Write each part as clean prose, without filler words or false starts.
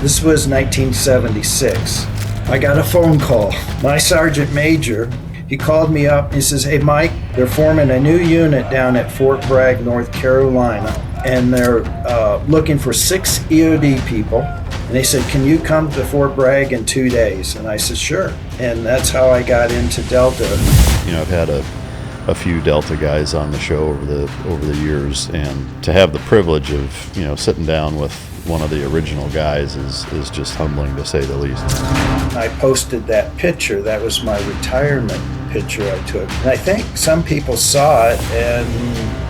This was 1976. I got a phone call. My sergeant major, he called me up. He says, "Hey, Mike, they're forming a new unit down at Fort Bragg, North Carolina, and they're looking for 6 EOD people." And they said, "Can you come to Fort Bragg in 2 days?" And I said, "Sure." And that's how I got into Delta. You know, I've had a few Delta guys on the show over the years, and to have the privilege of, you know, sitting down with one of the original guys is just humbling, to say the least. I posted that picture. That was my retirement picture I took. And I think some people saw it and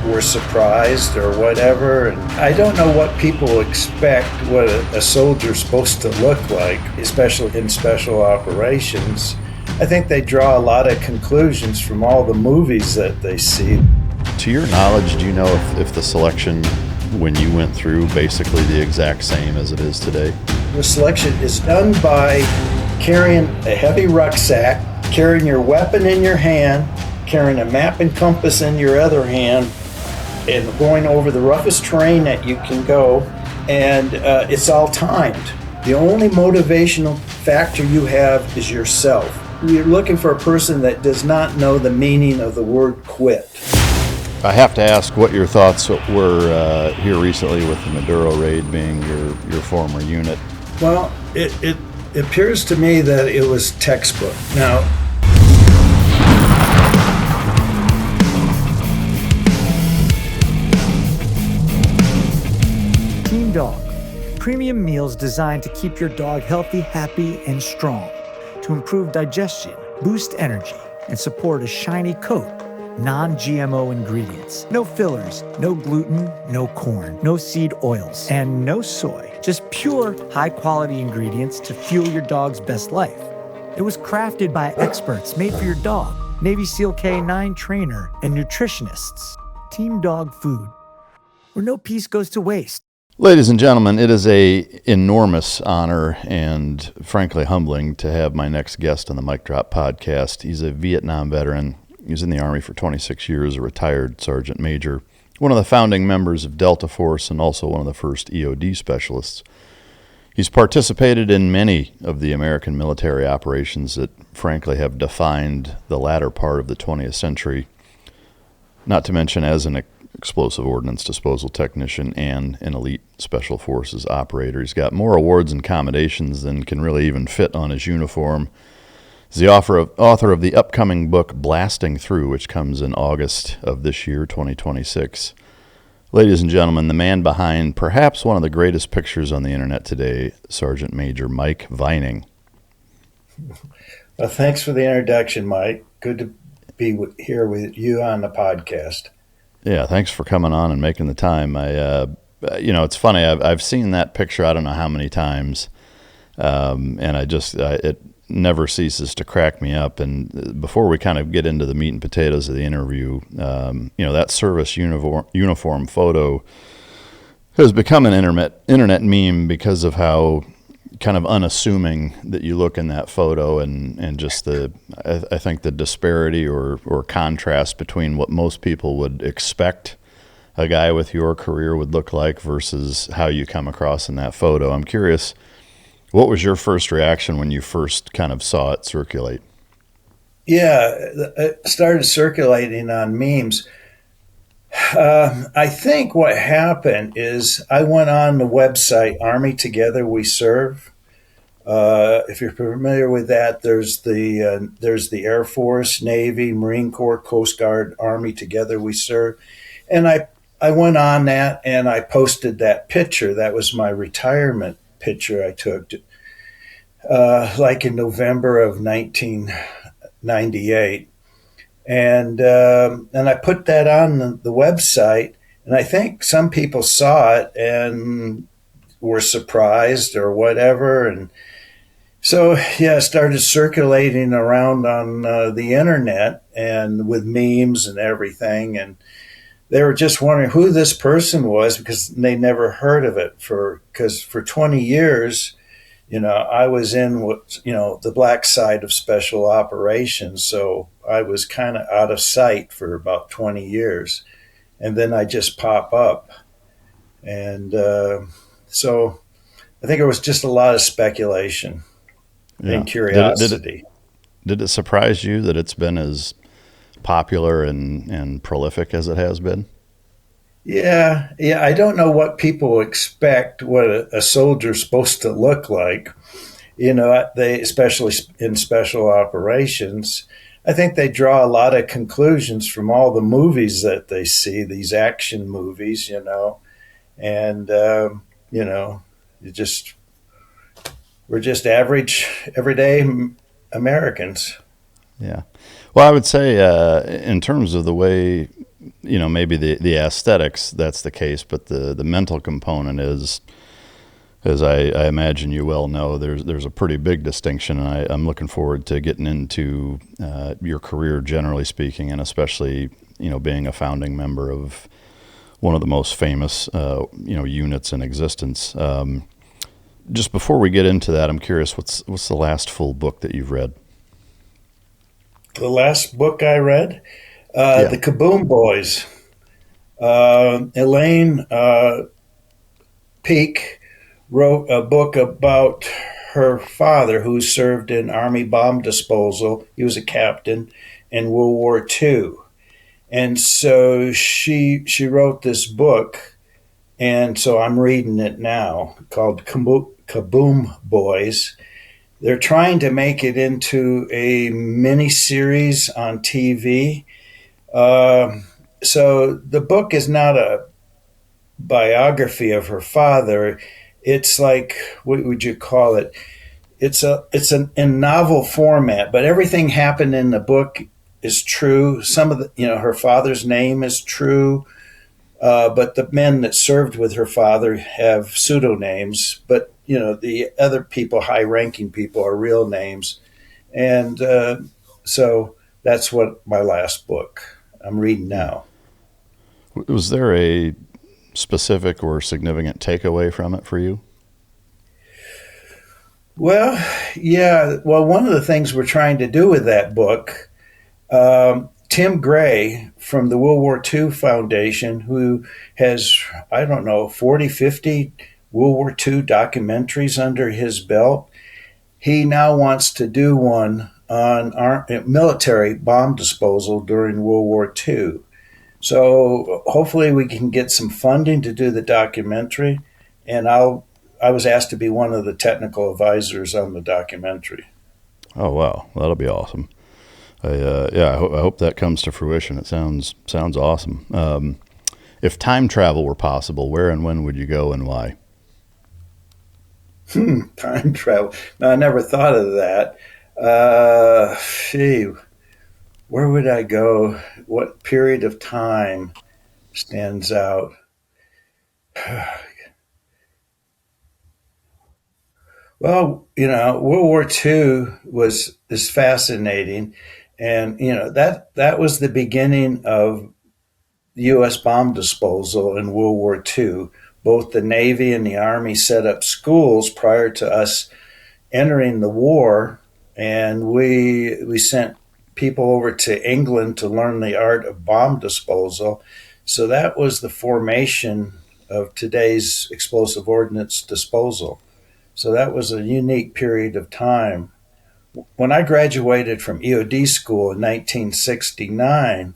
were surprised or whatever. And I don't know what people expect what a soldier's supposed to look like, especially in special operations. I think they draw a lot of conclusions from all the movies that they see. To your knowledge, do you know if the selection when you went through basically the exact same as it is today? The selection is done by carrying a heavy rucksack, carrying your weapon in your hand, carrying a map and compass in your other hand, and going over the roughest terrain that you can go, and it's all timed. The only motivational factor you have is yourself. You're looking for a person that does not know the meaning of the word quit. I have to ask what your thoughts were here recently with the Maduro raid being your former unit. Well, it appears to me that it was textbook. Now, Team Dog, premium meals designed to keep your dog healthy, happy, and strong, to improve digestion, boost energy, and support a shiny coat. Non-GMO ingredients. No fillers, no gluten, no corn, no seed oils, and no soy. Just pure, high-quality ingredients to fuel your dog's best life. It was crafted by experts made for your dog, Navy SEAL K-9 trainer, and nutritionists. Team Dog Food, where no piece goes to waste. Ladies and gentlemen, it is an enormous honor and frankly humbling to have my next guest on the Mic Drop podcast. He's a Vietnam veteran. He was in the Army for 26 years, a retired sergeant major, one of the founding members of Delta Force, and also one of the first EOD specialists. He's participated in many of the American military operations that, frankly, have defined the latter part of the 20th century, not to mention as an explosive ordnance disposal technician and an elite special forces operator. He's got more awards and commendations than can really even fit on his uniform. He's the author of the upcoming book Blasting Through, which comes in August of this year, 2026. Ladies and gentlemen, the man behind perhaps one of the greatest pictures on the internet today, Sergeant Major Mike Vining. Well, thanks for the introduction, Mike. Good to be here with you on the podcast. Yeah, thanks for coming on and making the time. It's funny. I've seen that picture I don't know how many times, and it never ceases to crack me up. And before we kind of get into the meat and potatoes of the interview, that service uniform photo has become an internet meme because of how kind of unassuming that you look in that photo, and just I think the disparity or contrast between what most people would expect a guy with your career would look like versus how you come across in that photo. I'm curious, what was your first reaction when you first kind of saw it circulate? Yeah, it started circulating on memes. I think what happened is I went on the website Army Together We Serve. If you're familiar with that, there's the Air Force, Navy, Marine Corps, Coast Guard, Army Together We Serve. And I went on that and I posted that picture. That was my retirement picture I took like in November of 1998. And I put that on the website, and I think some people saw it and were surprised or whatever. And so, yeah, it started circulating around on the internet and with memes and everything. And they were just wondering who this person was because they never heard of it because for 20 years, I was in the black side of special operations. So I was kind of out of sight for about 20 years. And then I just pop up. And so I think it was just a lot of speculation Yeah. and curiosity. Did it surprise you that it's been as popular and prolific as it has been? Yeah, yeah. I don't know what people expect what a soldier's supposed to look like. They, especially in special operations, I think they draw a lot of conclusions from all the movies that they see, these action movies, and you know, you just we're just average, everyday Americans. Yeah. Well, I would say in terms of the way, maybe the aesthetics, that's the case, but the mental component is, as I imagine you well know, there's a pretty big distinction, and I'm looking forward to getting into your career, generally speaking, and especially, being a founding member of one of the most famous, units in existence. Just before we get into that, I'm curious, what's the last full book that you've read? The last book I read, Yeah. The Kaboom Boys. Elaine Peake wrote a book about her father, who served in Army bomb disposal. He was a captain in World War II. And so she wrote this book, and so I'm reading it now, called Kaboom Boys. They're trying to make it into a mini series on TV. So the book is not a biography of her father. It's like, what would you call it? It's in novel format, but everything happened in the book is true. Some of her father's name is true. But the men that served with her father have pseudonames, but the other people, high-ranking people, are real names, and so that's what my last book I'm reading now. Was there a specific or significant takeaway from it for you? Well, yeah. Well, one of the things we're trying to do with that book, Tim Gray from the World War II Foundation, who has, I don't know, 40, 50 World War II documentaries under his belt, he now wants to do one on our military bomb disposal during World War II. So hopefully we can get some funding to do the documentary, and I was asked to be one of the technical advisors on the documentary. Oh, wow. That'll be awesome. I hope that comes to fruition. It sounds awesome. If time travel were possible, where and when would you go, and why? Time travel. No, I never thought of that. Where would I go? What period of time stands out? Well, World War II is fascinating, and that was the beginning of U.S. bomb disposal in World War II. Both the Navy and the Army set up schools prior to us entering the war, and we sent people over to England to learn the art of bomb disposal. So that was the formation of today's explosive ordnance disposal. So that was a unique period of time. When I graduated from EOD school in 1969,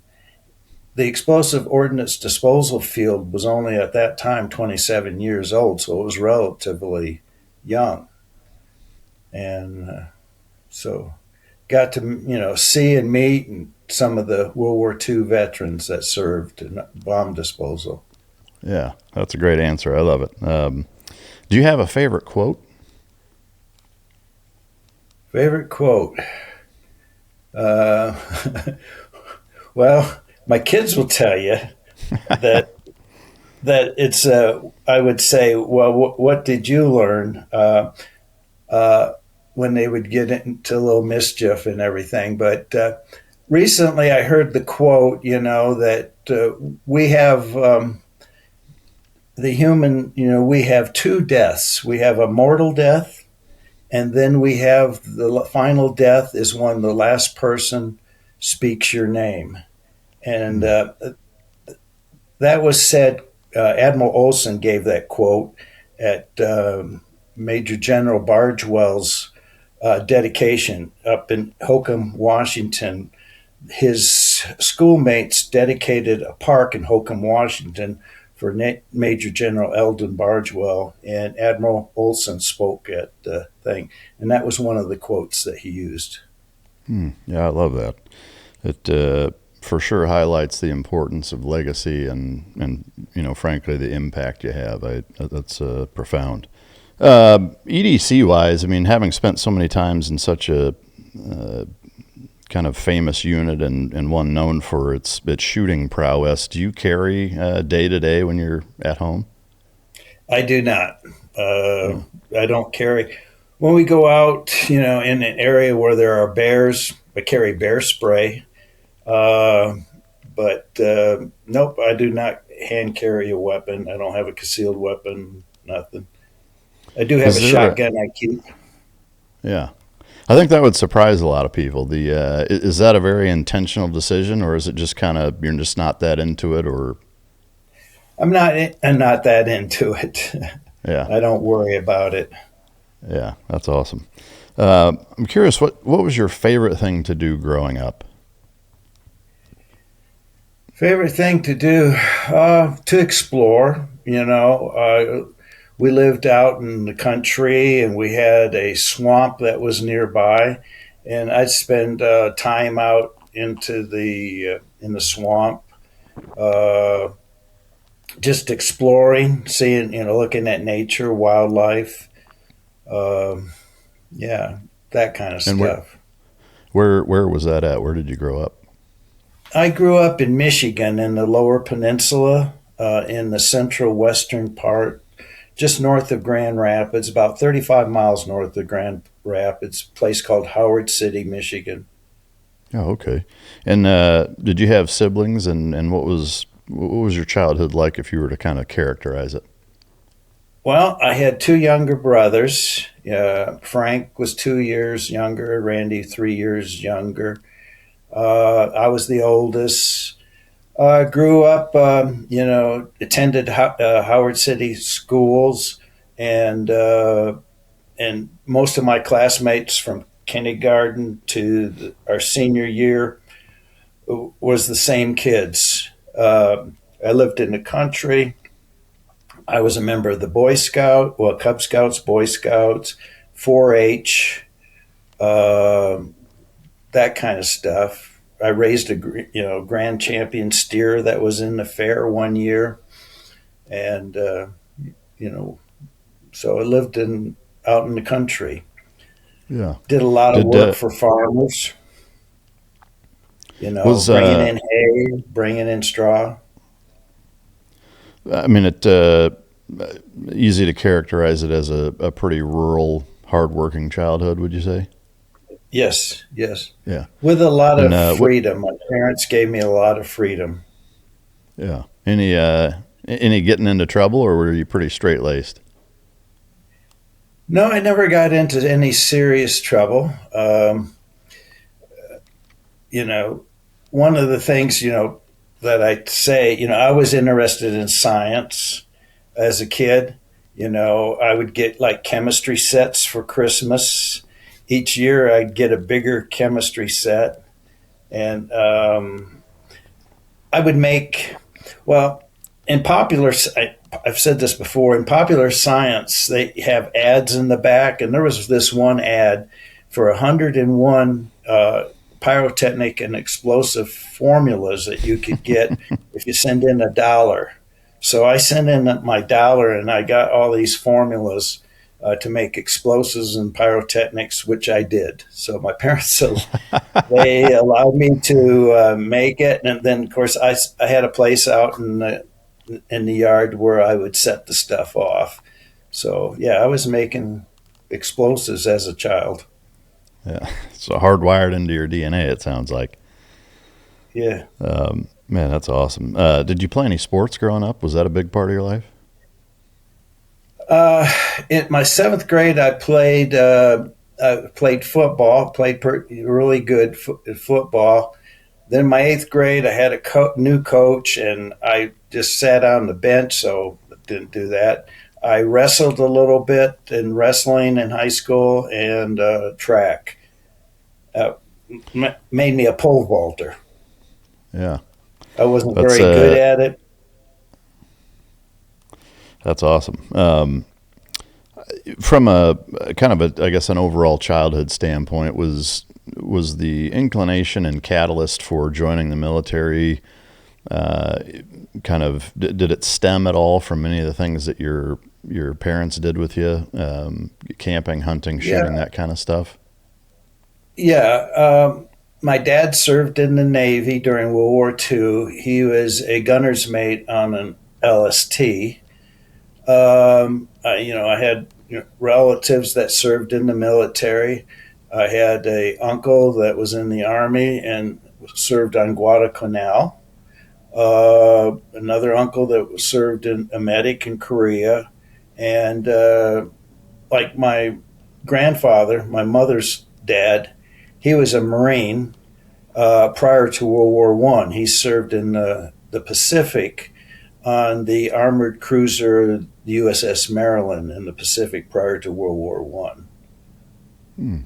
the explosive ordnance disposal field was only at that time 27 years old, so it was relatively young. And so got to, see and meet some of the World War II veterans that served in bomb disposal. Yeah, that's a great answer. I love it. Do you have a favorite quote? Favorite quote? Well, my kids will tell you that it's. I would say, well, what did you learn? When they would get into a little mischief and everything. But recently, I heard the quote. That we have the human. We have two deaths. We have a mortal death, and then we have the final death is when the last person speaks your name. And that was said, Admiral Olson gave that quote at Major General Bargewell's dedication up in Holcomb, Washington. His schoolmates dedicated a park in Holcomb, Washington for Major General Eldon Bargewell, and Admiral Olson spoke at the thing. And that was one of the quotes that he used. Yeah, I love that. It for sure highlights the importance of legacy and frankly, the impact you have. That's profound. EDC wise, I mean, having spent so many times in such a kind of famous unit and one known for its shooting prowess, do you carry day to day when you're at home? I do not. I don't carry. When we go out, in an area where there are bears, I carry bear spray. But nope, I do not hand carry a weapon. I don't have a concealed weapon, nothing. I do have a shotgun I keep. Yeah. I think that would surprise a lot of people. Is that a very intentional decision, or is it just kind of, you're just not that into it, or? I'm not that into it. Yeah. I don't worry about it. Yeah, that's awesome. I'm curious, what was your favorite thing to do growing up? Favorite thing to do, to explore. We lived out in the country, and we had a swamp that was nearby, and I'd spend time out into in the swamp, just exploring, seeing, looking at nature, wildlife, that kind of stuff. Where was that at? Where did you grow up? I grew up in Michigan, in the Lower Peninsula, in the central western part, just north of Grand Rapids, about 35 miles north of Grand Rapids, a place called Howard City, Michigan. Oh, okay. And did you have siblings, and what was your childhood like, if you were to kind of characterize it? Well, I had two younger brothers. Frank was 2 years younger, Randy 3 years younger. I was the oldest. Grew up, attended Howard City schools, and most of my classmates from kindergarten to our senior year was the same kids. I lived in the country. I was a member of the Cub Scouts, Boy Scouts, 4-H, that kind of stuff. I raised a grand champion steer that was in the fair one year, and so I lived out in the country. Yeah, did a lot of work for farmers. Bringing in hay, bringing in straw. I mean, it easy to characterize it as a pretty rural, hardworking childhood, would you say? Yes. Yeah. With a lot of freedom. My parents gave me a lot of freedom. Yeah. Any getting into trouble, or were you pretty straight-laced? No, I never got into any serious trouble. One of the things, that I say, I was interested in science as a kid. I would get like chemistry sets for Christmas. Each year I'd get a bigger chemistry set, and I would make, I've said this before, in popular science, they have ads in the back, and there was this one ad for 101 pyrotechnic and explosive formulas that you could get if you send in $1. So I sent in my $1, and I got all these formulas to make explosives and pyrotechnics, which I did. So my parents, they allowed me to make it. And then, of course, I had a place out in the yard where I would set the stuff off. So, yeah, I was making explosives as a child. Yeah, so hardwired into your DNA, it sounds like. Yeah. Man, that's awesome. Did you play any sports growing up? Was that a big part of your life? In my 7th grade, I played football, really good football. Then my 8th grade, I had a new coach, and I just sat on the bench, so didn't do that. I wrestled a little bit in wrestling in high school and track. Made me a pole vaulter. Yeah. I wasn't very good at it. That's awesome. From a kind of a, I guess, an overall childhood standpoint, was the inclination and catalyst for joining the military kind of, did it stem at all from any of the things that your parents did with you, camping, hunting, shooting, that kind of stuff? Yeah. My dad served in the Navy during World War II. He was a gunner's mate on an LST. I had relatives that served in the military. I had a uncle that was in the Army and served on Guadalcanal. Another uncle that served in a medic in Korea. And like my grandfather, my mother's dad, he was a Marine prior to World War I. He served in the Pacific on the armored cruiser USS Maryland in the Pacific prior to World War I.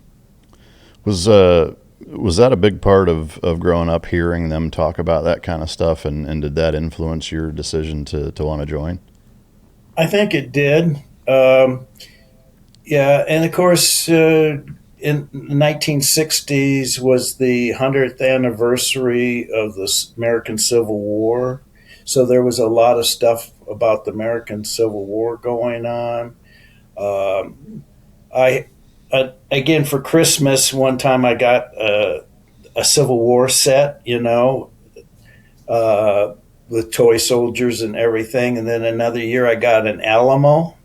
Was that a big part of growing up, hearing them talk about that kind of stuff, and did that influence your decision to want to join? I think it did. Yeah, and of course, in the 1960s was the 100th anniversary of the American Civil War. So there was a lot of stuff about the American Civil War going on. Again, for Christmas, one time I got a Civil War set, with toy soldiers and everything. And then another year I got an Alamo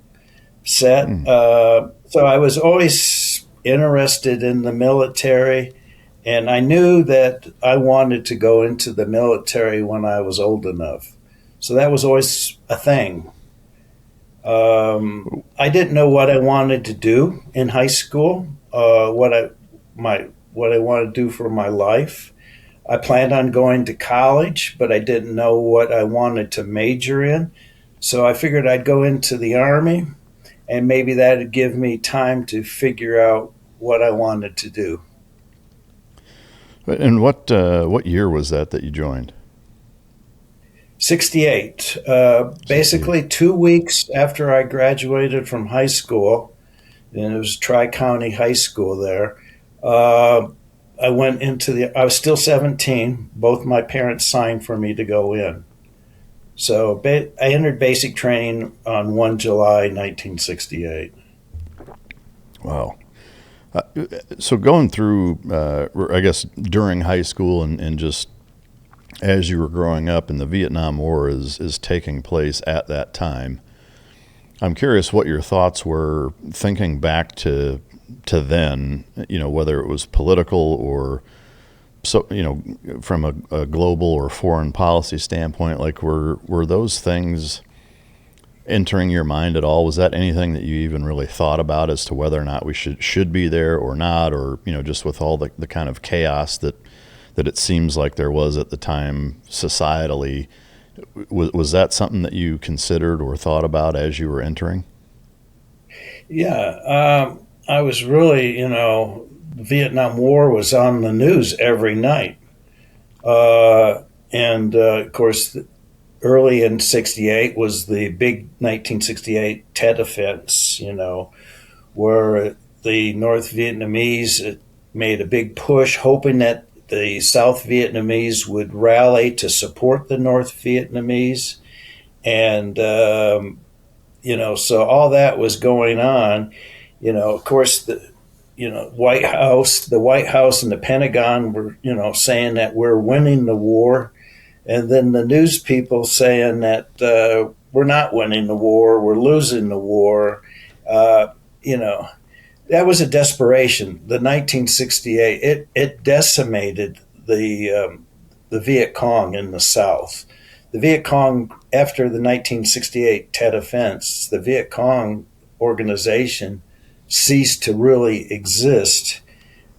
set. So I was always interested in the military, and I knew that I wanted to go into the military when I was old enough. So that was always a thing. I didn't know what I wanted to do in high school, what I wanted to do for my life. I planned on going to college, but I didn't know what I wanted to major in. So I figured I'd go into the Army, and maybe that would give me time to figure out what I wanted to do. And what year was that you joined? 68. Basically 2 weeks after I graduated from high school, and it was Tri-County High School there, I went into I was still 17. Both my parents signed for me to go in. So I entered basic training on 1 July 1968. Wow. So going through, I guess, during high school and just as you were growing up, and the Vietnam War is taking place at that time, I'm curious what your thoughts were thinking back to then, whether it was political or from a global or foreign policy standpoint. Like, were those things entering your mind at all? Was that anything that you even really thought about as to whether or not we should be there or not, or just with all the kind of chaos that it seems like there was at the time societally? Was that something that you considered or thought about as you were entering? Yeah, I was really, the Vietnam War was on the news every night. And of course, early in 68 was the big 1968 Tet Offense, where the North Vietnamese made a big push, hoping that the South Vietnamese would rally to support the North Vietnamese. And, so all that was going on. Of course, the White House and the Pentagon were, saying that we're winning the war. And then the news people saying that we're not winning the war, we're losing the war. That was a desperation. The 1968, it decimated the Viet Cong in the South. The Viet Cong, after the 1968 Tet Offense, the Viet Cong organization ceased to really exist.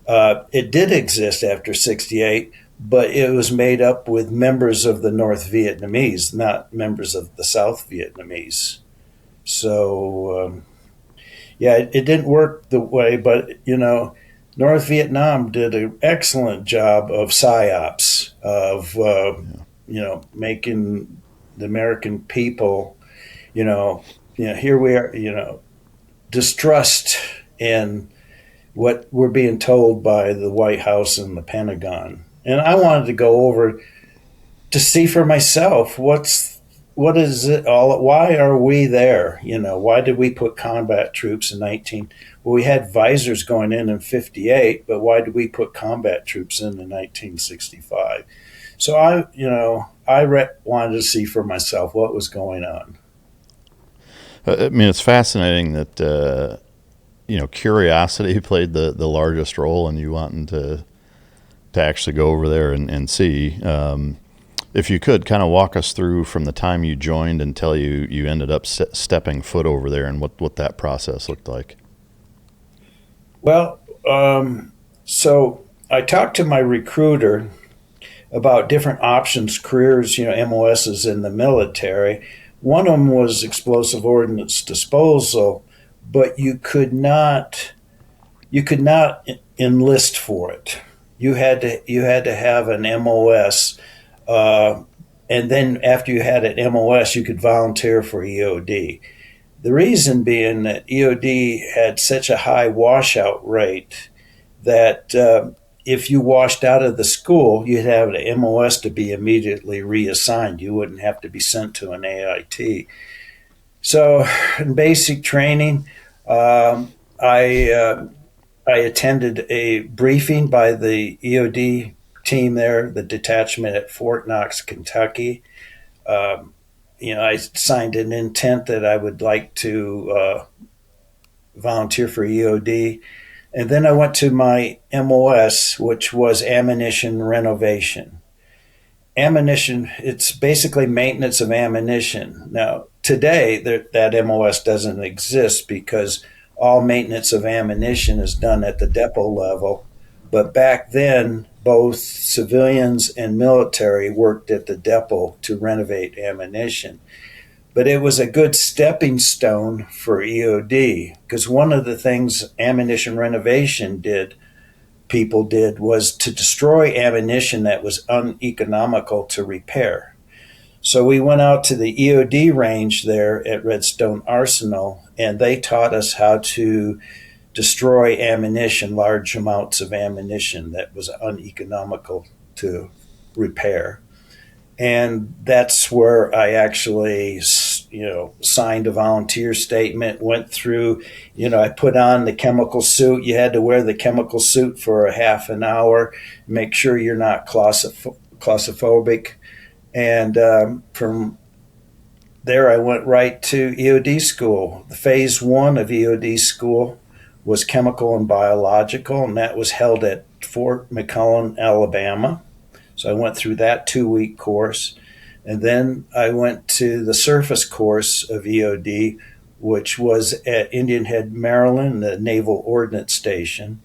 It did exist after 68, but it was made up with members of the North Vietnamese, not members of the South Vietnamese. So, yeah, it didn't work the way, but, North Vietnam did an excellent job of psyops, of, making the American people, here we are, distrust in what we're being told by the White House and the Pentagon. And I wanted to go over to see for myself what is it all? Why are we there? Why did we put combat troops in 19? Well, we had visors going in 58, but why did we put combat troops in 1965? So I wanted to see for myself what was going on. I mean, it's fascinating that curiosity played the largest role in you wanting to actually go over there and see. If you could kind of walk us through from the time you joined until you ended up stepping foot over there, and what that process looked like. Well, so I talked to my recruiter about different options, careers, MOSs in the military. One of them was explosive ordnance disposal, but you could not enlist for it. You had to have an MOS, and then after you had an MOS, you could volunteer for EOD. The reason being that EOD had such a high washout rate that if you washed out of the school, you'd have an MOS to be immediately reassigned. You wouldn't have to be sent to an AIT. So in basic training, I attended a briefing by the EOD team there, the detachment at Fort Knox, Kentucky. I signed an intent that I would like to volunteer for EOD. And then I went to my MOS, which was ammunition renovation. Ammunition, it's basically maintenance of ammunition. Now, today, that MOS doesn't exist because all maintenance of ammunition is done at the depot level. But back then, both civilians and military worked at the depot to renovate ammunition. But it was a good stepping stone for EOD, because one of the things ammunition renovation people did was to destroy ammunition that was uneconomical to repair. So we went out to the EOD range there at Redstone Arsenal, and they taught us how to destroy ammunition, large amounts of ammunition that was uneconomical to repair. And that's where I actually, signed a volunteer statement, went through, I put on the chemical suit. You had to wear the chemical suit for a half an hour, make sure you're not claustrophobic. And from there, I went right to EOD school. The phase 1 of EOD school was chemical and biological, and that was held at Fort McClellan, Alabama. So I went through that 2-week course. And then I went to the surface course of EOD, which was at Indian Head, Maryland, the Naval Ordnance Station.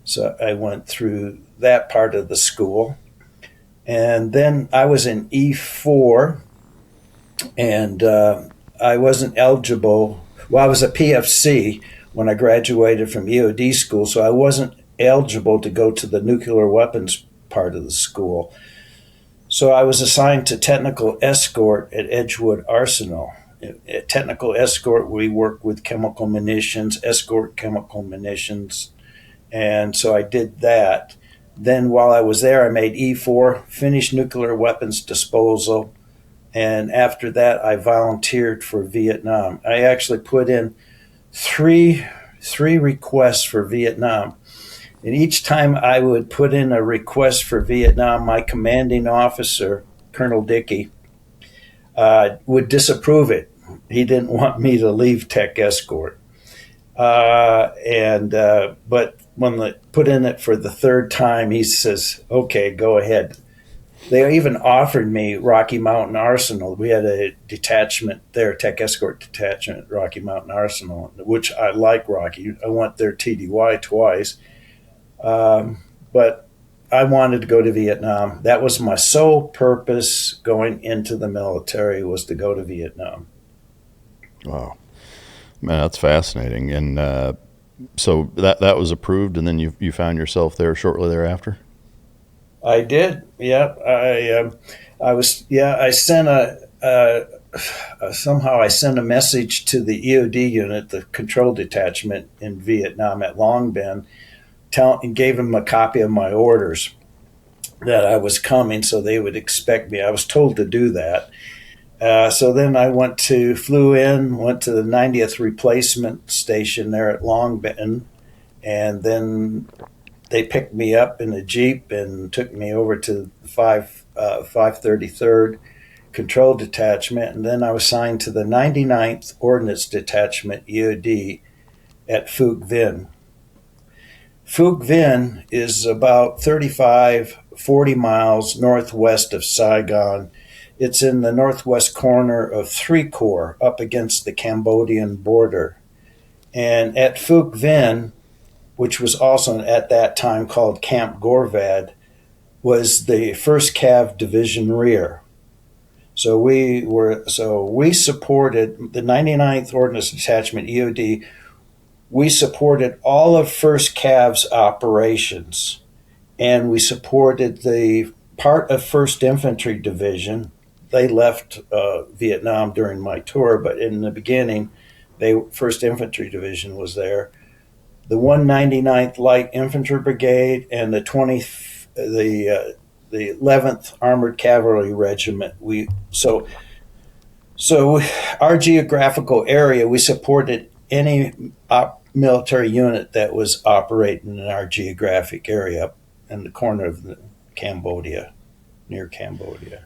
So I went through that part of the school. And then I was in E4, and I wasn't eligible. Well, I was a PFC when I graduated from EOD school, so I wasn't eligible to go to the nuclear weapons part of the school. So I was assigned to technical escort at Edgewood Arsenal. At technical escort, we work with chemical munitions, escort chemical munitions, and so I did that. Then while I was there, I made E4, finished nuclear weapons disposal, and after that, I volunteered for Vietnam. I actually put in three requests for Vietnam. And each time I would put in a request for Vietnam, my commanding officer, Colonel Dickey, would disapprove it. He didn't want me to leave tech escort. But when I put in it for the third time, he says, okay, go ahead. They even offered me Rocky Mountain Arsenal. We had a detachment there, tech escort detachment at Rocky Mountain Arsenal, which I like Rocky. I went there TDY twice. But I wanted to go to Vietnam. That was my sole purpose going into the military, was to go to Vietnam. Wow. Man, that's fascinating. And so that was approved, and then you found yourself there shortly thereafter? I did. Yeah. I sent somehow I sent a message to the EOD unit, the control detachment in Vietnam at Long Binh, and gave them a copy of my orders that I was coming, so they would expect me. I was told to do that. So then I went to the 90th replacement station there at Long Binh, and then they picked me up in a Jeep and took me over to 533rd Control Detachment, and then I was assigned to the 99th Ordnance Detachment EOD at Phuoc Vinh. Phuoc Vinh is about 40 miles northwest of Saigon. It's in the northwest corner of Three Corps, up against the Cambodian border. And at Phuoc Vinh, which was also at that time called Camp Gorvad, was the 1st Cav Division Rear. So we supported the 99th Ordnance Detachment EOD. We supported all of 1st Cav's operations, and we supported the part of 1st Infantry Division. They left Vietnam during my tour, but in the beginning, 1st Infantry Division was there. The 199th Light Infantry Brigade and the 11th Armored Cavalry Regiment. So our geographical area, we supported any military unit that was operating in our geographic area up in the corner of Cambodia, near Cambodia.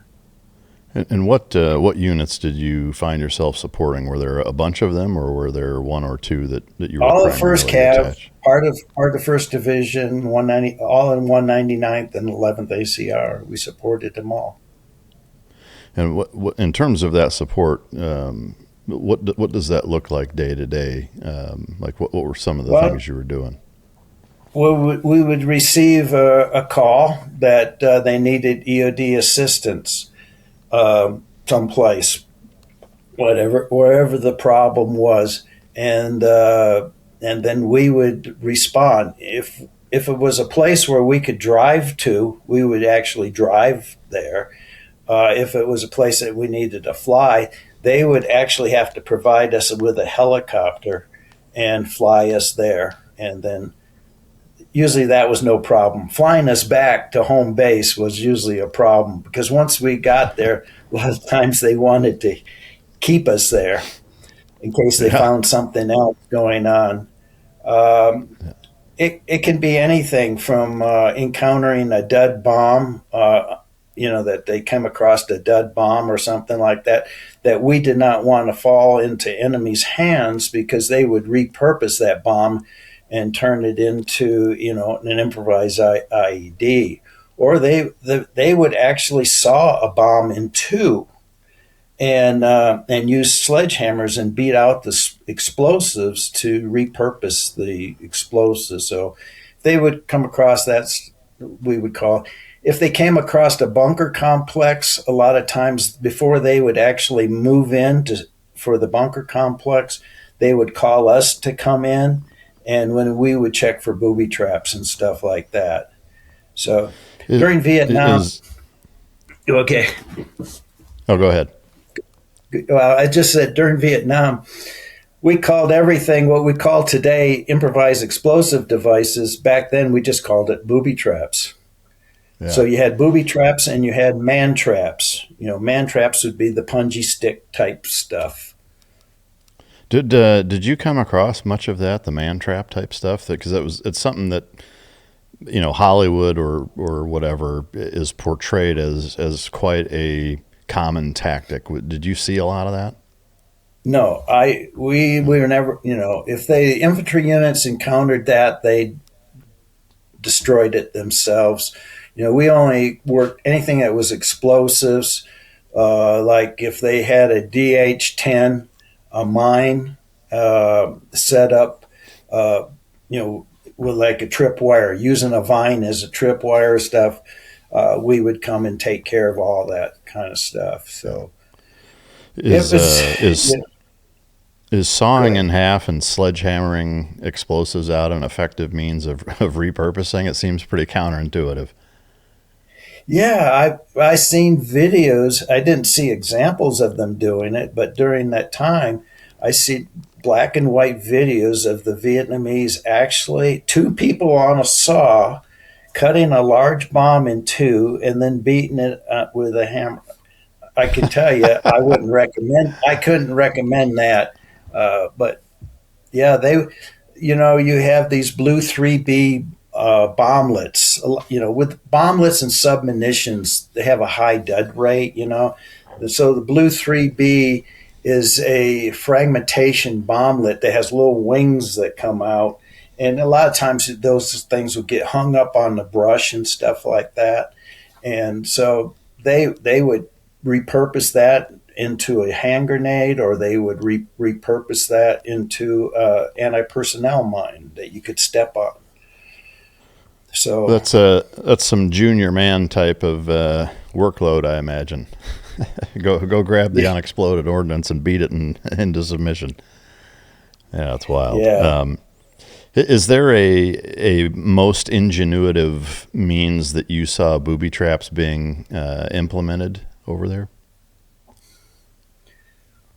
And what units did you find yourself supporting? Were there a bunch of them, or were there one or two that you were all of 1st Cav, attached? part of 1st Division, 190, all in 199th and 11th ACR. We supported them all. And what in terms of that support, what does that look like day to day? Like what were some of the things you were doing? Well, we would receive a call that they needed EOD assistance someplace, wherever the problem was, and then we would respond. If it was a place where we could drive to, we would actually drive there. If it was a place that we needed to fly, they would actually have to provide us with a helicopter and fly us there. And then usually that was no problem. Flying us back to home base was usually a problem, because once we got there, a lot of times they wanted to keep us there in case they found something else going on. It can be anything from encountering a dud bomb, that they came across a dud bomb or something like that we did not want to fall into enemy's hands, because they would repurpose that bomb and turn it into, an improvised IED. Or they would actually saw a bomb in two and use sledgehammers and beat out the explosives to repurpose the explosives. So if they would come across that, we would call. If they came across a bunker complex, a lot of times before they would actually move in for the bunker complex, they would call us to come in, and when we would check for booby traps and stuff like that. So during Vietnam, okay. Oh, go ahead. Well, I just said during Vietnam, we called everything what we call today improvised explosive devices. Back then, we just called it booby traps. Yeah. So you had booby traps and you had man traps. Man traps would be the punji stick type stuff. Did you come across much of that, the man trap type stuff? Because it's something that Hollywood or whatever is portrayed as quite a common tactic. Did you see a lot of that? No, we were never. If the infantry units encountered that, they destroyed it themselves. We only worked anything that was explosives, like if they had a DH-10, a mine set up, with like a tripwire, using a vine as a tripwire stuff, we would come and take care of all that kind of stuff. So Is sawing Good. in half and sledgehammering explosives out an effective means of repurposing? It seems pretty counterintuitive. Yeah, I seen videos. I didn't see examples of them doing it, but during that time, I see black and white videos of the Vietnamese actually two people on a saw cutting a large bomb in two and then beating it with a hammer. I can tell you, I wouldn't recommend. I couldn't recommend that. But yeah, you have these blue 3B bomblets. With bomblets and submunitions, they have a high dead rate. So the blue 3B is a fragmentation bomblet that has little wings that come out, and a lot of times those things will get hung up on the brush and stuff like that, and so they would repurpose that into a hand grenade, or they would repurpose that into anti-personnel mine that you could step on. So that's some junior man type of workload, I imagine. go grab the unexploded ordnance and beat it into submission. Yeah, that's wild. Yeah. Is there a most ingenuitive means that you saw booby traps being implemented over there?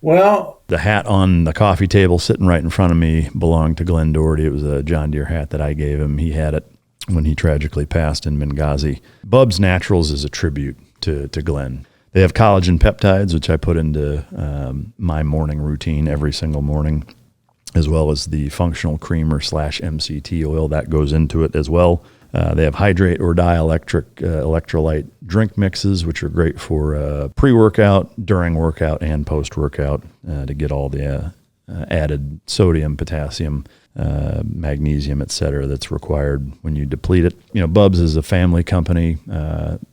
Well, the hat on the coffee table sitting right in front of me belonged to Glenn Doherty. It was a John Deere hat that I gave him. He had it when he tragically passed in Benghazi. BUBS Naturals is a tribute to Glenn. They have collagen peptides, which I put into my morning routine every single morning, as well as the functional creamer / MCT oil that goes into it as well. They have hydrate or dielectric electrolyte drink mixes, which are great for pre-workout, during workout, and post-workout to get all the added sodium, potassium, magnesium, et cetera, that's required when you deplete it. BUBS is a family company.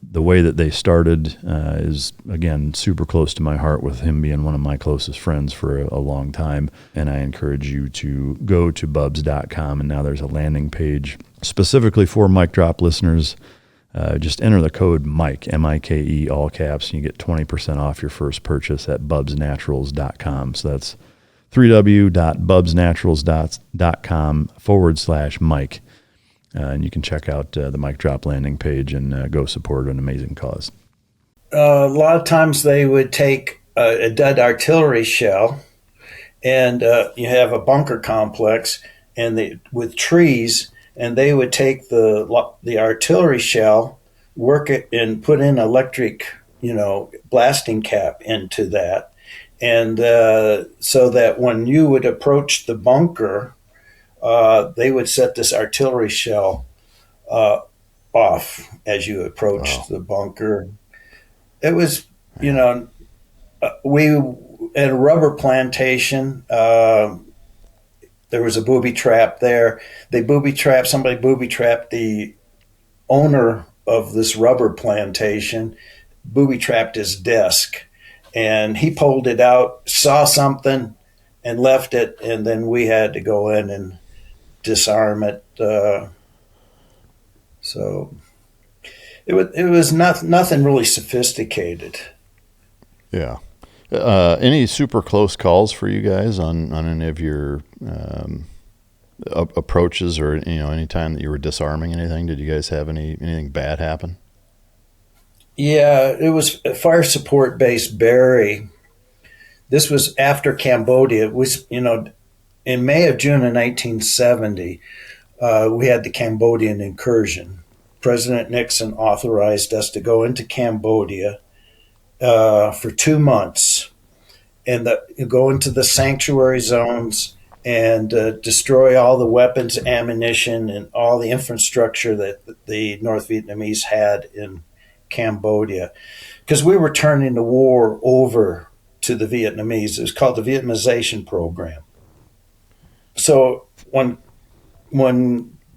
The way that they started is, again, super close to my heart, with him being one of my closest friends for a long time. And I encourage you to go to bubs.com, and now there's a landing page specifically for Mic Drop listeners. Just enter the code Mike, M-I-K-E, all caps, and you get 20% off your first purchase at bubsnaturals.com. So that's www.bubsnaturals.com/Mike. And you can check out the Mic Drop landing page and go support an amazing cause. A lot of times they would take a dead artillery shell, and you have a bunker complex and with trees, and they would take the artillery shell, work it, and put in electric, blasting cap into that. And so that when you would approach the bunker, they would set this artillery shell off as you approached the bunker. It was, we at a rubber plantation, there was a booby trap there. Somebody booby trapped the owner of this rubber plantation, booby trapped his desk. And he pulled it out, saw something, and left it, and then we had to go in and disarm it. So it was nothing really sophisticated. Yeah. Any super close calls for you guys on any of your approaches, or any time that you were disarming anything? Did you guys have anything bad happen? Yeah, it was a fire support base, Barry. This was after Cambodia. It was, in May of June of 1970, we had the Cambodian incursion. President Nixon authorized us to go into Cambodia for 2 months and go into the sanctuary zones and destroy all the weapons, ammunition, and all the infrastructure that the North Vietnamese had in Cambodia, because we were turning the war over to the Vietnamese. It was called the Vietnamization Program. So when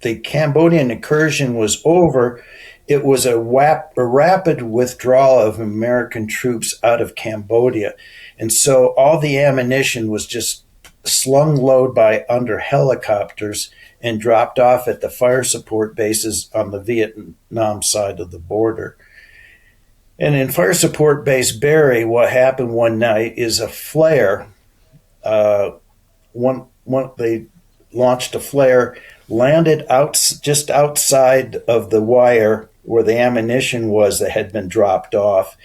the Cambodian incursion was over, it was a rapid withdrawal of American troops out of Cambodia. And so all the ammunition was just slung low by under helicopters and dropped off at the fire support bases on the Vietnam side of the border. And in Fire Support Base Barry, what happened one night is a flare they launched a flare, landed just outside of the wire where the ammunition was that had been dropped off,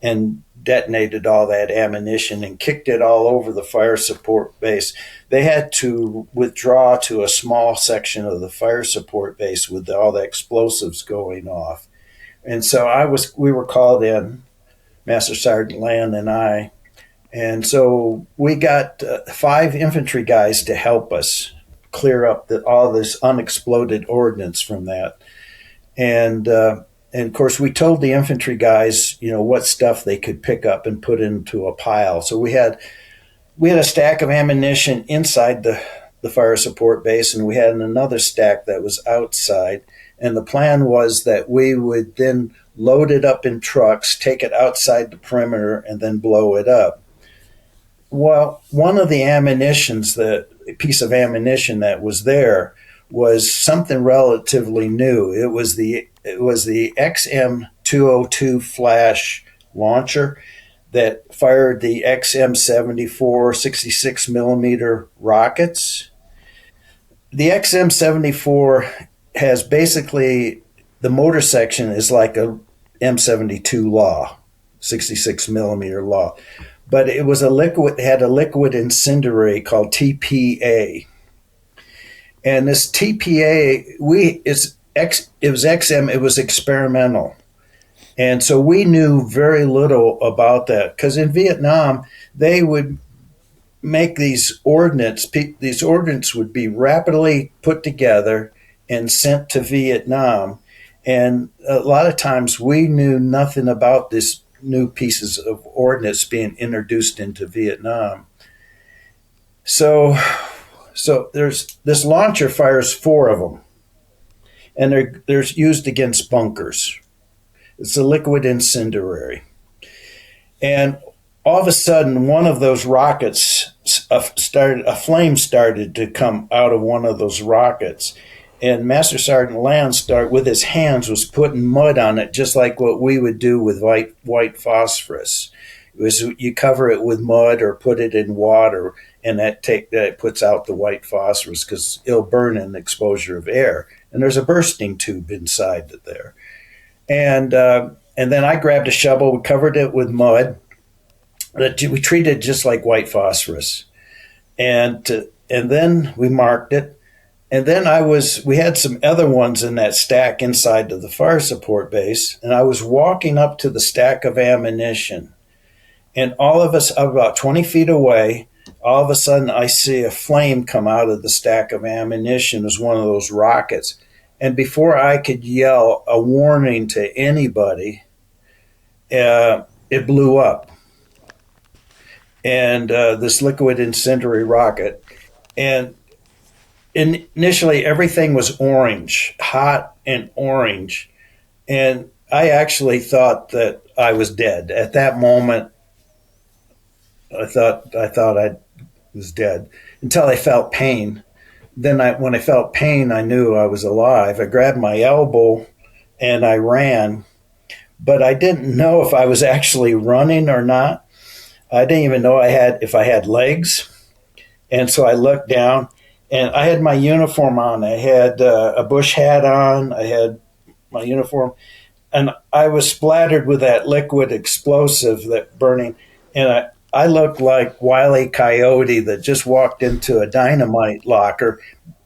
and detonated all that ammunition and kicked it all over the fire support base. They had to withdraw to a small section of the fire support base with all the explosives going off. And so we were called in, Master Sergeant Land and I. And so we got 5 infantry guys to help us clear up all this unexploded ordnance from that. And of course, we told the infantry guys, what stuff they could pick up and put into a pile. So we had a stack of ammunition inside the fire support base, and we had another stack that was outside. And the plan was that we would then load it up in trucks, take it outside the perimeter, and then blow it up. Well, one of the piece of ammunition that was there was something relatively new. It was the XM202 flash launcher that fired the XM74 66 millimeter rockets. The XM74 has basically, the motor section is like a M72 law, 66 millimeter law, but it had a liquid incendiary called TPA. And this TPA, it was XM, it was experimental. And so we knew very little about that, because in Vietnam, they would make these ordnance would be rapidly put together and sent to Vietnam. And a lot of times we knew nothing about this new pieces of ordnance being introduced into Vietnam. So there's this launcher fires 4 of them, and they're used against bunkers. It's a liquid incendiary. And all of a sudden, one of those rockets a flame started to come out of one of those rockets. And Master Sergeant Land with his hands was putting mud on it, just like what we would do with white phosphorus. It was, you cover it with mud or put it in water, and that puts out the white phosphorus because it'll burn in the exposure of air. And there's a bursting tube inside it there. And then I grabbed a shovel, we covered it with mud. We treated it just like white phosphorus. And then we marked it. And then we had some other ones in that stack inside of the fire support base. And I was walking up to the stack of ammunition. And all of us, about 20 feet away, all of a sudden I see a flame come out of the stack of ammunition as one of those rockets. And before I could yell a warning to anybody, it blew up. And this liquid incendiary rocket. And initially everything was orange, hot and orange. And I actually thought that I was dead. At that moment, I thought I was dead until I felt pain. Then when I felt pain, I knew I was alive. I grabbed my elbow and I ran, but I didn't know if I was actually running or not. I didn't even know if I had legs. And so I looked down and I had my uniform on. I had a bush hat on. I had my uniform, and I was splattered with that liquid explosive, that burning. And I looked like Wile E. Coyote that just walked into a dynamite locker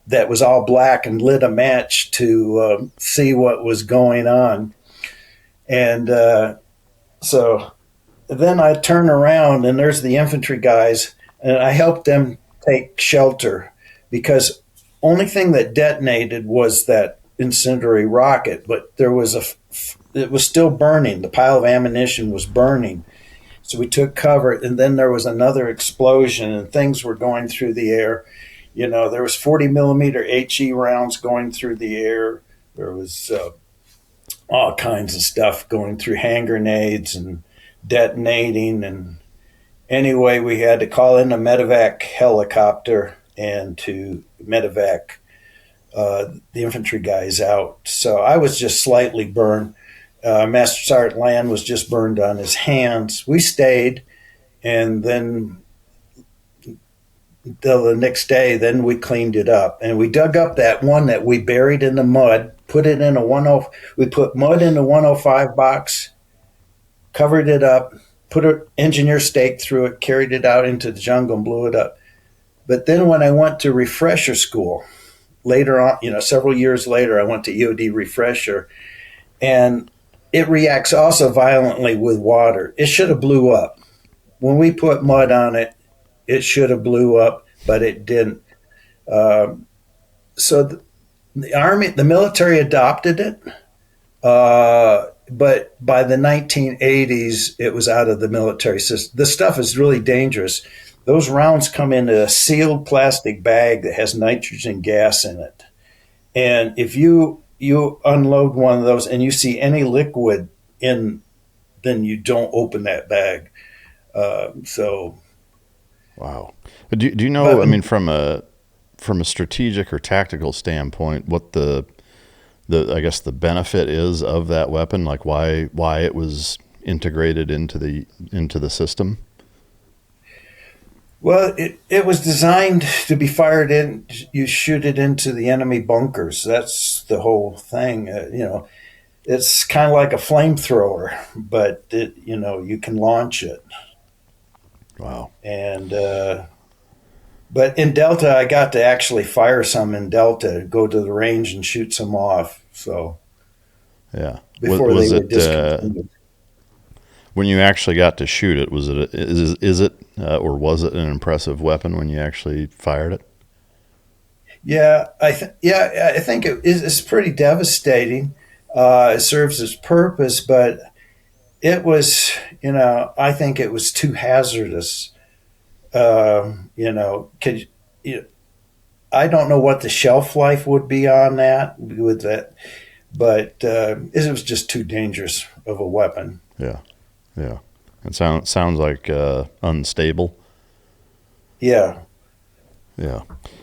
that was all black and lit a match to see what was going on. And so then I turn around and there's the infantry guys, and I helped them take shelter because only thing that detonated was that incendiary rocket, but it was still burning. The pile of ammunition was burning. So we took cover, and then there was another explosion, and things were going through the air. There was 40 millimeter HE rounds going through the air. There was all kinds of stuff going through, hand grenades and detonating. And anyway, we had to call in a medevac helicopter and to medevac the infantry guys out. So I was just slightly burned. Master Sergeant Land was just burned on his hands. We stayed, and then till the next day. Then we cleaned it up, and we dug up that one that we buried in the mud, put it in we put mud in a 105 box, covered it up, put an engineer stake through it, carried it out into the jungle and blew it up. But then when I went to refresher school later on, several years later, I went to EOD refresher, and it reacts also violently with water. It should have blew up. When we put mud on it, it should have blew up, but it didn't. So the military adopted it, but by the 1980s, it was out of the military system. This stuff is really dangerous. Those rounds come in a sealed plastic bag that has nitrogen gas in it. And if you unload one of those and you see any liquid in, then you don't open that bag. Wow. Do you know, I mean, from a strategic or tactical standpoint, what the I guess the benefit is of that weapon, like why it was integrated into the system? Well, it was designed to be fired in. You shoot it into the enemy bunkers. That's the whole thing. It's kind of like a flamethrower, but you can launch it. Wow. And but in Delta, I got to actually fire some in Delta, go to the range and shoot some off. So yeah, before they were discontinued. When you actually got to shoot it, was it or was it an impressive weapon when you actually fired it? Yeah, I think it's pretty devastating. It serves its purpose, but it was, I think it was too hazardous. I don't know what the shelf life would be on that with that, but it was just too dangerous of a weapon. Yeah. Yeah. It sounds like unstable. Yeah. Yeah.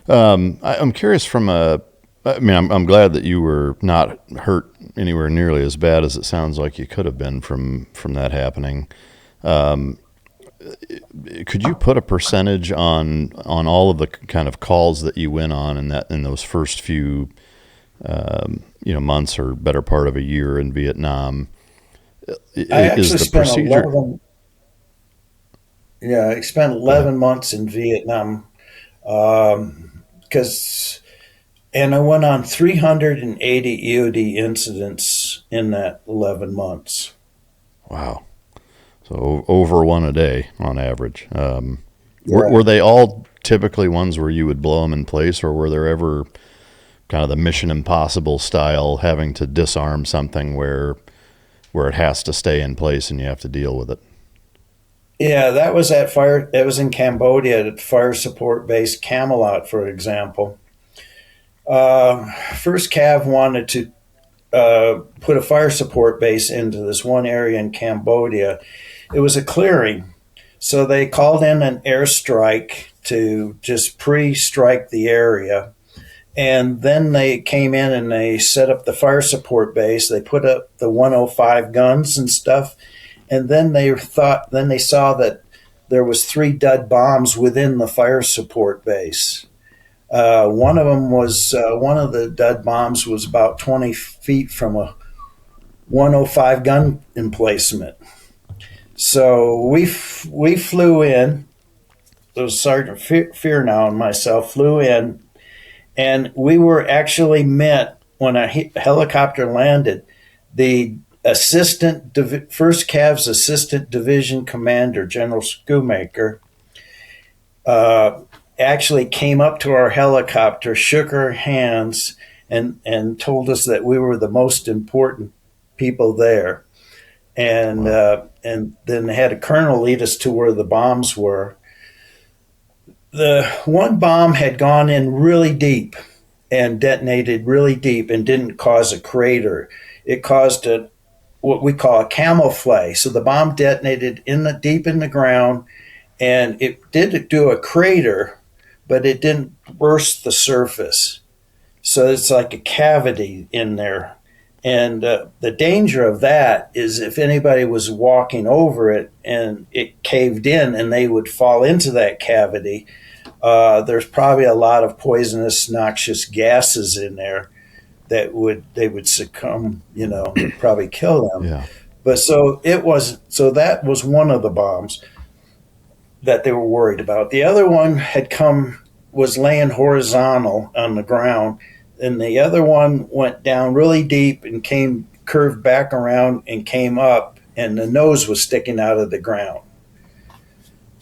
I'm curious I'm glad that you were not hurt anywhere nearly as bad as it sounds like you could have been from that happening. Could you put a percentage on all of the kind of calls that you went on in those first few months or better part of a year in Vietnam? I actually spent 11 months in Vietnam and I went on 380 EOD incidents in that 11 months. Wow. So over one a day on average. Were they all typically ones where you would blow them in place, or were there ever kind of the Mission Impossible style having to disarm something where it has to stay in place and you have to deal with it? Yeah, that was that was in Cambodia at Fire Support Base Camelot, for example. First Cav wanted to put a fire support base into this one area in Cambodia. It was a clearing, so they called in an airstrike to just pre-strike the area. And then they came in and they set up the fire support base. They put up the 105 guns and stuff. And then they saw that there was 3 dud bombs within the fire support base. One of the dud bombs was about 20 feet from a 105 gun emplacement. So we flew in. So Sergeant Fearnow and myself flew in, and we were actually met when a helicopter landed. The First Cav's assistant division commander, General Schoemaker, actually came up to our helicopter, shook our hands, and told us that we were the most important people there. And then had a colonel lead us to where the bombs were. The one bomb had gone in really deep and detonated really deep and didn't cause a crater. It caused what we call a camouflage. So the bomb detonated deep in the ground, and it did do a crater, but it didn't burst the surface. So it's like a cavity in there. And the danger of that is if anybody was walking over it and it caved in and they would fall into that cavity, there's probably a lot of poisonous, noxious gases in there that they would succumb, probably kill them. Yeah. But that was one of the bombs that they were worried about. The other one was laying horizontal on the ground, and the other one went down really deep and curved back around and came up, and the nose was sticking out of the ground.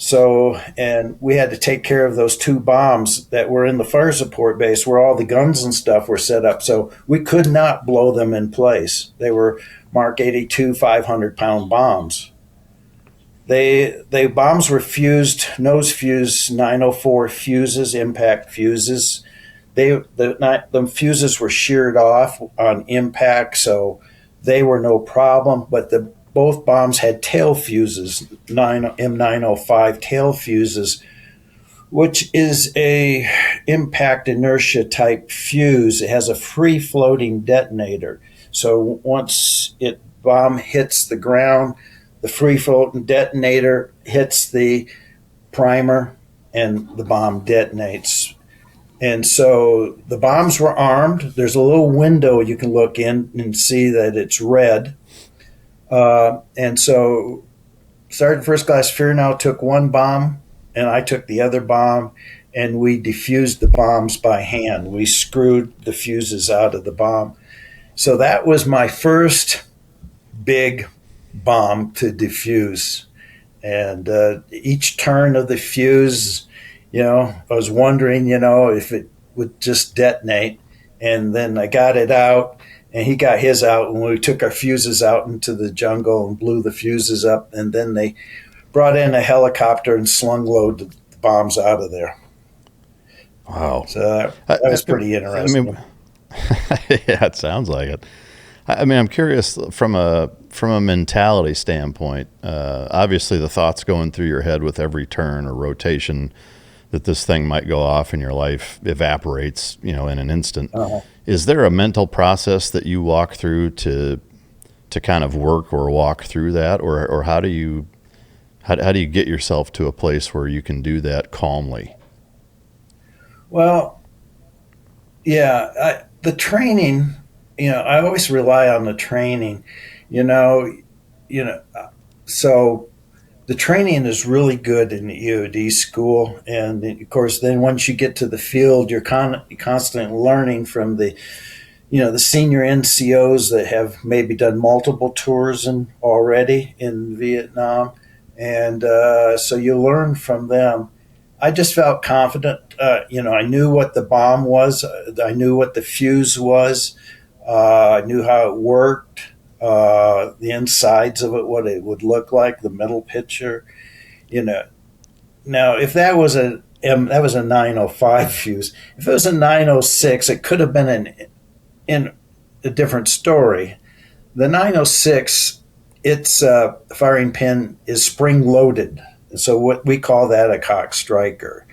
So, and we had to take care of those two bombs that were in the fire support base where all the guns and stuff were set up. So we could not blow them in place. They were Mark 82 500-pound bombs. The bombs were nose fused 904 fuses, impact fuses. The fuses were sheared off on impact, so they were no problem. But both bombs had tail fuses, M905 tail fuses, which is a impact inertia type fuse. It has a free floating detonator. So once bomb hits the ground, the free floating detonator hits the primer and the bomb detonates. And so the bombs were armed. There's a little window you can look in and see that it's red. And so Sergeant First Class Fearnow took one bomb and I took the other bomb, and we defused the bombs by hand. We screwed the fuses out of the bomb. So that was my first big bomb to defuse. And each turn of the fuse, I was wondering, if it would just detonate. And then I got it out, and he got his out, and we took our fuses out into the jungle and blew the fuses up. And then they brought in a helicopter and slung loaded the bombs out of there. Wow. So that was pretty interesting. Yeah, it sounds like it. I'm curious from a mentality standpoint. Obviously, the thoughts going through your head with every turn or rotation that this thing might go off and your life evaporates, in an instant. Uh-huh. Is there a mental process that you walk through to kind of work or walk through that, or how do you get yourself to a place where you can do that calmly? Well, yeah, the training. I always rely on the training, so the training is really good in the EOD school. And of course, then once you get to the field, you're constantly learning from the senior NCOs that have maybe done multiple tours already in Vietnam. And so you learn from them. I just felt confident. I knew what the bomb was. I knew what the fuse was. I knew how it worked, the insides of it, what it would look like, the middle picture, Now, if that was a 905 fuse, if it was a 906, it could have been in a different story. The 906, its firing pin is spring loaded, so what we call that a cock striker.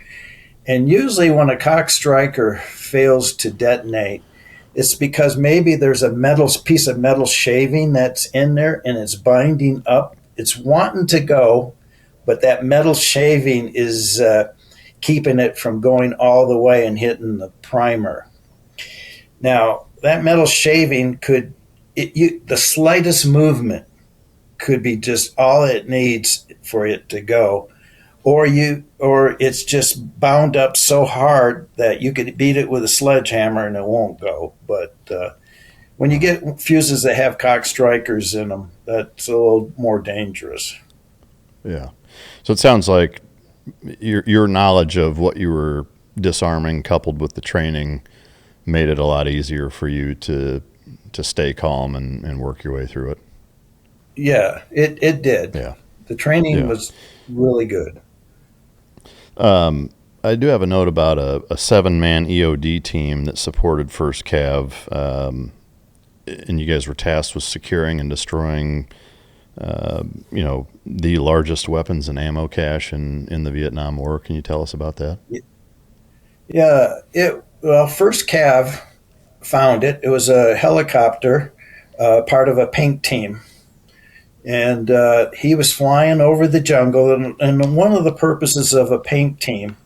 And usually, when a cock striker fails to detonate, it's because maybe there's a piece of metal shaving that's in there and it's binding up. It's wanting to go, but that metal shaving is keeping it from going all the way and hitting the primer. Now, that metal shaving the slightest movement could be just all it needs for it to go. Or it's just bound up so hard that you could beat it with a sledgehammer and it won't go. But when you get fuses that have cock strikers in them, that's a little more dangerous. Yeah. So it sounds like your knowledge of what you were disarming, coupled with the training, made it a lot easier for you to stay calm and work your way through it. Yeah, it did. Yeah. The training was really good. I do have a note about a 7-man EOD team that supported 1st Cav, and you guys were tasked with securing and destroying, the largest weapons and ammo cache in the Vietnam War. Can you tell us about that? Yeah, 1st Cav found it. It was a helicopter, part of a pink team. And he was flying over the jungle, and one of the purposes of a pink team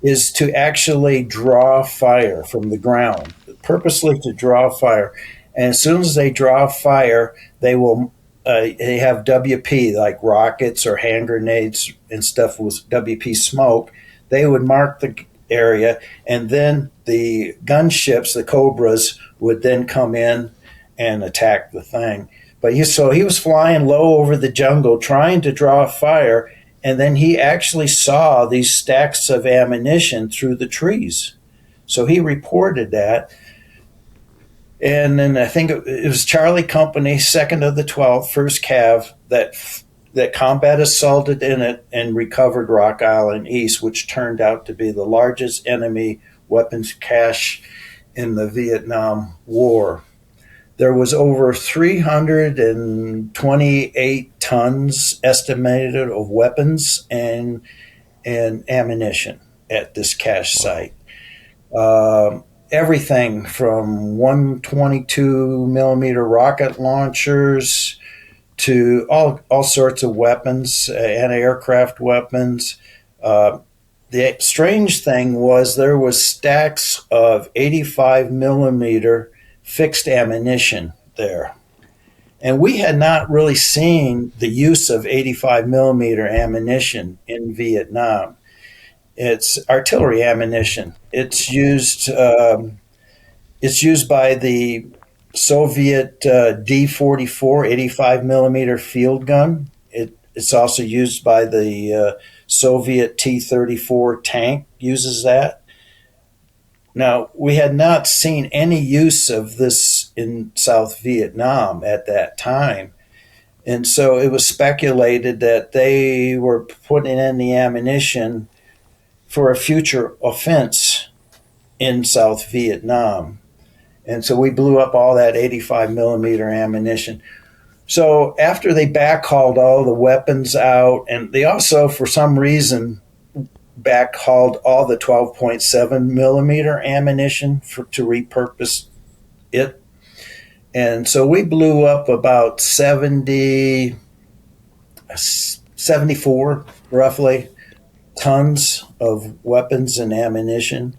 is to actually draw fire from the ground, purposely to draw fire. And as soon as they draw fire, they will they have WP, like rockets or hand grenades and stuff with WP smoke. They would mark the area, and then the gunships, the Cobras, would then come in and attack the thing. But he was flying low over the jungle trying to draw fire, and then he actually saw these stacks of ammunition through the trees. So he reported that. And then I think it was Charlie Company, 2nd of the 12th, 1st Cav, that combat assaulted in it and recovered Rock Island East, which turned out to be the largest enemy weapons cache in the Vietnam War. There was over 328 tons estimated of weapons and ammunition at this cache site. Everything from 122 millimeter rocket launchers to all sorts of weapons, anti-aircraft weapons. The strange thing was there was stacks of 85 millimeter fixed ammunition there. And we had not really seen the use of 85 millimeter ammunition in Vietnam. It's artillery ammunition. It's used by the Soviet D-44 85 millimeter field gun. It's also used by the Soviet T-34 tank, uses that. Now, we had not seen any use of this in South Vietnam at that time. And so it was speculated that they were putting in the ammunition for a future offense in South Vietnam. And so we blew up all that 85 millimeter ammunition. So after they backhauled all the weapons out, and they also, for some reason, backhauled all the 12.7 millimeter ammunition to repurpose it. And so we blew up about 74 roughly tons of weapons and ammunition.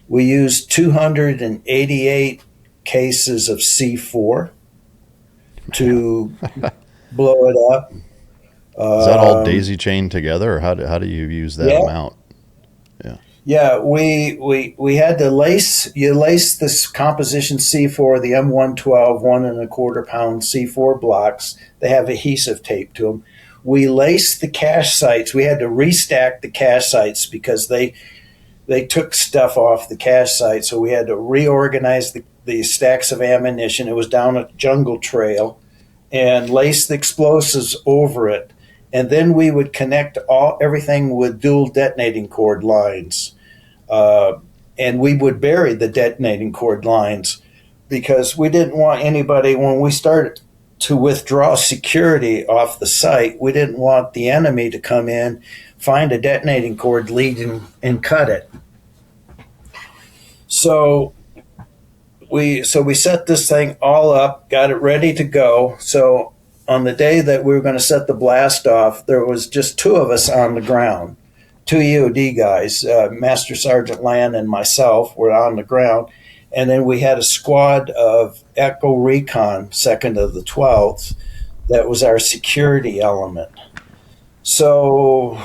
We used 288 cases of C4 to blow it up. Is that all daisy chained together, or how do you use that amount? Yeah, we had to lace this composition C4, the M112 1.25 pound C4 blocks. They have adhesive tape to them. We laced the cache sites. We had to restack the cache sites because they took stuff off the cache site, so we had to reorganize the stacks of ammunition. It was down a jungle trail, and lace the explosives over it. And then we would connect everything with dual detonating cord lines. And we would bury the detonating cord lines because we didn't want anybody, when we started to withdraw security off the site, we didn't want the enemy to come in, find a detonating cord lead and cut it. So we set this thing all up, got it ready to go. So on the day that we were going to set the blast off, there was just two of us on the ground, two EOD guys, Master Sergeant Land and myself were on the ground. And then we had a squad of Echo Recon, 2nd of the 12th, that was our security element. So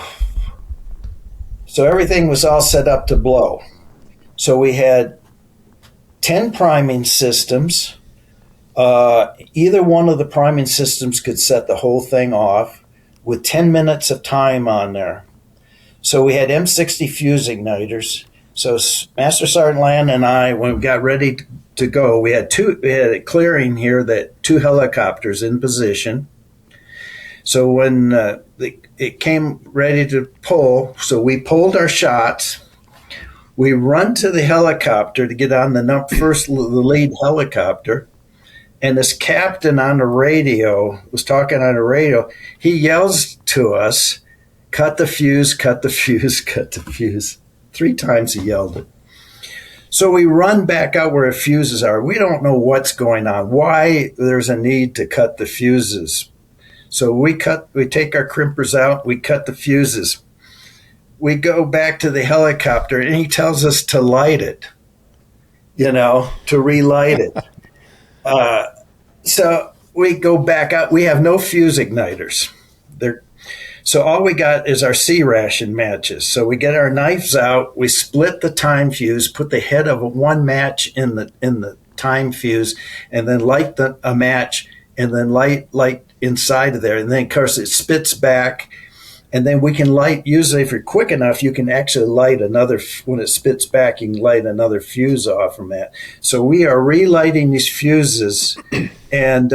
everything was all set up to blow. So we had 10 priming systems. Either one of the priming systems could set the whole thing off with 10 minutes of time on there. So we had M60 fuse igniters. So Master Sergeant Land and I, when we got ready to go, we had a clearing here that 2 helicopters in position. So when it came ready to pull, so we pulled our shots. We run to the helicopter to get on the lead helicopter. And this captain on the radio was talking on the radio. He yells to us, "Cut the fuse, cut the fuse, cut the fuse." 3 times he yelled it. So we run back out where the fuses are. We don't know what's going on, why there's a need to cut the fuses. So we take our crimpers out, we cut the fuses. we go back to the helicopter, and he tells us to light it, to relight it. So we go back out. We have no fuse igniters. So all we got is our C ration matches. So we get our knives out, we split the time fuse, put the head of one match in the time fuse, and then light a match, and then light inside of there. And then, of course, it spits back. And then we can light, usually if you're quick enough, you can actually light another, when it spits back, you can light another fuse off from that. So we are relighting these fuses, and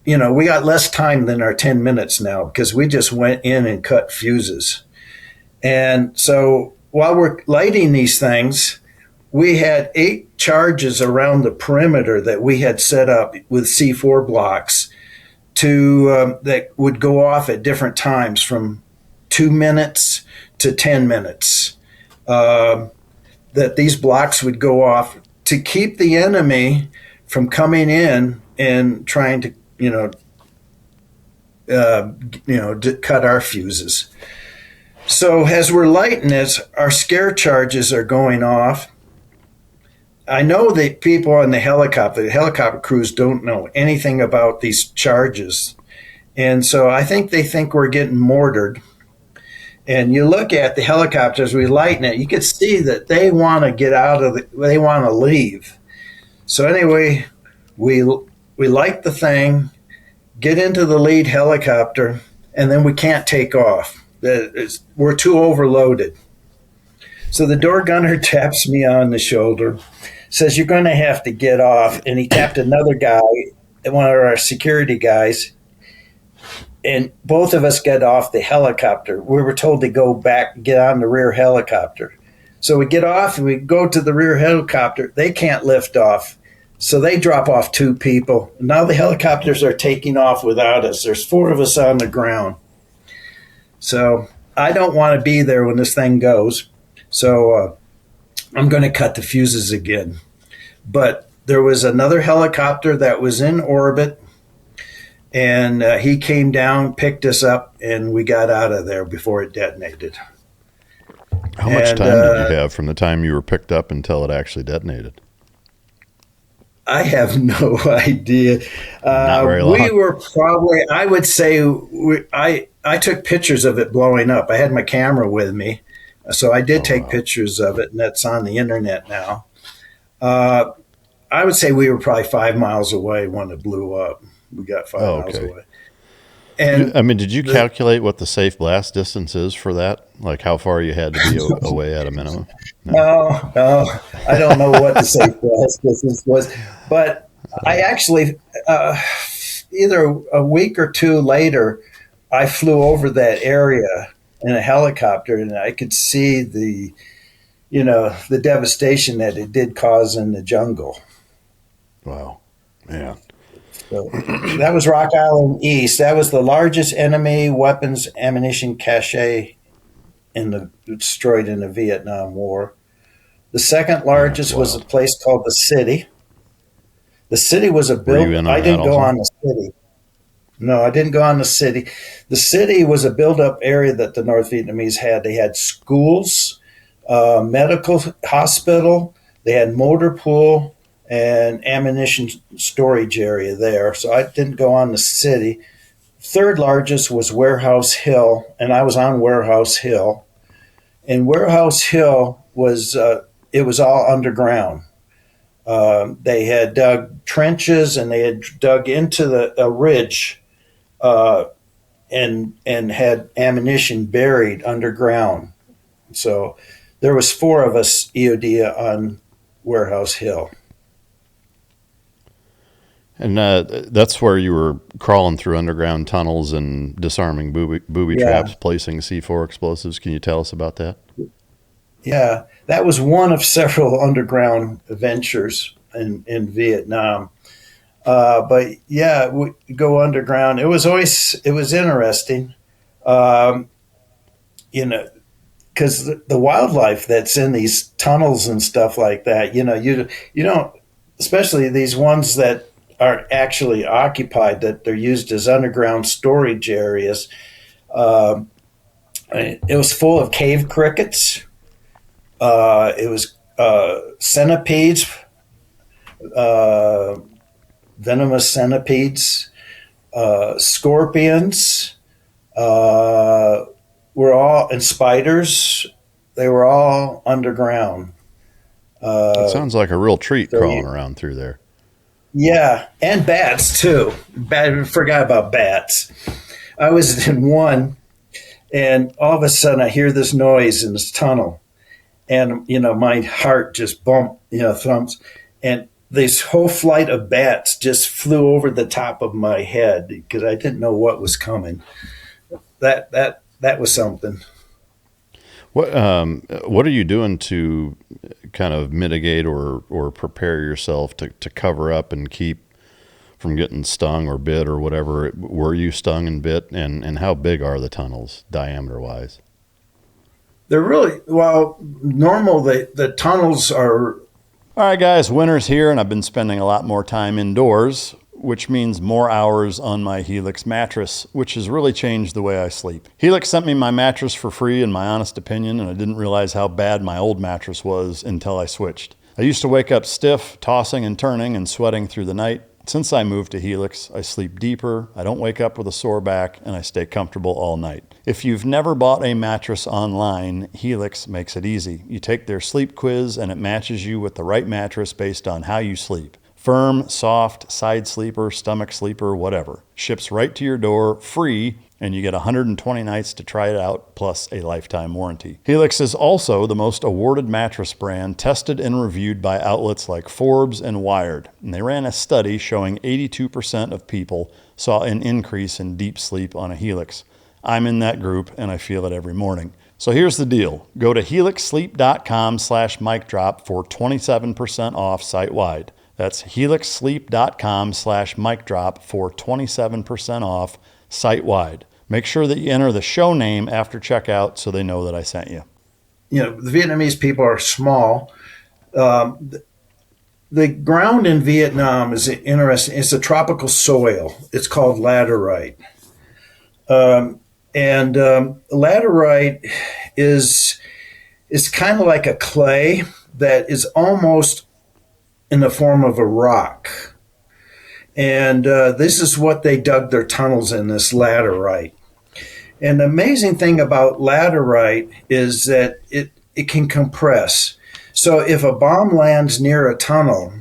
we got less time than our 10 minutes now because we just went in and cut fuses. And so while we're lighting these things, we had 8 charges around the perimeter that we had set up with C4 blocks that would go off at different times from 2 minutes to 10 minutes. That these blocks would go off to keep the enemy from coming in and trying to to cut our fuses. So as we're lighting this, our scare charges are going off. I know that people on the helicopter crews don't know anything about these charges. And so I think they think we're getting mortared. And you look at the helicopters, we lighten it, you can see that they want to get they want to leave. So anyway, we light the thing, get into the lead helicopter, and then we can't take off. We're too overloaded. So the door gunner taps me on the shoulder, says, "You're going to have to get off." And he tapped another guy, one of our security guys, and both of us get off the helicopter. We were told to go back, get on the rear helicopter. So we get off and we go to the rear helicopter. They can't lift off. So they drop off 2 people. Now the helicopters are taking off without us. There's 4 of us on the ground. So I don't want to be there when this thing goes. So I'm going to cut the fuses again. But there was another helicopter that was in orbit, and he came down, picked us up, and we got out of there before it detonated. How much time did you have from the time you were picked up until it actually detonated? I have no idea. Not very long. We were probably, I would say, I took pictures of it blowing up. I had my camera with me, so I did take pictures of it, and that's on the internet now. I would say we were probably 5 miles away when it blew up. We got 5 miles away. And did you calculate what the safe blast distance is for that? Like how far you had to be away at a minimum? No, I don't know what the safe blast distance was. But I actually, either a week or 2 later, I flew over that area in a helicopter, and I could see the devastation that it did cause in the jungle. Wow. Yeah. So that was Rock Island East. That was the largest enemy weapons ammunition cache destroyed in the Vietnam War. The second largest was a place called the City. The City was a build. I didn't go on the City. No, I didn't go on the City. The City was a build-up area that the North Vietnamese had. They had schools, medical hospital. They had motor pool and ammunition storage area there. So I didn't go on the City. Third largest was Warehouse Hill, and I was on Warehouse Hill. And Warehouse Hill was it was all underground. They had dug trenches, and they had dug into a ridge and had ammunition buried underground. So there was 4 of us EOD on Warehouse Hill. And that's where you were crawling through underground tunnels and disarming booby traps, placing C4 explosives. Can you tell us about that? Yeah, that was one of several underground ventures in Vietnam. But yeah, we go underground. It was interesting, because the wildlife that's in these tunnels and stuff like that, you don't, especially these ones that are actually occupied, that they're used as underground storage areas. It was full of cave crickets. It was centipedes, venomous centipedes, scorpions, were all, and spiders. They were all underground. It sounds like a real treat so crawling around through there. Yeah, and bats too. Forgot about bats. I was in one, and all of a sudden I hear this noise in this tunnel, and my heart just thumps, and this whole flight of bats just flew over the top of my head because I didn't know what was coming. That was something. What are you doing to kind of mitigate or prepare yourself to cover up and keep from getting stung or bit or whatever? Were you stung and bit, and how big are the tunnels diameter wise? They're really, normal. The tunnels are. All right, guys, winter's here, and I've been spending a lot more time indoors, which means more hours on my Helix mattress, which has really changed the way I sleep. Helix sent me my mattress for free, in my honest opinion, and I didn't realize how bad my old mattress was until I switched. I used to wake up stiff, tossing and turning and sweating through the night. Since I moved to Helix, I sleep deeper, I don't wake up with a sore back, and I stay comfortable all night. If you've never bought a mattress online, Helix makes it easy. You take their sleep quiz, and it matches you with the right mattress based on how you sleep. Firm, soft, side sleeper, stomach sleeper, whatever. Ships right to your door, free, and you get 120 nights to try it out, plus a lifetime warranty. Helix is also the most awarded mattress brand, tested and reviewed by outlets like Forbes and Wired. And they ran a study showing 82% of people saw an increase in deep sleep on a Helix. I'm in that group, and I feel it every morning. So here's the deal. Go to helixsleep.com/micdrop for 27% off site-wide. That's helixsleep.com/micdrop for 27% off site-wide. Make sure that you enter the show name after checkout so they know that I sent you. The Vietnamese people are small. The ground in Vietnam is interesting. It's a tropical soil. It's called laterite. Laterite is kind of like a clay that is almost in the form of a rock. And this is what they dug their tunnels in, this laterite. And the amazing thing about laterite is that it can compress. So if a bomb lands near a tunnel,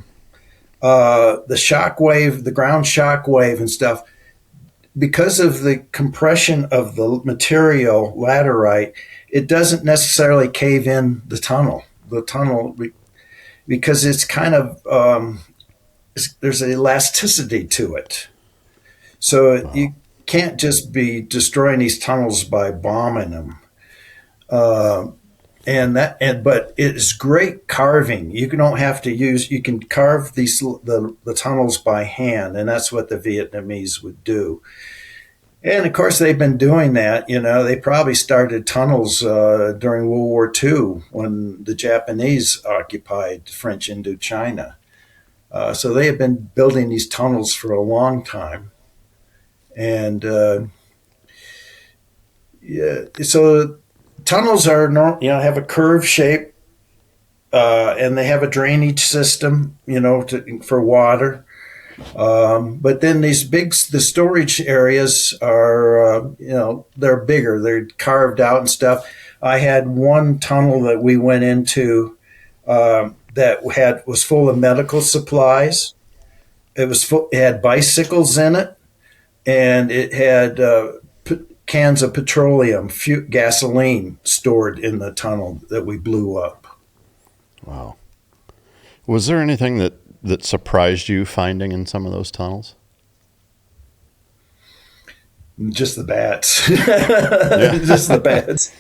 the ground shock wave and stuff, because of the compression of the material, laterite, it doesn't necessarily cave in the tunnel. Because it's kind of, there's an elasticity to it. So you can't just be destroying these tunnels by bombing them. But it is great carving. You can carve the tunnels by hand, and that's what the Vietnamese would do. And of course, they've been doing that. They probably started tunnels during World War II when the Japanese occupied French Indochina. So they have been building these tunnels for a long time. And so tunnels are have a curved shape, and they have a drainage system, for water. But then the storage areas are, they're bigger. They're carved out and stuff. I had one tunnel that we went into that was full of medical supplies. It had bicycles in it, and it had cans of petroleum, gasoline stored in the tunnel that we blew up. Wow. Was there anything that surprised you finding in some of those tunnels? Just the bats. Just the bats.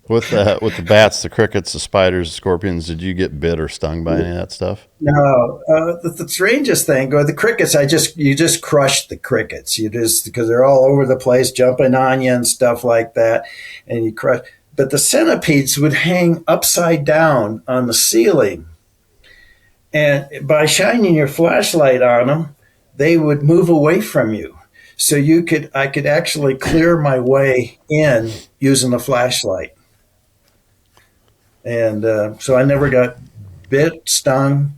With the bats, the crickets, the spiders, the scorpions, did you get bit or stung by any of that stuff? No. The strangest thing, the crickets, you just crush the crickets. Because they're all over the place, jumping on you and stuff like that, and you crush. But the centipedes would hang upside down on the ceiling. And by shining your flashlight on them, they would move away from you. So I could actually clear my way in using a flashlight. And so I never got bit, stung.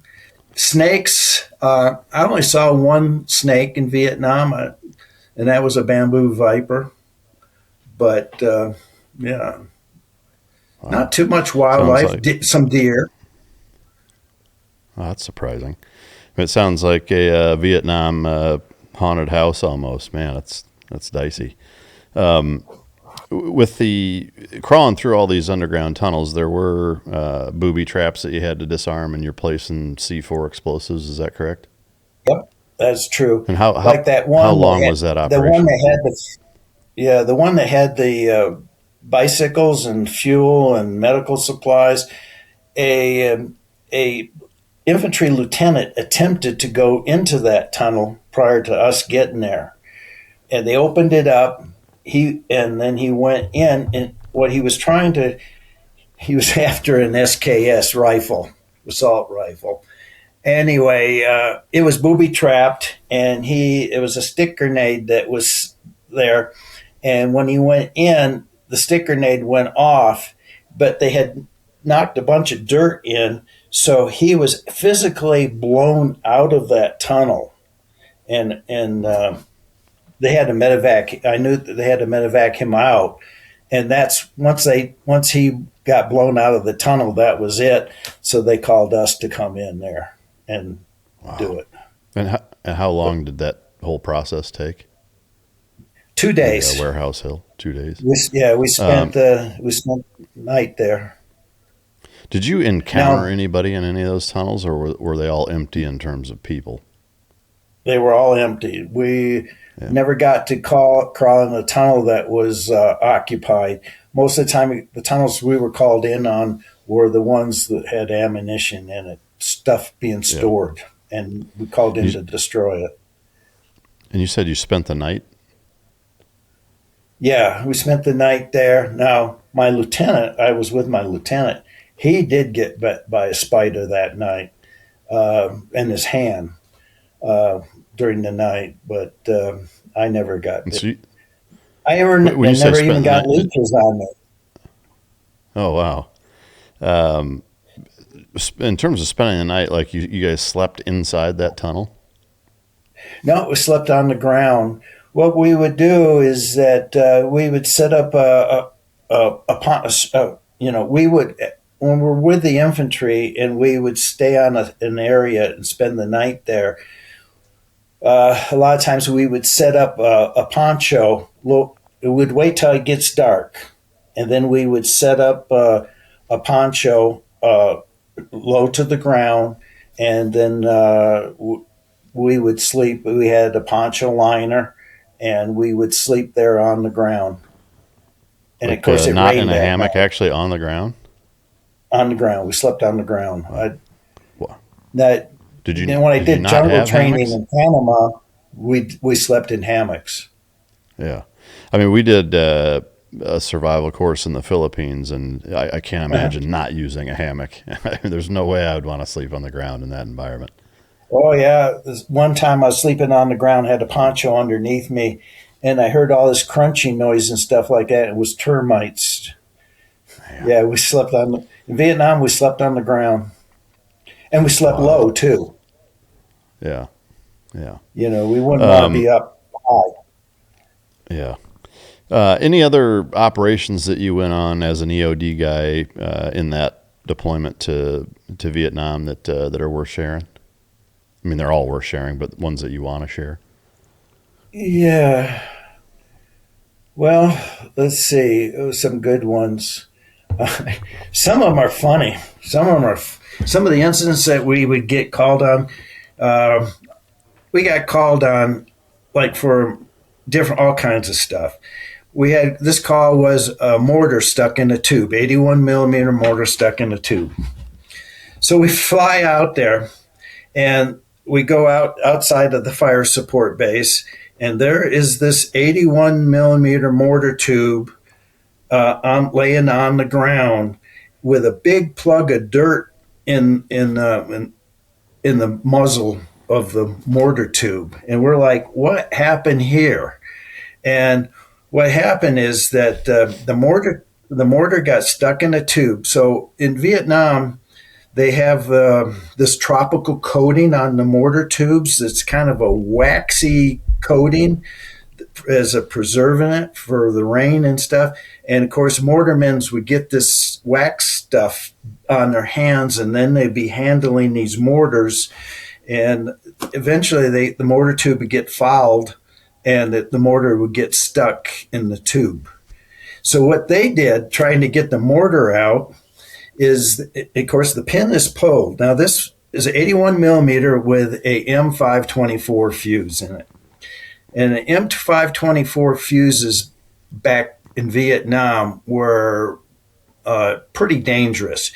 Snakes, I only saw one snake in Vietnam, and that was a bamboo viper. But yeah, Wow. not too much wildlife. Some deer. Oh, that's surprising. It sounds like a Vietnam haunted house almost. Man, that's dicey. With the crawling through all these underground tunnels, there were booby traps that you had to disarm, and you're placing C4 explosives. Is that correct? Yep, that's true. And how like that one? How long was that operation? The one that had the bicycles and fuel and medical supplies. A infantry lieutenant attempted to go into that tunnel prior to us getting there, and they opened it up. Then he went in, and what he was he was after an SKS rifle, assault rifle. Anyway, it was booby trapped, and it was a stick grenade that was there. And when he went in, the stick grenade went off, but they had knocked a bunch of dirt in, so he was physically blown out of that tunnel, and they had to medevac. I knew that they had to medevac him out, and that's once he got blown out of the tunnel, that was it. So they called us to come in there and do it. And how long did that whole process take? 2 days. Warehouse Hill, 2 days. We spent the night there. Did you encounter anybody in any of those tunnels, or were they all empty in terms of people? They were all empty. We never got to crawl in a tunnel that was occupied. Most of the time, the tunnels we were called in on were the ones that had ammunition in it, stuff being stored, and we called in to destroy it. And you said you spent the night? Yeah, we spent the night there. Now, I was with my lieutenant. He did get bit by a spider that night in his hand during the night, but I never got bit. So I never even got leeches on me. Oh, wow. In terms of spending the night, like you guys slept inside that tunnel? No, we slept on the ground. What we would do is that we would set up we would, when we're with the infantry, and we would stay on an area and spend the night there. A lot of times we would set up a poncho. We would wait till it gets dark, and then we would set up a poncho low to the ground, and then we would sleep. We had a poncho liner, and we would sleep there on the ground. And of course, it not rained in a hammock, actually on the ground. On the ground, we slept on the ground. Did you? When I did jungle training hammocks? in Panama, we slept in hammocks. Yeah, I mean, we did a survival course in the Philippines, and I can't imagine not using a hammock. There's no way I would want to sleep on the ground in that environment. Oh yeah, one time I was sleeping on the ground, had a poncho underneath me, and I heard all this crunching noise and stuff like that. It was termites. Yeah, we slept in Vietnam. We slept on the ground, and we slept low too. Yeah. We wouldn't want to be up high. Yeah. Any other operations that you went on as an EOD guy in that deployment to Vietnam that are worth sharing? I mean, they're all worth sharing, but ones that you want to share. Yeah. Well, let's see. It was some good ones. Some of them are funny. Some of the incidents that we would get called on. We got called on like for all kinds of stuff. This call was a mortar stuck in a tube, 81 millimeter mortar stuck in a tube. So we fly out there, and we go outside of the fire support base, and there is this 81 millimeter mortar tube laying on the ground with a big plug of dirt in the muzzle of the mortar tube. And we're like, what happened here? And what happened is that the mortar got stuck in a tube. So in Vietnam, they have this tropical coating on the mortar tubes. It's kind of a waxy coating as a preservative for the rain and stuff. And of course, mortarmen would get this wax stuff on their hands, and then they'd be handling these mortars. And eventually, the mortar tube would get fouled, and the mortar would get stuck in the tube. So what they did, trying to get the mortar out, is, of course, the pin is pulled. Now, this is 81 millimeter with a M524 fuse in it. And the M524 fuses back in Vietnam were pretty dangerous.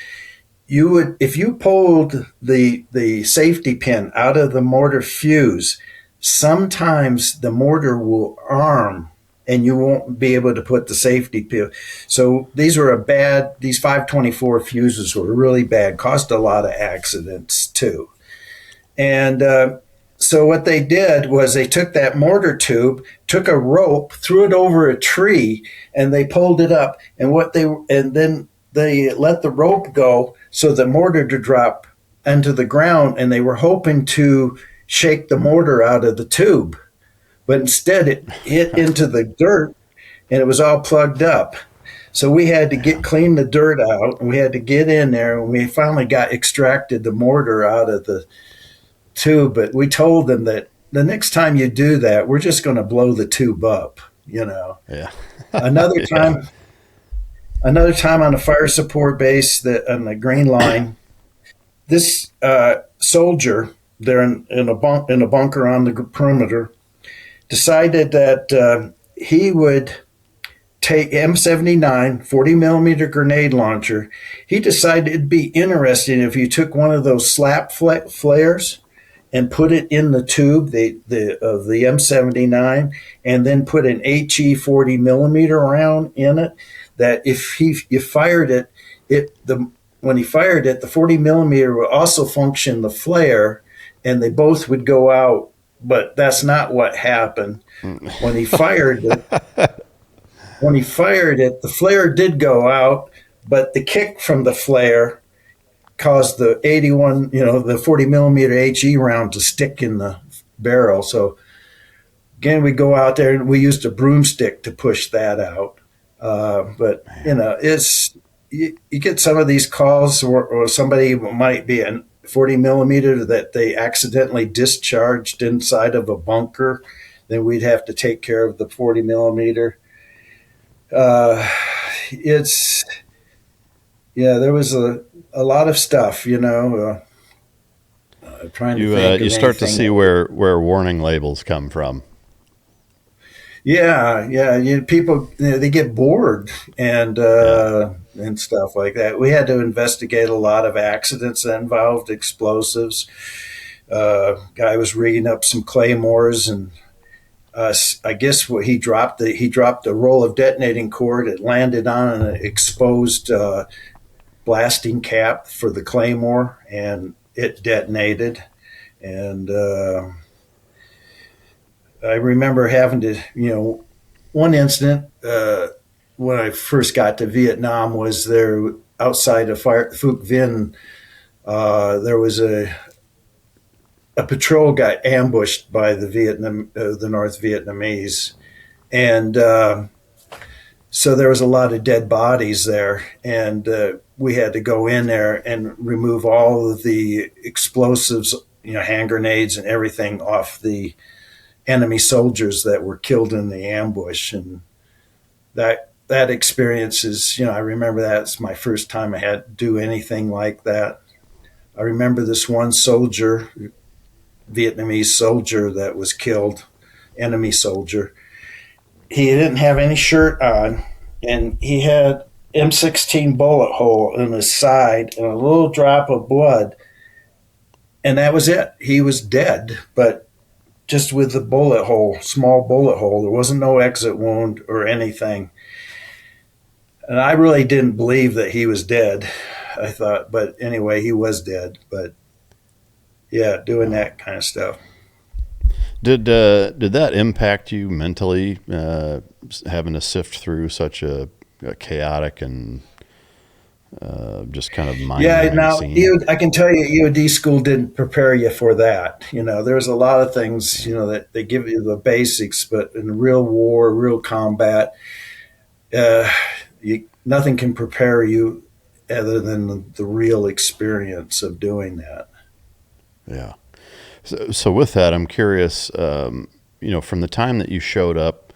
If you pulled the safety pin out of the mortar fuse, sometimes the mortar will arm and you won't be able to put the safety pin. So these 524 fuses were really bad, caused a lot of accidents too. And so what they did was they took that mortar tube, took a rope, threw it over a tree, and they pulled it up. And then they let the rope go so the mortar to drop into the ground, and they were hoping to shake the mortar out of the tube. But instead it hit into the dirt, and it was all plugged up. So we had to clean the dirt out, and we had to get in there, and we finally extracted the mortar out of the tube. But we told them that the next time you do that, we're just going to blow the tube up, Yeah. Another time on a fire support base on the Green Line, this soldier there in a bunker on the perimeter decided that he would take M79 40 millimeter grenade launcher. He decided it'd be interesting if you took one of those slap flares and put it in the tube of the M79, and then put an HE 40 millimeter round in it. That if you fired it, when he fired it, the 40 millimeter would also function the flare, and they both would go out. But that's not what happened. When he fired it, the flare did go out, but the kick from the flare caused the 81, the 40 millimeter HE round to stick in the barrel. So again, we go out there and we used a broomstick to push that out. But you get some of these calls or somebody might be a 40 millimeter that they accidentally discharged inside of a bunker. Then we'd have to take care of the 40 millimeter. There was a lot of stuff, trying to think. You start to see where warning labels come from. Yeah. People, they get bored and stuff like that. We had to investigate a lot of accidents that involved explosives. Guy was rigging up some claymores, and I guess what he dropped a roll of detonating cord. It landed on an exposed blasting cap for the claymore, and it detonated. And I remember having to, one incident when I first got to Vietnam was there outside of Phuoc Vinh. There was a patrol got ambushed by the North Vietnamese, and so there was a lot of dead bodies there, and we had to go in there and remove all of the explosives, hand grenades and everything off the enemy soldiers that were killed in the ambush. And that experience is, I remember that's my first time I had to do anything like that. I remember this one soldier, Vietnamese soldier that was killed, enemy soldier. He didn't have any shirt on, and he had M16 bullet hole in his side and a little drop of blood, and that was it. He was dead, but just with the bullet hole, small bullet hole. There wasn't no exit wound or anything. And I really didn't believe that he was dead. I thought, but anyway, he was dead. But yeah, doing that kind of stuff. Did that impact you mentally, having to sift through such a chaotic and just kind of mind-numbing scene? I can tell you, EOD school didn't prepare you for that. There's a lot of things, that they give you the basics, but in real war, real combat, nothing can prepare you other than the real experience of doing that. Yeah. So with that, I'm curious, from the time that you showed up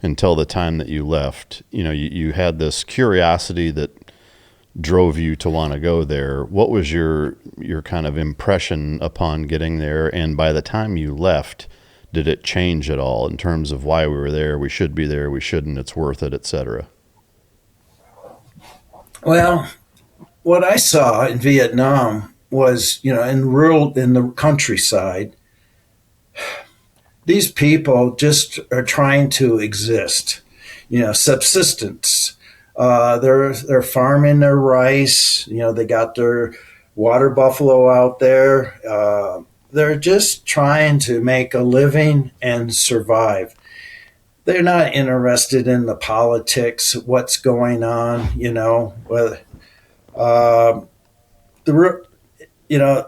until the time that you left, you had this curiosity that drove you to want to go there. What was your kind of impression upon getting there? And by the time you left, did it change at all in terms of why we were there, we should be there, we shouldn't, it's worth it, et cetera? Well, what I saw in Vietnam was, in the countryside, these people just are trying to exist, subsistence. They're farming their rice. They got their water buffalo out there. They're just trying to make a living and survive. They're not interested in the politics, what's going on.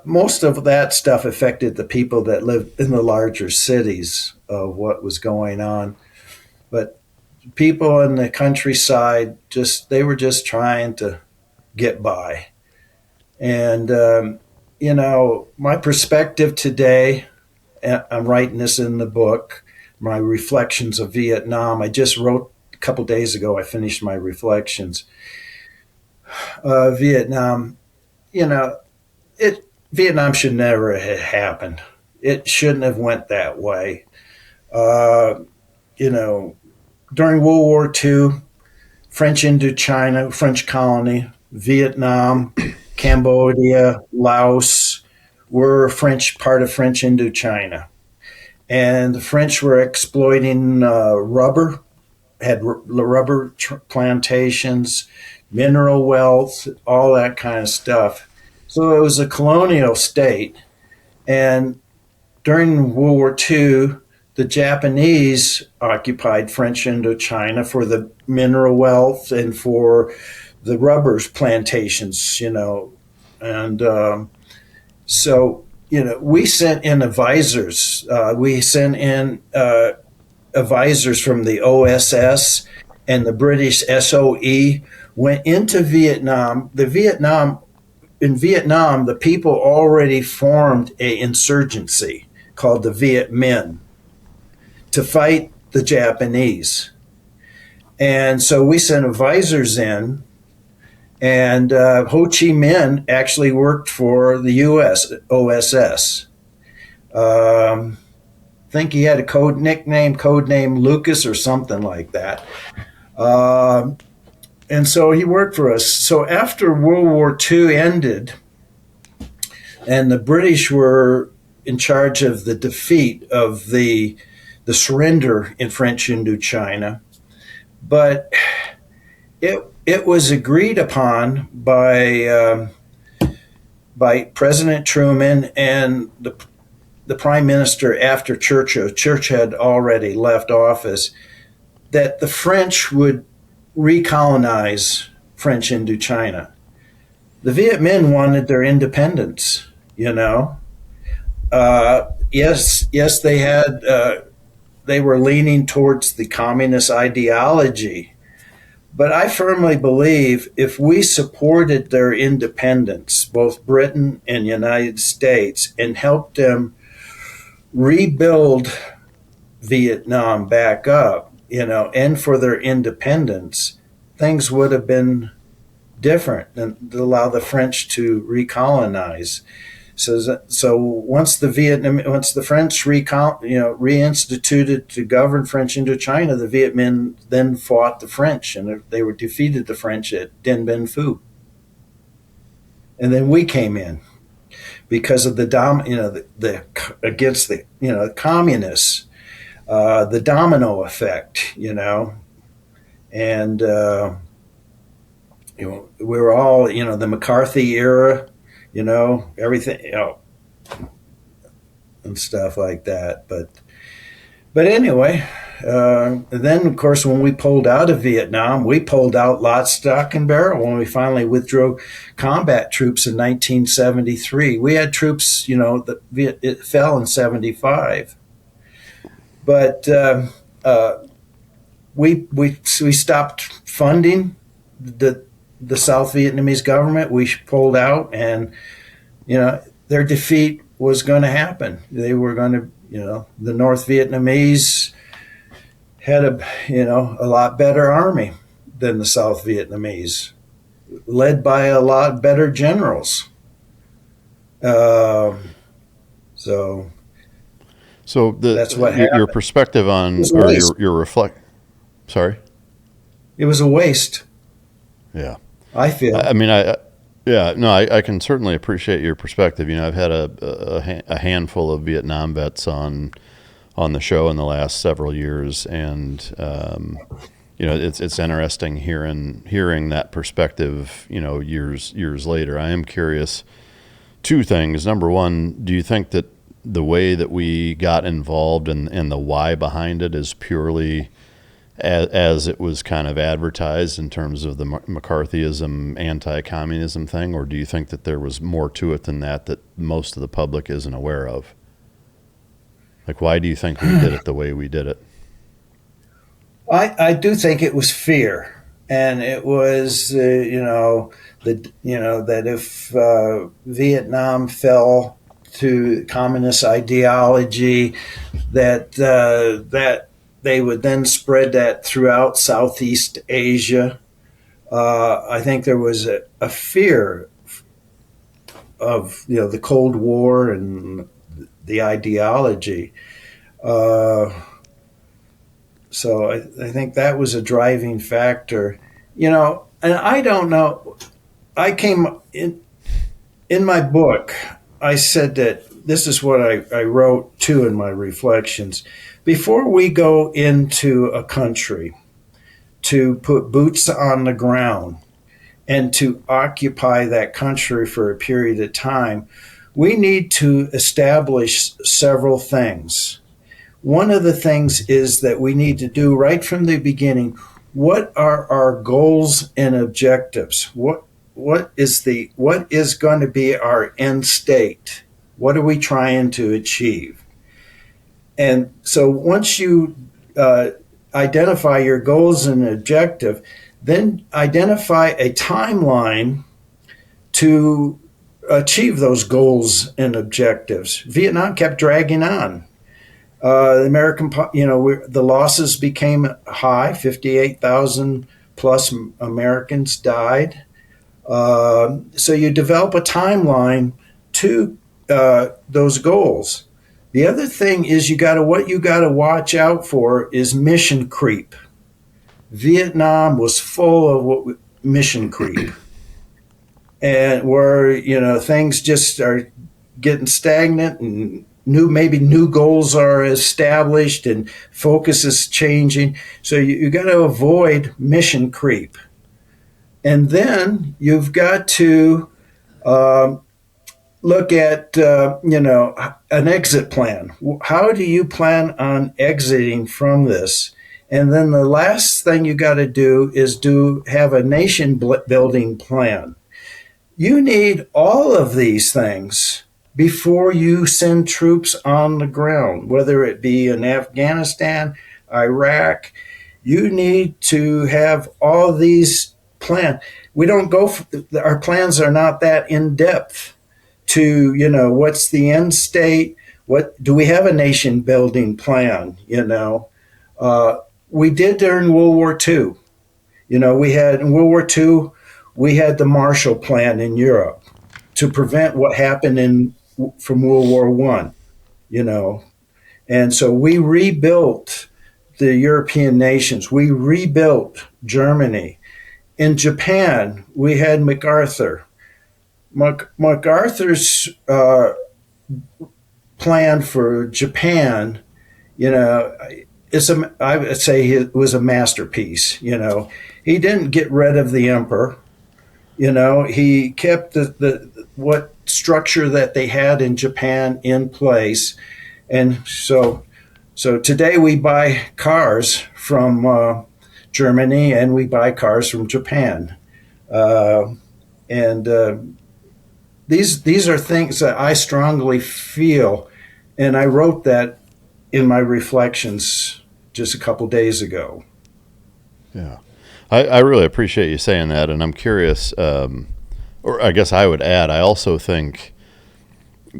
Most of that stuff affected the people that live in the larger cities of what was going on. But people in the countryside, they were just trying to get by. And, my perspective today, I'm writing this in the book, my reflections of Vietnam. I just wrote a couple days ago, I finished my reflections. Vietnam, Vietnam should never have happened. It shouldn't have went that way. During World War II, French Indochina, French colony, Vietnam, Cambodia, Laos were part of French Indochina. And the French were exploiting rubber, had rubber plantations, mineral wealth, all that kind of stuff. So it was a colonial state. And during World War II, the Japanese occupied French Indochina for the mineral wealth and for the rubber plantations, And we sent in advisors. We sent in advisors from the OSS and the British SOE, went into Vietnam. In Vietnam, the people already formed an insurgency called the Viet Minh to fight the Japanese. And so we sent advisors in, and Ho Chi Minh actually worked for the U.S. OSS. I think he had a code name Lucas or something like that. And so he worked for us. So after World War II ended, and the British were in charge of the defeat of the surrender in French Indochina, but it was agreed upon by President Truman and the Prime Minister after Churchill. Churchill had already left office, that the French would recolonize French Indochina. The Viet Minh wanted their independence, Yes, they had. They were leaning towards the communist ideology. But I firmly believe if we supported their independence, both Britain and the United States, and helped them rebuild Vietnam back up, and for their independence, things would have been different and allow the French to recolonize. So once the French reinstituted to govern French Indochina, the Viet Minh then fought the French, and they were defeated the French at Dien Bien Phu. And then we came in because of against the communists, the domino effect, and we were all the McCarthy era. Everything, and stuff like that. But anyway, then of course when we pulled out of Vietnam, we pulled out lock, stock, and barrel when we finally withdrew combat troops in 1973. We had troops, it fell in 75, but we stopped funding the South Vietnamese government. We pulled out, and their defeat was going to happen. They were going to, the North Vietnamese had a lot better army than the South Vietnamese, led by a lot better generals. So that's what happened. Your perspective on, or your reflect. Sorry, it was a waste. Yeah, I feel. I mean, I can certainly appreciate your perspective. I've had a handful of Vietnam vets on the show in the last several years, and it's interesting hearing that perspective. Years later, I am curious. Two things. Number one, do you think that the way that we got involved and the why behind it is purely as it was kind of advertised in terms of the McCarthyism, anti-communism thing, or do you think that there was more to it than that most of the public isn't aware of? Like, why do you think we did it the way we did it? I do think it was fear, and it was that if Vietnam fell to communist ideology, that they would then spread that throughout Southeast Asia. I think there was a fear of the Cold War and the ideology. So I think that was a driving factor. And I don't know. I came in my book. I said that this is what I wrote too in my reflections. Before we go into a country to put boots on the ground and to occupy that country for a period of time, we need to establish several things. One of the things is that we need to do right from the beginning, what are our goals and objectives? What is going to be our end state? What are we trying to achieve? And so once you identify your goals and objective, then identify a timeline to achieve those goals and objectives. Vietnam kept dragging on. The American, the losses became high. 58,000 plus Americans died. So you develop a timeline to those goals. The other thing is what you got to watch out for is mission creep. Vietnam was full of mission creep, and where things just are getting stagnant, and new goals are established, and focus is changing. So you got to avoid mission creep, and then you've got to look at an exit plan. How do you plan on exiting from this? And then the last thing you got to do is have a nation building plan. You need all of these things before you send troops on the ground, whether it be in Afghanistan, Iraq. You need to have all these plans. We don't our plans are not that in depth to, what's the end state? What do we have a nation building plan? We did during World War II. We had in World War II, we had the Marshall Plan in Europe to prevent what happened from World War I. And so we rebuilt the European nations. We rebuilt Germany. In Japan, we had MacArthur. MacArthur's plan for Japan, I would say it was a masterpiece. He didn't get rid of the emperor. He kept what structure that they had in Japan in place. And so today we buy cars from Germany and we buy cars from Japan. These are things that I strongly feel, and I wrote that in my reflections just a couple days ago. Yeah. I really appreciate you saying that, and I'm curious, or I guess I would add, I also think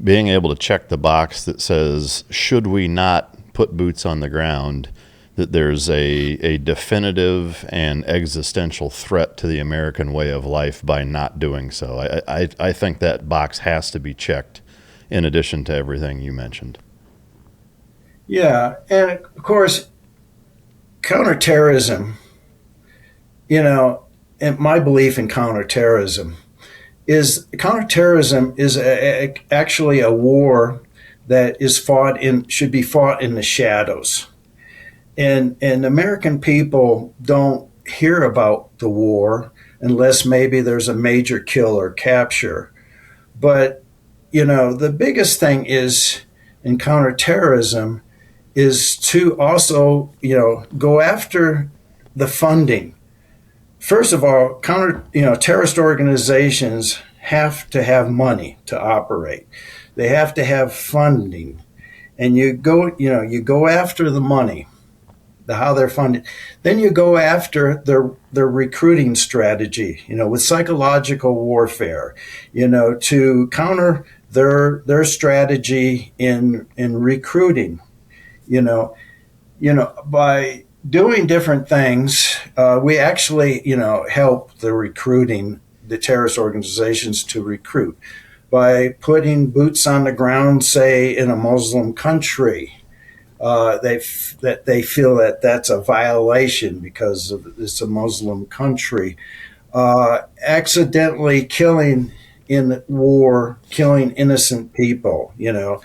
being able to check the box that says, should we not put boots on the ground, that there's a definitive and existential threat to the American way of life by not doing so. I think that box has to be checked in addition to everything you mentioned. Yeah, and of course, counterterrorism, and my belief in counterterrorism is actually a war that should be fought in the shadows. And American people don't hear about the war unless maybe there's a major kill or capture. But, the biggest thing is in counterterrorism is to also, go after the funding. First of all, terrorist organizations have to have money to operate. They have to have funding. And you go after the money, how they're funded. Then you go after their recruiting strategy, with psychological warfare, to counter their strategy in recruiting, by doing different things. We actually, help the terrorist organizations to recruit by putting boots on the ground, say, in a Muslim country. They feel that that's a violation because it's a Muslim country. Accidentally killing in war, killing innocent people. You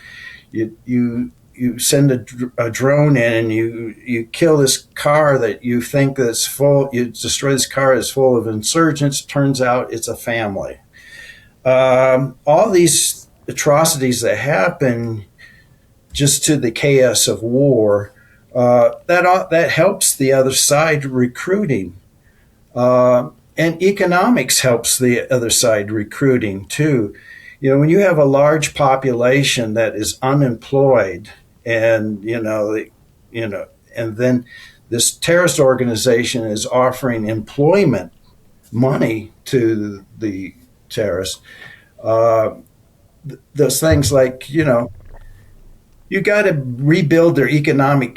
send a drone in and you kill this car that you think that's full. You destroy this car that's full of insurgents. Turns out it's a family. All these atrocities that happen just to the chaos of war, that helps the other side recruiting. And economics helps the other side recruiting too. When you have a large population that is unemployed and, and then this terrorist organization is offering employment money to the terrorists, those things like, you got to rebuild their economy.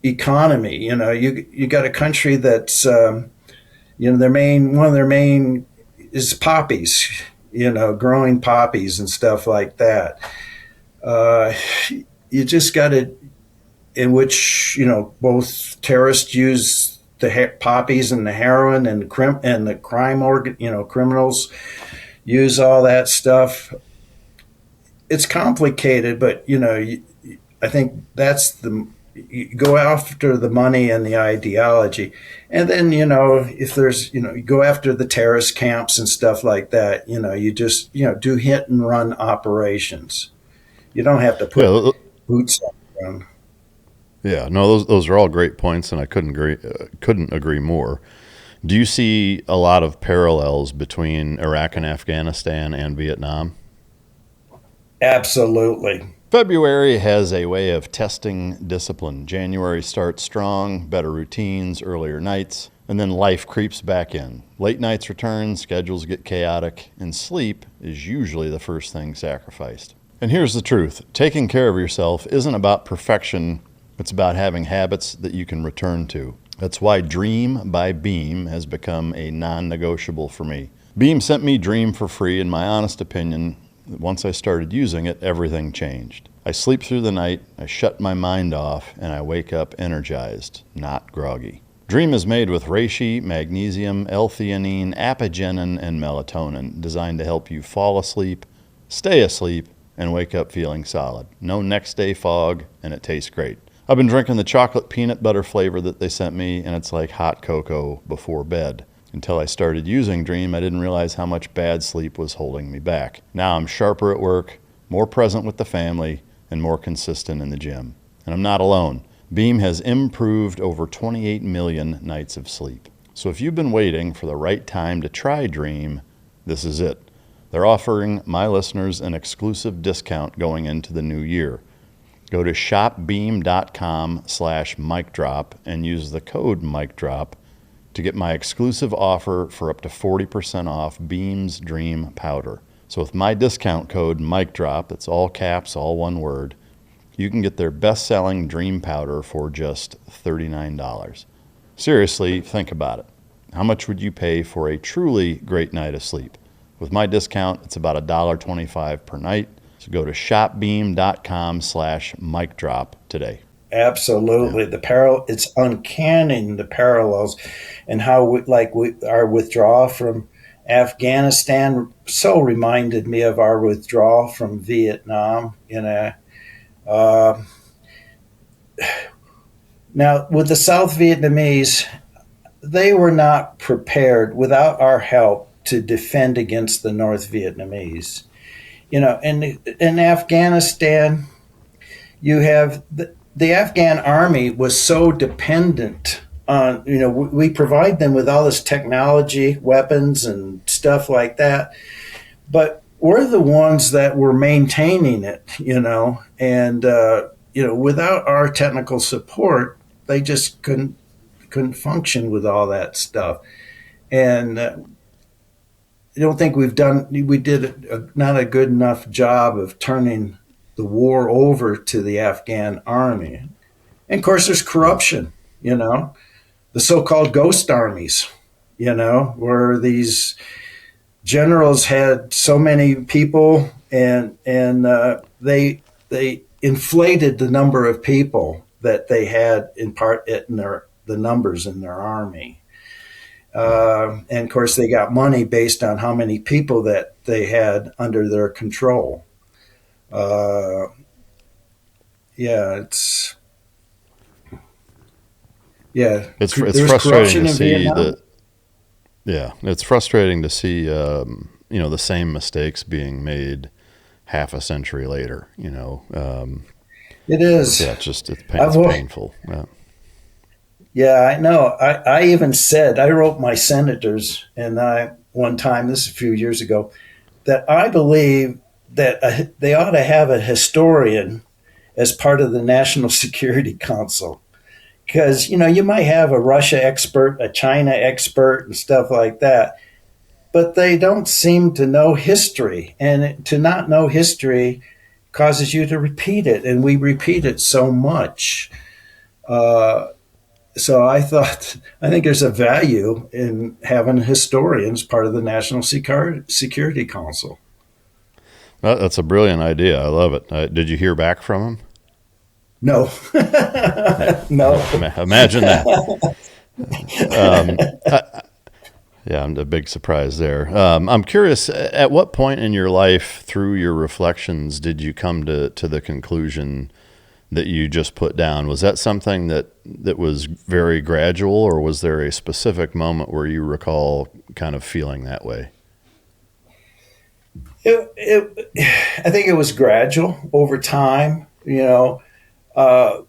You got a country that's, one of their main is poppies, growing poppies and stuff like that. You just got to, in which, both terrorists use the poppies and the heroin and the criminals use all that stuff. It's complicated, but I think that's you go after the money and the ideology, and then if there's you go after the terrorist camps and stuff like that. You just do hit and run operations. You don't have to put boots on the ground. Yeah, no, those are all great points, and I couldn't agree more. Do you see a lot of parallels between Iraq and Afghanistan and Vietnam? Absolutely. February has a way of testing discipline. January starts strong, better routines, earlier nights, and then life creeps back in. Late nights return, schedules get chaotic, and sleep is usually the first thing sacrificed. And here's the truth. Taking care of yourself isn't about perfection. It's about having habits that you can return to. That's why Dream by Beam has become a non-negotiable for me. Beam sent me Dream for free, in my honest opinion. Once I started using it, everything changed. I sleep through the night, I shut my mind off, and I wake up energized, not groggy. Dream is made with reishi, magnesium, L-theanine, apigenin, and melatonin, designed to help you fall asleep, stay asleep, and wake up feeling solid. No next day fog, and it tastes great. I've been drinking the chocolate peanut butter flavor that they sent me, and it's like hot cocoa before bed. Until I started using Dream, I didn't realize how much bad sleep was holding me back. Now I'm sharper at work, more present with the family, and more consistent in the gym. And I'm not alone. Beam has improved over 28 million nights of sleep. So if you've been waiting for the right time to try Dream, this is it. They're offering my listeners an exclusive discount going into the new year. Go to shopbeam.com/micdrop and use the code MicDrop to get my exclusive offer for up to 40% off Beam's Dream Powder. So with my discount code MicDrop, it's all caps, all one word, you can get their best-selling Dream Powder for just $39. Seriously, think about it. How much would you pay for a truly great night of sleep? With my discount, it's about $1.25 per night. So go to shopbeam.com/micdrop today. Absolutely. It's uncanny, the parallels, and how our withdrawal from Afghanistan so reminded me of our withdrawal from Vietnam. Now, with the South Vietnamese, they were not prepared without our help to defend against the North Vietnamese. In Afghanistan, you have the Afghan army was so dependent on, we provide them with all this technology, weapons and stuff like that, but we're the ones that were maintaining it, and without our technical support, they just couldn't function with all that stuff. And I don't think we did not a good enough job of turning the war over to the Afghan army. And of course, there's corruption, the so-called ghost armies, where these generals had so many people and they inflated the number of people that they had in the numbers in their army. And of course, they got money based on how many people that they had under their control. It's frustrating to see that. Yeah, it's frustrating to see the same mistakes being made half a century later. It is. Yeah, it's painful. Yeah. Yeah, I know. I even said, I wrote my senators, and one time, this is a few years ago, that I believe that they ought to have a historian as part of the National Security Council. Because, you might have a Russia expert, a China expert, and stuff like that, but they don't seem to know history. And to not know history causes you to repeat it, and we repeat it so much. So I think there's a value in having historians part of the National Security Council. That's a brilliant idea. I love it. Did you hear back from him? No. No. Imagine that. I'm a big surprise there. I'm curious, at what point in your life, through your reflections, did you come to the conclusion that you just put down? Was that something that was very gradual, or was there a specific moment where you recall kind of feeling that way? I think it was gradual over time. I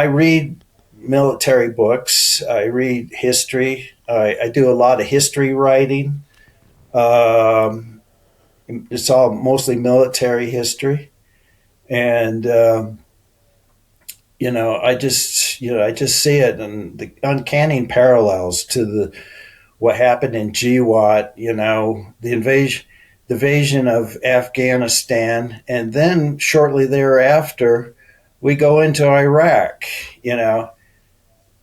read military books. I read history. I do a lot of history writing. It's all mostly military history. And, I just see it, and the uncanny parallels to what happened in GWAT, the invasion of Afghanistan, and then shortly thereafter, we go into Iraq,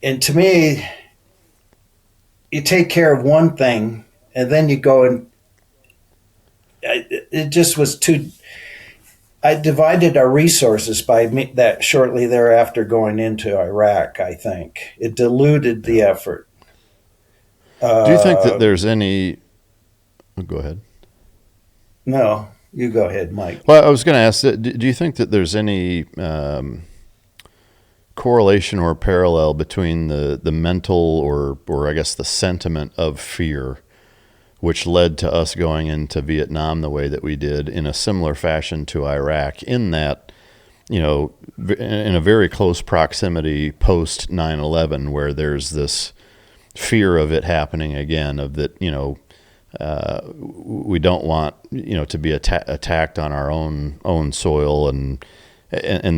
and to me, you take care of one thing, and then you go and it just was too. I divided our resources by that shortly thereafter going into Iraq. I think it diluted the effort. Do you think that there's any? Oh, go ahead. No, you go ahead, Mike. Well, I was going to ask, do you think that there's any correlation or parallel between the mental or I guess the sentiment of fear, which led to us going into Vietnam the way that we did, in a similar fashion to Iraq, in that, in a very close proximity post 9/11, where there's this fear of it happening again, of that, we don't want, to be attacked on our own soil, and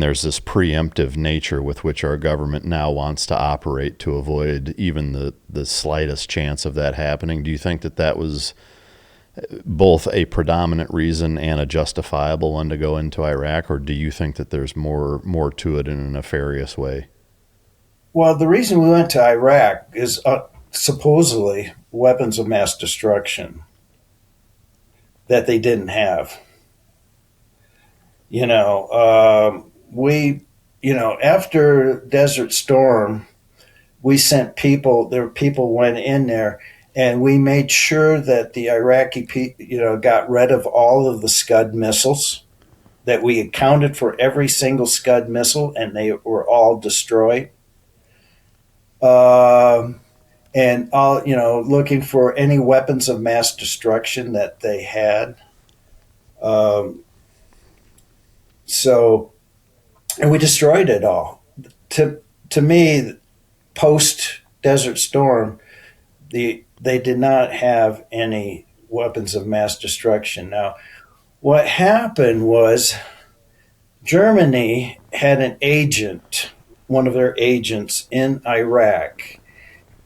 there's this preemptive nature with which our government now wants to operate to avoid even the slightest chance of that happening. Do you think that was both a predominant reason and a justifiable one to go into Iraq, or do you think that there's more to it in a nefarious way? Well, the reason we went to Iraq is supposedly weapons of mass destruction that they didn't have. After Desert Storm, we sent people went in there, and we made sure that the Iraqi got rid of all of the Scud missiles, that we accounted for every single Scud missile, and they were all destroyed. And all, looking for any weapons of mass destruction that they had. And we destroyed it all. To me, post Desert Storm, they did not have any weapons of mass destruction. Now, what happened was Germany had an agent, one of their agents in Iraq,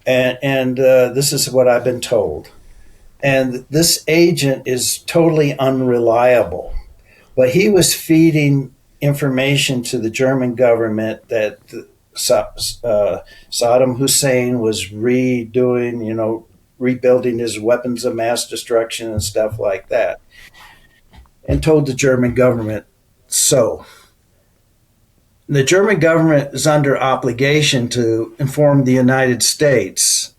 and this is what I've been told. And this agent is totally unreliable. But he was feeding information to the German government that Saddam Hussein was rebuilding his weapons of mass destruction and stuff like that, and told the German government so. The German government is under obligation to inform the United States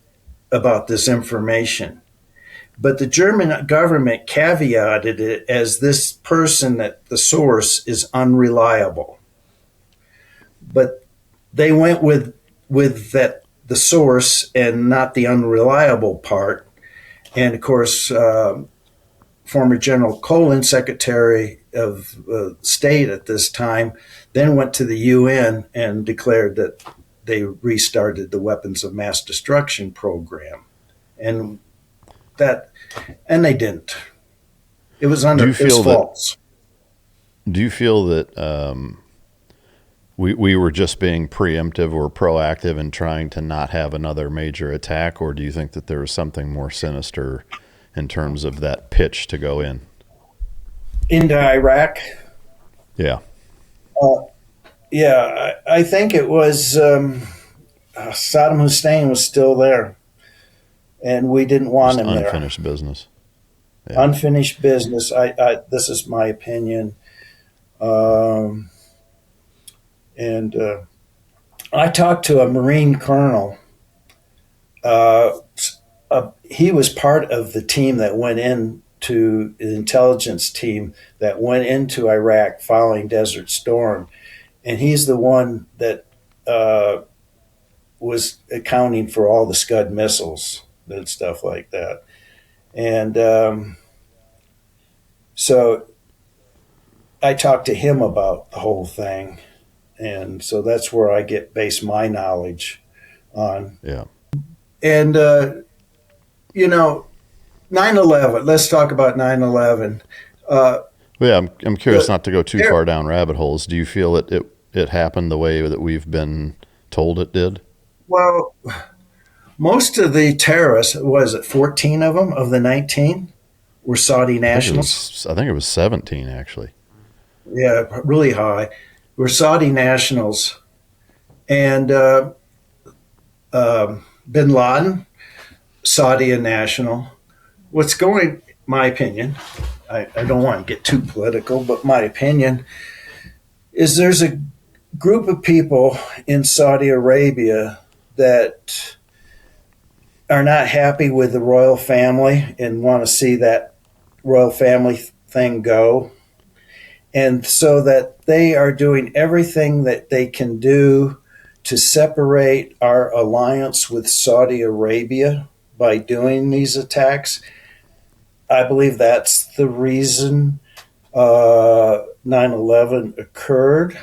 about this information. But the German government caveated it as this person, that the source is unreliable. But they went with that, the source, and not the unreliable part. And of course, former General Colin, Secretary of State at this time, then went to the UN and declared that they restarted the weapons of mass destruction program. And they didn't. It was under its faults. Do you feel that we were just being preemptive or proactive in trying to not have another major attack, or do you think that there was something more sinister in terms of that pitch to go in? Into Iraq? Yeah. I think it was Saddam Hussein was still there, and we didn't want him there. Unfinished business. Yeah. Unfinished business. This is my opinion. And I talked to a Marine colonel. He was part of the team that went into the intelligence team that went into Iraq following Desert Storm. And he's the one that was accounting for all the Scud missiles and stuff like that. And so I talked to him about the whole thing. And so that's where I base my knowledge on. Yeah. And, 9/11, let's talk about 9/11. I'm curious, not to go too far down rabbit holes. Do you feel it happened the way that we've been told it did? Well, most of the terrorists, 14 of them, of the 19, were Saudi nationals? I think it was 17, actually. Yeah, really high. Were Saudi nationals. And bin Laden, Saudi national. My opinion, I don't want to get too political, but my opinion is there's a group of people in Saudi Arabia that are not happy with the royal family and want to see that royal family thing go. And so that they are doing everything that they can do to separate our alliance with Saudi Arabia by doing these attacks. I believe that's the reason 9/11 occurred.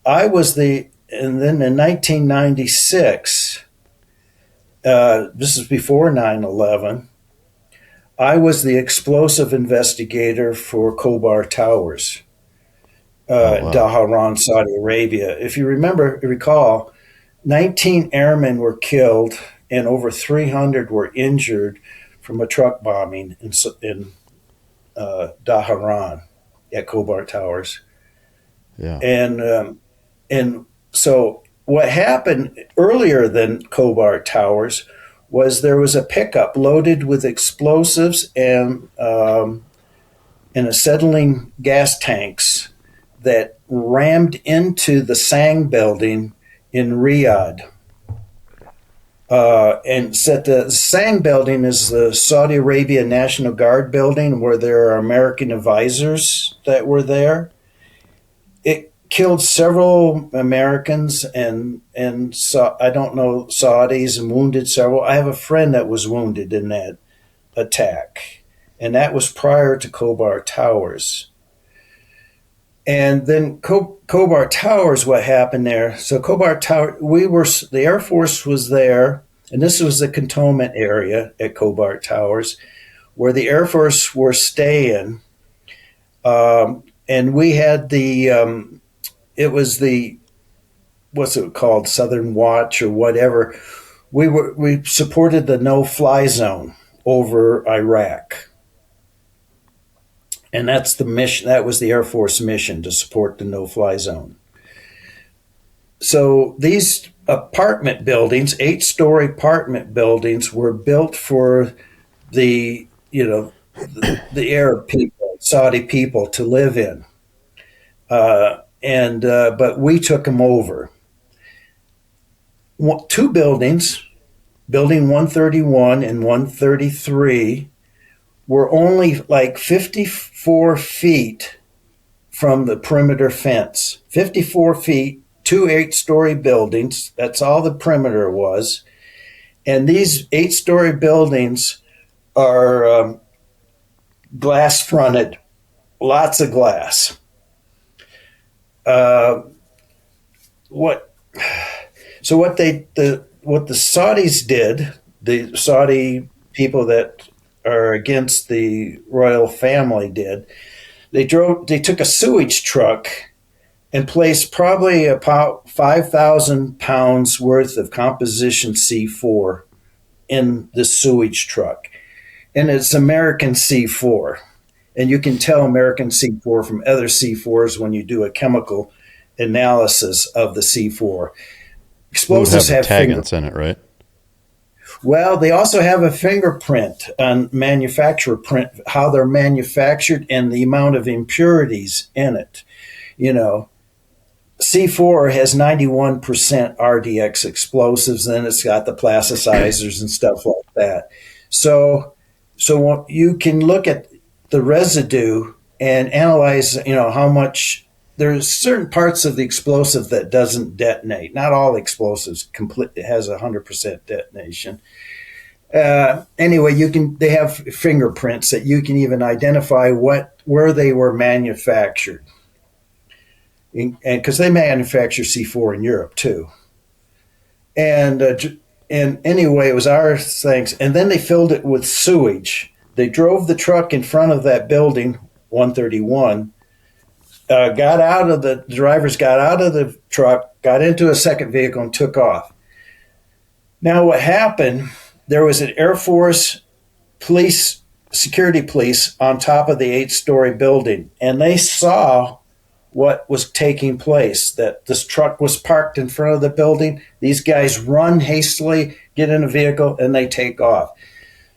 And then in 1996, this is before 9/11, I was the explosive investigator for Khobar Towers, Dhahran, Saudi Arabia. If you recall, 19 airmen were killed and over 300 were injured from a truck bombing in Dhahran at Khobar Towers. Yeah. And so what happened earlier than Khobar Towers was there was a pickup loaded with explosives and acetylene gas tanks that rammed into the Sang building in Riyadh. And the Sang building is the Saudi Arabia National Guard building where there are American advisors that were there. It killed several Americans and I don't know, Saudis, and wounded several. I have a friend that was wounded in that attack, and that was prior to Khobar Towers. And then Khobar Towers, what happened there? So Khobar Tower, the Air Force was there, and this was the cantonment area at Khobar Towers, where the Air Force were staying. And we had it was the, what's it called, Southern Watch or whatever. We supported the no-fly zone over Iraq. And that's the mission. That was the Air Force mission, to support the no-fly zone. So these apartment buildings, 8-story apartment buildings, were built for the Arab people, Saudi people, to live in. But we took them over. 2 buildings, Building 131 and 133, were only like 54 feet from the perimeter fence. 54 feet, 2 8-story buildings. That's all the perimeter was. And these 8-story buildings are glass fronted, lots of glass. What the Saudis did, the Saudi people that are against the royal family did, they took a sewage truck and placed probably about 5,000 pounds worth of composition C4 in the sewage truck. And it's American C4. And you can tell American C4 from other C4s when you do a chemical analysis of the C4. Explosives have taggants in it, right? Well, they also have a fingerprint on manufacturer print, how they're manufactured and the amount of impurities in it. C4 has 91% RDX explosives, and it's got the plasticizers and stuff like that. So you can look at the residue and analyze, how much. There's certain parts of the explosive that doesn't detonate. Not all explosives has 100% detonation. Anyway, they have fingerprints that you can even identify where they were manufactured. And because they manufacture C4 in Europe too. And anyway, it was our things. And then they filled it with sewage. They drove the truck in front of that building, 131. The drivers got out of the truck, got into a second vehicle, and took off. Now, what happened, there was an Air Force security police on top of the 8-story building, and they saw what was taking place, that this truck was parked in front of the building. These guys run hastily, get in a vehicle, and they take off.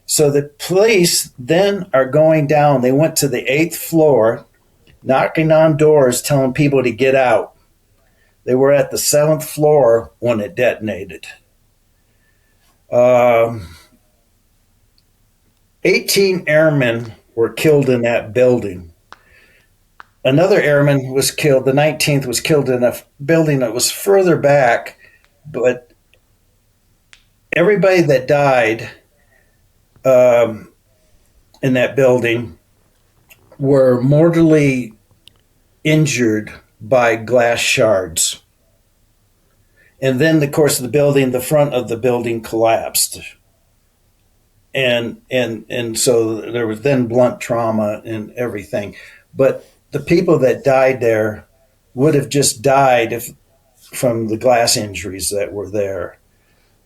So the police then are going down. They went to the 8th floor, knocking on doors, telling people to get out. They were at the 7th floor when it detonated. 18 airmen were killed in that building. Another airman was killed, the 19th was killed in a building that was further back but everybody that died in that building were mortally injured by glass shards. And then, of course, the front of the building collapsed. And so there was then blunt trauma and everything. But the people that died there would have just died from the glass injuries that were there.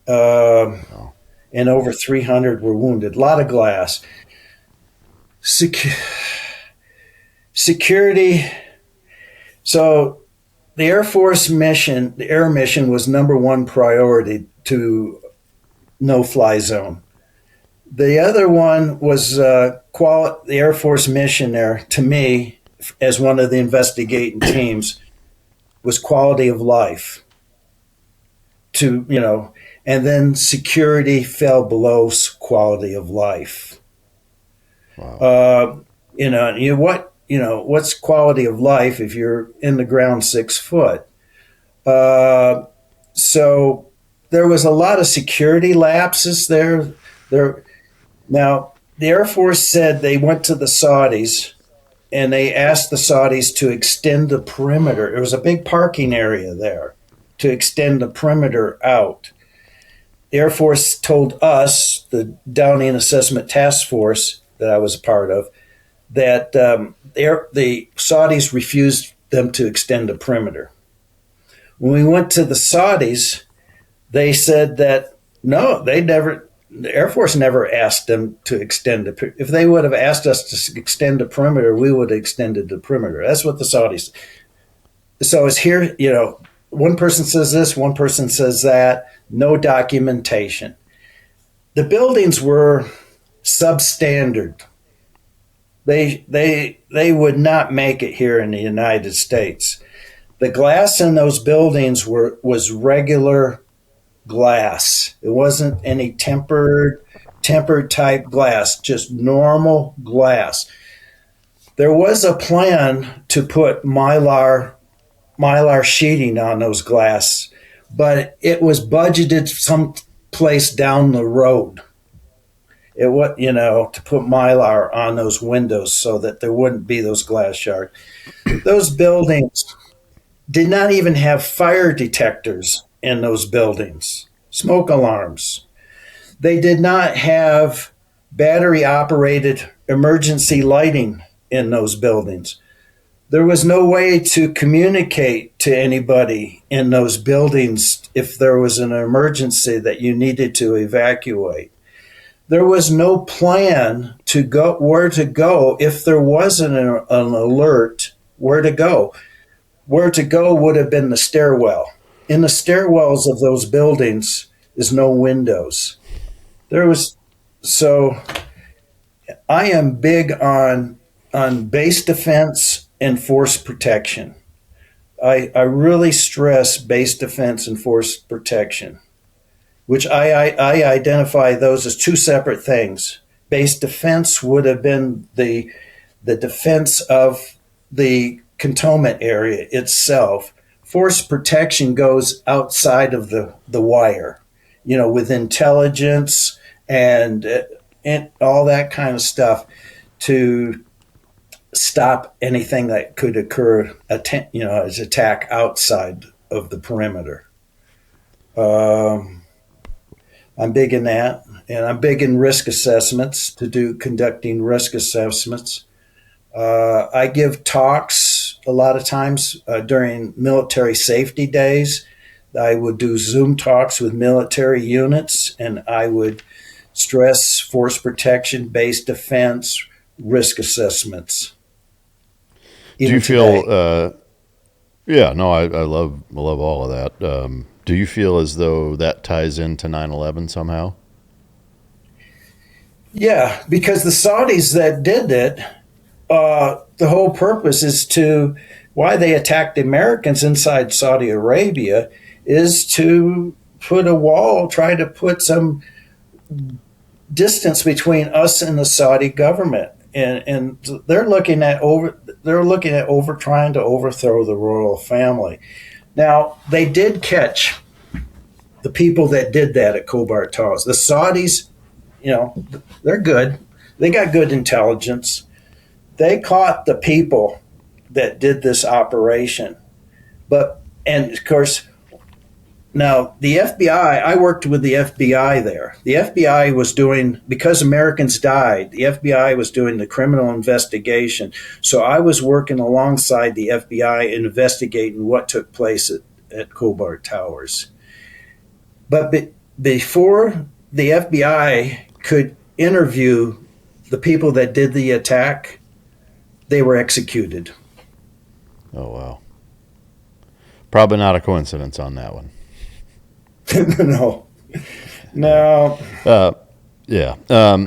And over 300 were wounded. A lot of glass. Security. So the Air Force mission, the air mission, was number one priority to no-fly zone. The other one was the Air Force mission there, to me, as one of the investigating teams, was quality of life. And then security fell below quality of life. Wow. What's quality of life if you're in the ground 6 foot? So there was a lot of security lapses there. Now, the Air Force said they went to the Saudis and they asked the Saudis to extend the perimeter. There was a big parking area there to extend the perimeter out. The Air Force told us, the Downing Assessment Task Force that I was a part of, that the Saudis refused them to extend the perimeter. When we went to the Saudis, they said that no, the Air Force never asked them to extend the. If they would have asked us to extend the perimeter, we would have extended the perimeter. That's what the Saudis. So it's here, one person says this, one person says that, no documentation. The buildings were substandard. They would not make it here in the United States. The glass in those buildings was regular glass. It wasn't any tempered type glass, just normal glass. There was a plan to put mylar sheeting on those glass, but it was budgeted someplace down the road. It was, to put mylar on those windows so that there wouldn't be those glass shards. Those buildings did not even have fire detectors in those buildings, smoke alarms. They did not have battery-operated emergency lighting in those buildings. There was no way to communicate to anybody in those buildings if there was an emergency that you needed to evacuate. There was no plan to go where to go if there wasn't an alert where to go. Where to go would have been the stairwell. In the stairwells of those buildings is no windows. So I am big on base defense and force protection. I really stress base defense and force protection, which I identify those as two separate things. Base defense would have been the defense of the cantonment area itself. Force protection goes outside of the wire, with intelligence and all that kind of stuff to stop anything that could occur, as attack outside of the perimeter. I'm big in that, and I'm big in risk assessments, conducting risk assessments. I give talks a lot of times during military safety days. I would do Zoom talks with military units, and I would stress force protection, base defense, risk assessments. Do you feel? I love all of that. Do you feel as though that ties into 9/11 somehow? Yeah, because the Saudis that did it, the whole purpose is why they attacked the Americans inside Saudi Arabia is to put a wall, try to put some distance between us and the Saudi government. And they're looking at trying to overthrow the royal family. Now, they did catch the people that did that at Khobar Towers. The Saudis, they're good. They got good intelligence. They caught the people that did this operation. And of course, now the FBI, I worked with the FBI there. The FBI was doing, because Americans died, the FBI was doing the criminal investigation. So I was working alongside the FBI investigating what took place at Khobar Towers. But before the FBI could interview the people that did the attack, they were executed. Oh, wow. Probably not a coincidence on that one. No. Yeah.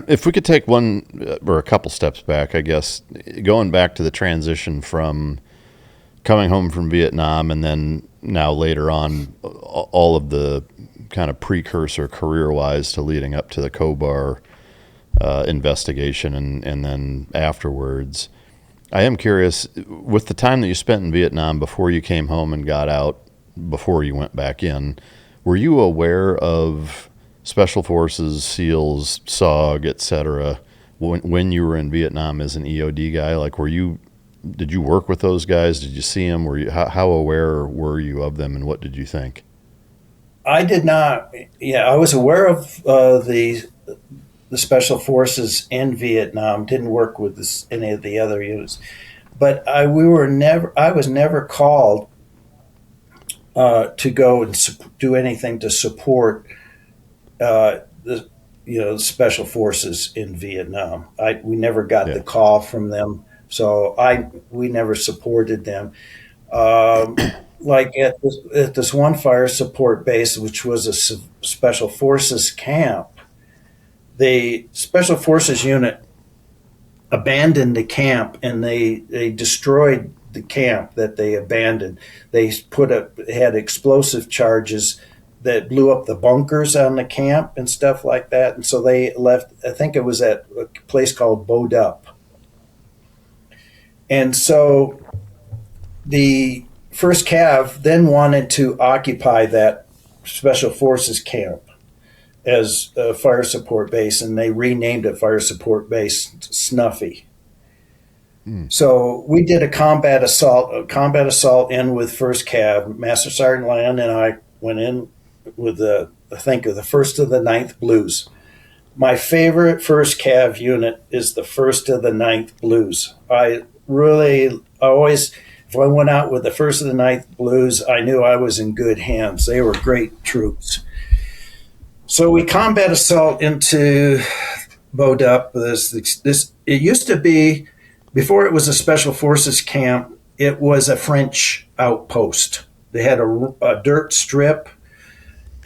If we could take one or a couple steps back, I guess, going back to the transition from coming home from Vietnam and then now later on, all of the kind of precursor career-wise to leading up to the Khobar investigation and then afterwards. I am curious, with the time that you spent in Vietnam before you came home and got out, before you went back in, were you aware of Special Forces, SEALs, SOG, et cetera, when you were in Vietnam as an EOD guy? Like, did you work with those guys? Did you see them? How aware were you of them, and what did you think? I did not. Yeah, I was aware of the Special Forces in Vietnam. Didn't work with any of the other units, but I was never called to go and do anything to support the Special Forces in Vietnam. We never got the call from them, so we never supported them. Like at this one fire support base, which was a Special Forces camp, the Special Forces unit abandoned the camp, and they destroyed the camp that they abandoned. They had explosive charges that blew up the bunkers on the camp and stuff like that. And so they left, I think it was at a place called Bodup. And so the 1st Cav then wanted to occupy that Special Forces camp as a fire support base, and they renamed it Fire Support Base Snuffy. So we did a combat assault in with 1st Cav. Master Sergeant Land and I went in with the 1st of the 9th Blues. My favorite 1st Cav unit is the 1st of the 9th Blues. I always, if I went out with the 1st of the 9th Blues, I knew I was in good hands. They were great troops. So we combat assault into Bodup. It used to be, before it was a Special Forces camp, it was a French outpost. They had a dirt strip,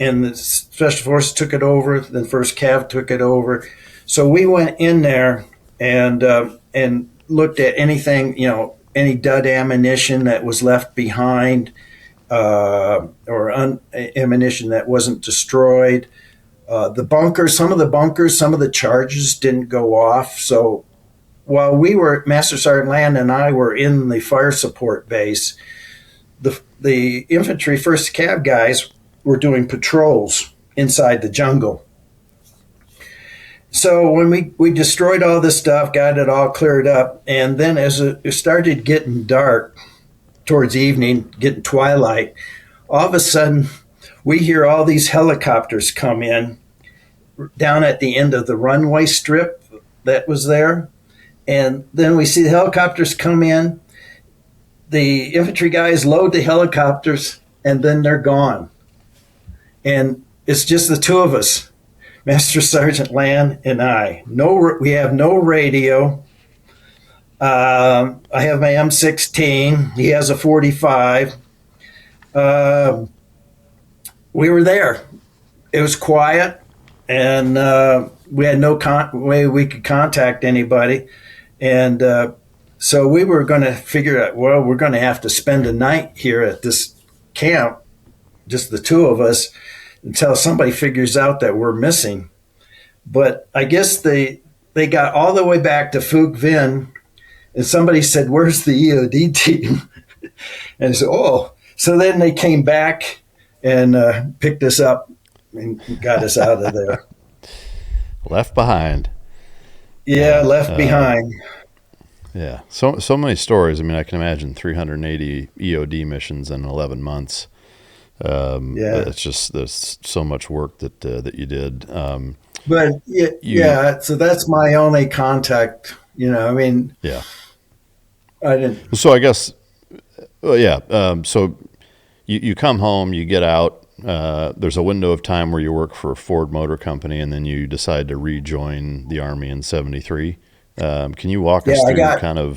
and the Special Forces took it over. Then 1st Cav took it over. So we went in there and looked at anything, any dud ammunition that was left behind, or ammunition that wasn't destroyed. The bunkers, some of the charges didn't go off. So while Master Sergeant Land and I were in the fire support base, the infantry 1st Cav guys were doing patrols inside the jungle. So when we destroyed all this stuff, got it all cleared up, and then as it started getting dark towards evening, getting twilight, all of a sudden we hear all these helicopters come in down at the end of the runway strip that was there. And then we see the helicopters come in. The infantry guys load the helicopters, and then they're gone. And it's just the two of us, Master Sergeant Land and I. We have no radio. I have my M16. He has a 45. We were there. It was quiet, and we had no way we could contact anybody. And so we were going to figure out, well, we're going to have to spend a night here at this camp, just the two of us, until somebody figures out that we're missing. But I guess they got all the way back to Phuc Vinh, and somebody said, "Where's the EOD team?" And so, so then they came back and picked us up and got us out of there. Left behind. Yeah, left behind. Yeah, so many stories. I mean, I can imagine 380 EOD missions in 11 months. It's just there's so much work that you did. But so that's my only contact. I mean, yeah, I didn't. So I guess, so you come home, you get out. There's a window of time where you work for a Ford Motor Company, and then you decide to rejoin the Army in '73. Can you walk us through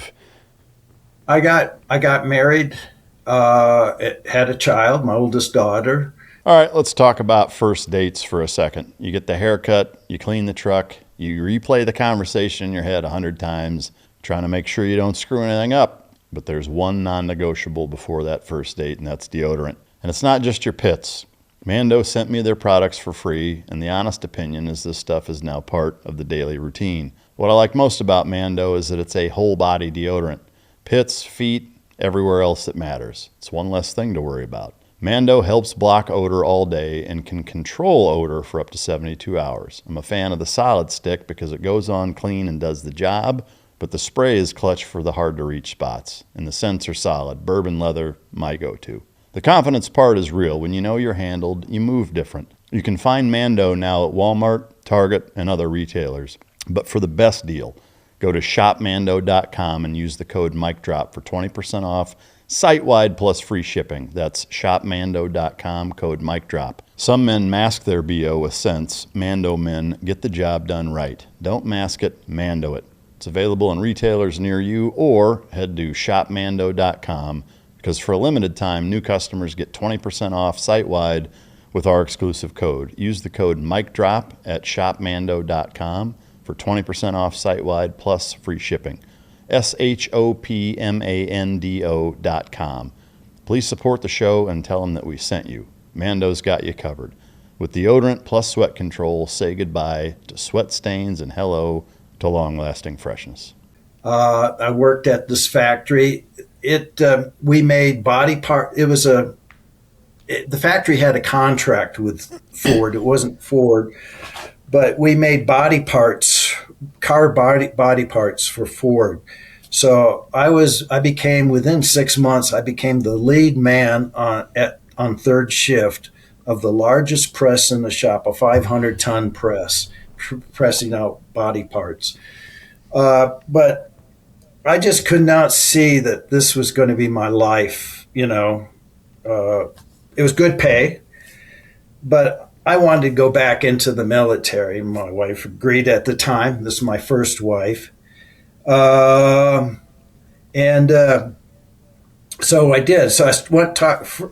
I got married, had a child, my oldest daughter. All right, let's talk about first dates for a second. You get the haircut, you clean the truck, you replay the conversation in your head 100 times, trying to make sure you don't screw anything up. But there's one non-negotiable before that first date, and that's deodorant. And it's not just your pits. Mando sent me their products for free, and the honest opinion is this stuff is now part of the daily routine. What I like most about Mando is that it's a whole-body deodorant. Pits, feet, everywhere else that matters. It's one less thing to worry about. Mando helps block odor all day and can control odor for up to 72 hours. I'm a fan of the solid stick because it goes on clean and does the job, but the spray is clutch for the hard-to-reach spots. And the scents are solid. Bourbon leather, my go-to. The confidence part is real. When you know you're handled, you move different. You can find Mando now at Walmart, Target, and other retailers. But for the best deal, go to shopmando.com and use the code MikeDrop for 20% off, site-wide plus free shipping. That's shopmando.com, code MikeDrop. Some men mask their BO with scents. Mando men get the job done right. Don't mask it, Mando it. It's available in retailers near you, or head to shopmando.com, because for a limited time, new customers get 20% off site-wide with our exclusive code. Use the code MikeDrop at shopmando.com for 20% off site-wide plus free shipping. shopmando.com. Please support the show and tell them that we sent you. Mando's got you covered. With deodorant plus sweat control, say goodbye to sweat stains and hello to long-lasting freshness. I worked at this factory. We made body part. The factory had a contract with Ford. It wasn't Ford, but we made body parts, car body parts for Ford. So I became, within 6 months, I became the lead man on third shift of the largest press in the shop, a 500-ton press, pressing out body parts. But I just could not see that this was going to be my life. It was good pay, but I wanted to go back into the military. My wife agreed at the time. This is my first wife. So I did. So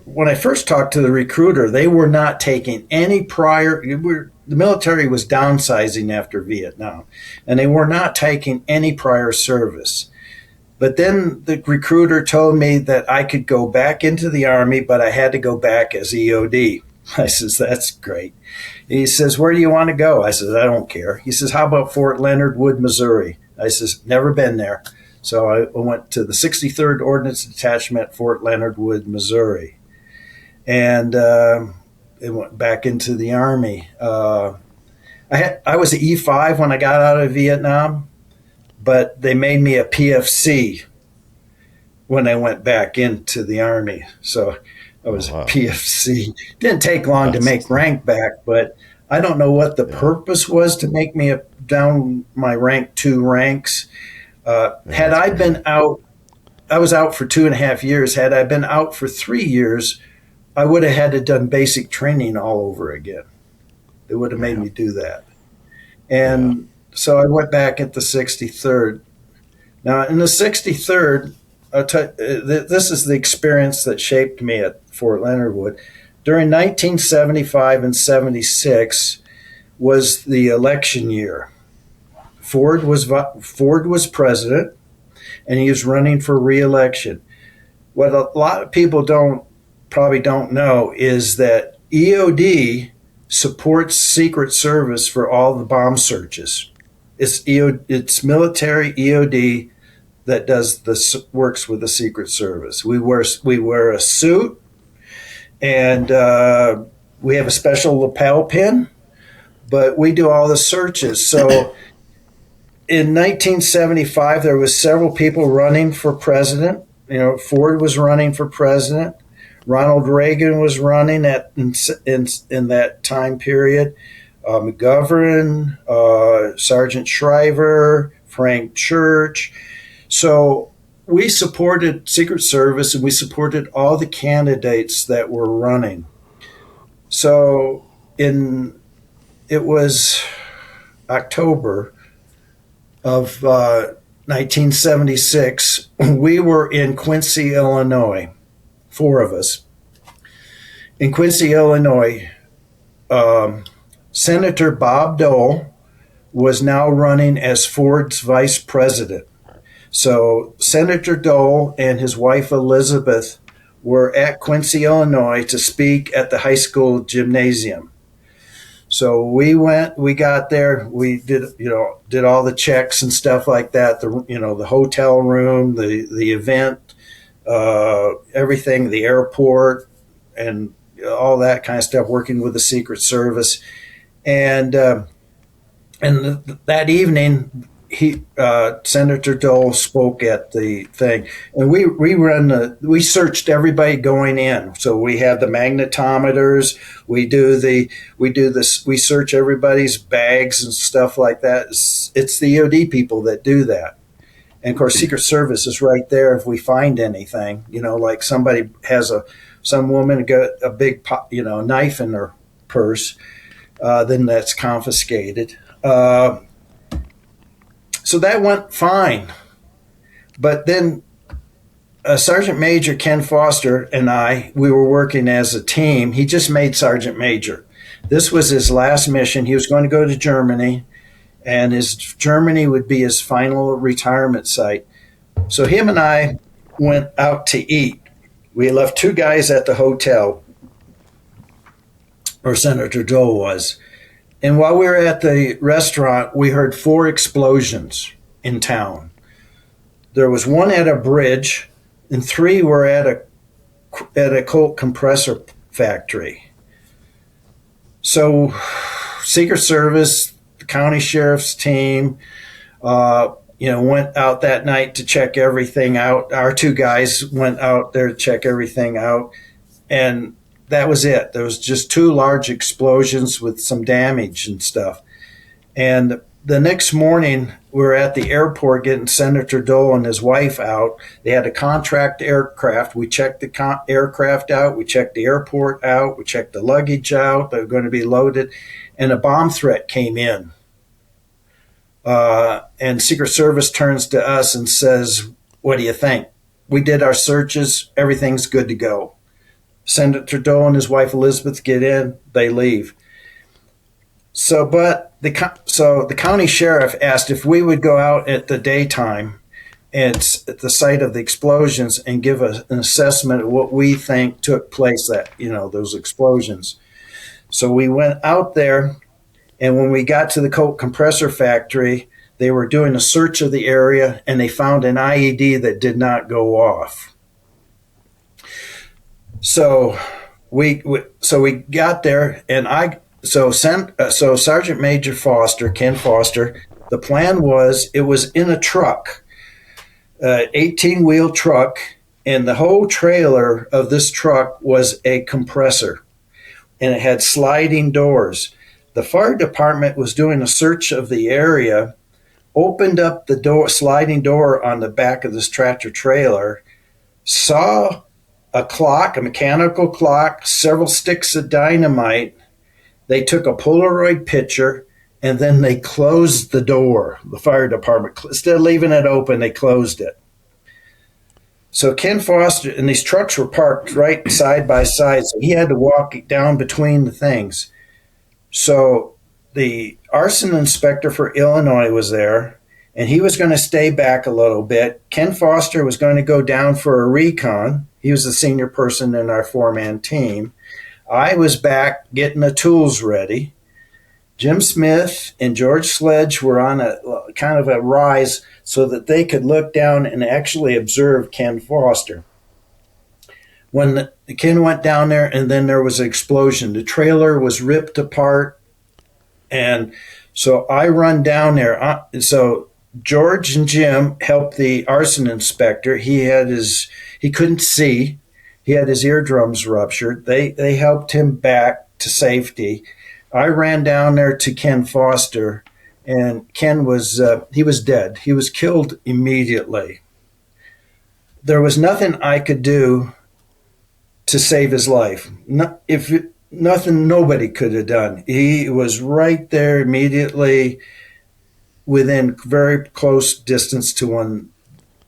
when I first talked to the recruiter, they were not taking any prior. The military was downsizing after Vietnam, and they were not taking any prior service. But then the recruiter told me that I could go back into the Army, but I had to go back as EOD. I says, that's great. He says, where do you want to go? I says, I don't care. He says, how about Fort Leonard Wood, Missouri? I says, never been there. So I went to the 63rd Ordnance Detachment, Fort Leonard Wood, Missouri. And it went back into the Army. I was an E5 when I got out of Vietnam, but they made me a PFC when I went back into the Army. So I was a PFC. Didn't take long to make rank back, but I don't know what the purpose was to make me down my rank 2 ranks. Had I been out, I was out for 2.5 years. Had I been out for 3 years, I would have had to done basic training all over again. They would have made me do that. And so I went back at the 63rd. Now, in the 63rd, this is the experience that shaped me at Fort Leonard Wood. During 1975 and 76 was the election year. Ford was president, and he was running for re-election. What a lot of people probably don't know is that EOD supports Secret Service for all the bomb searches. It's military EOD that works with the Secret Service. We wear a suit, and we have a special lapel pin, but we do all the searches. So in 1975, there was several people running for president. Ford was running for president. Ronald Reagan was running in that time period. McGovern, Sergeant Shriver, Frank Church. So we supported Secret Service, and we supported all the candidates that were running. So it was October of 1976. We were in Quincy, Illinois, 4 of us. In Quincy, Illinois, Senator Bob Dole was now running as Ford's vice president. So Senator Dole and his wife Elizabeth were at Quincy, Illinois to speak at the high school gymnasium. So we got there, we did all the checks and stuff like that, the hotel room, the event, everything, the airport, and all that kind of stuff, working with the Secret Service. And that evening, Senator Dole spoke at the thing, and we searched everybody going in. So we had the magnetometers. We search everybody's bags and stuff like that. It's the EOD people that do that, and of course, Secret Service is right there if we find anything. Like somebody has some woman got a big knife in her purse, then that's confiscated. So that went fine. But then Sergeant Major Ken Foster and we were working as a team. He just made Sergeant Major. This was his last mission. He was going to go to Germany, and Germany would be his final retirement site. So him and I went out to eat. We left 2 guys at the hotel, or Senator Dole was. And while we were at the restaurant, we heard 4 explosions in town. There was 1 at a bridge, and 3 were at a Colt compressor factory. So Secret Service, the county sheriff's team, went out that night to check everything out. Our 2 guys went out there to check everything out, and that was it. There was just 2 large explosions with some damage and stuff. And the next morning, we were at the airport getting Senator Dole and his wife out. They had a contract aircraft. We checked the aircraft out. We checked the airport out. We checked the luggage out. They were going to be loaded. And a bomb threat came in. And Secret Service turns to us and says, "What do you think?" We did our searches. Everything's good to go. Senator Dole and his wife Elizabeth get in, they leave. So the county sheriff asked if we would go out at the daytime at the site of the explosions and give an assessment of what we think took place those explosions. So we went out there, and when we got to the Colt compressor factory, they were doing a search of the area, and they found an IED that did not go off. So we got there, and Sergeant Major Ken Foster, the plan was it was in a truck, 18-wheel truck, and the whole trailer of this truck was a compressor, and it had sliding doors. The fire department was doing a search of the area, opened up the sliding door on the back of this tractor trailer, saw a clock, a mechanical clock, several sticks of dynamite. They took a Polaroid picture, and then they closed the door. The fire department, instead of leaving it open, they closed it. So Ken Foster, and these trucks were parked right side by side, so he had to walk down between the things. So the arson inspector for Illinois was there, and he was going to stay back a little bit. Ken Foster was going to go down for a recon. He was the senior person in our 4-man team. I was back getting the tools ready. Jim Smith and George Sledge were on a kind of a rise so that they could look down and actually observe Ken Foster. When Ken went down there, and then there was an explosion. The trailer was ripped apart, and so I run down there. So George and Jim helped the arson inspector. He couldn't see. He had his eardrums ruptured. They helped him back to safety. I ran down there to Ken Foster, and Ken he was dead. He was killed immediately. There was nothing I could do to save his life. Nothing nobody could have done. He was right there immediately within very close distance to when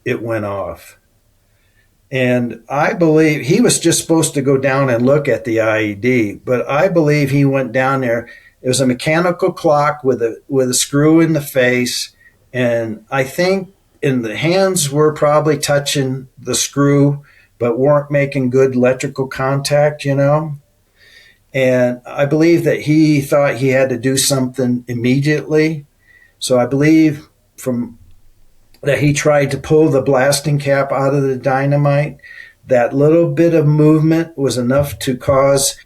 it went off. And I believe he was just supposed to go down and look at the IED, but I believe he went down there. It was a mechanical clock with a screw in the face, and I think the hands were probably touching the screw, but weren't making good electrical contact, And I believe that he thought he had to do something immediately. So I believe that he tried to pull the blasting cap out of the dynamite. That little bit of movement was enough to cause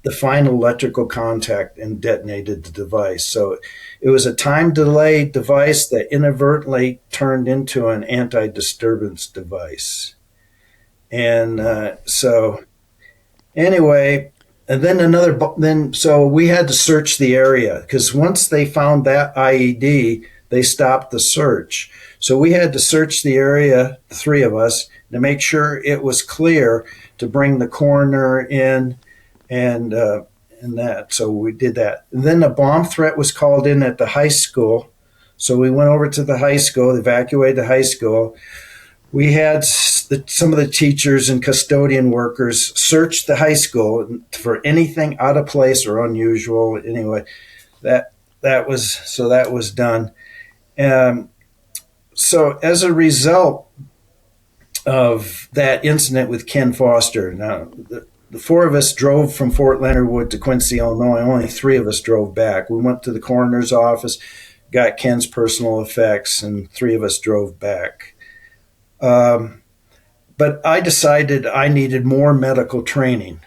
the final electrical contact and detonated the device. So it was a time delay device that inadvertently turned into an anti-disturbance device. And so anyway, and then so we had to search the area, because once they found that IED, they stopped the search. So we had to search the area, the three of us, to make sure it was clear to bring the coroner in and that. So we did that. And then the bomb threat was called in at the high school. So we went over to the high school, evacuated the high school. We had some of the teachers and custodian workers search the high school for anything out of place or unusual. Anyway, that was done. So as a result of that incident with Ken Foster, now the four of us drove from Fort Leonard Wood to Quincy, Illinois. Only three of us drove back. We went to the coroner's office, got Ken's personal effects, and three of us drove back. But I decided I needed more medical training,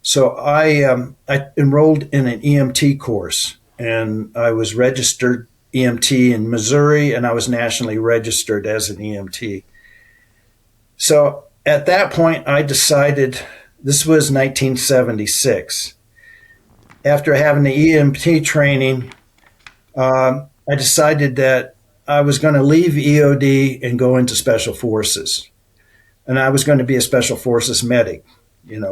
So I enrolled in an EMT course, and I was registered EMT in Missouri, and I was nationally registered as an EMT. So at that point, I decided, this was 1976. After having the EMT training, I decided that I was going to leave EOD and go into Special Forces. And I was going to be a Special Forces medic,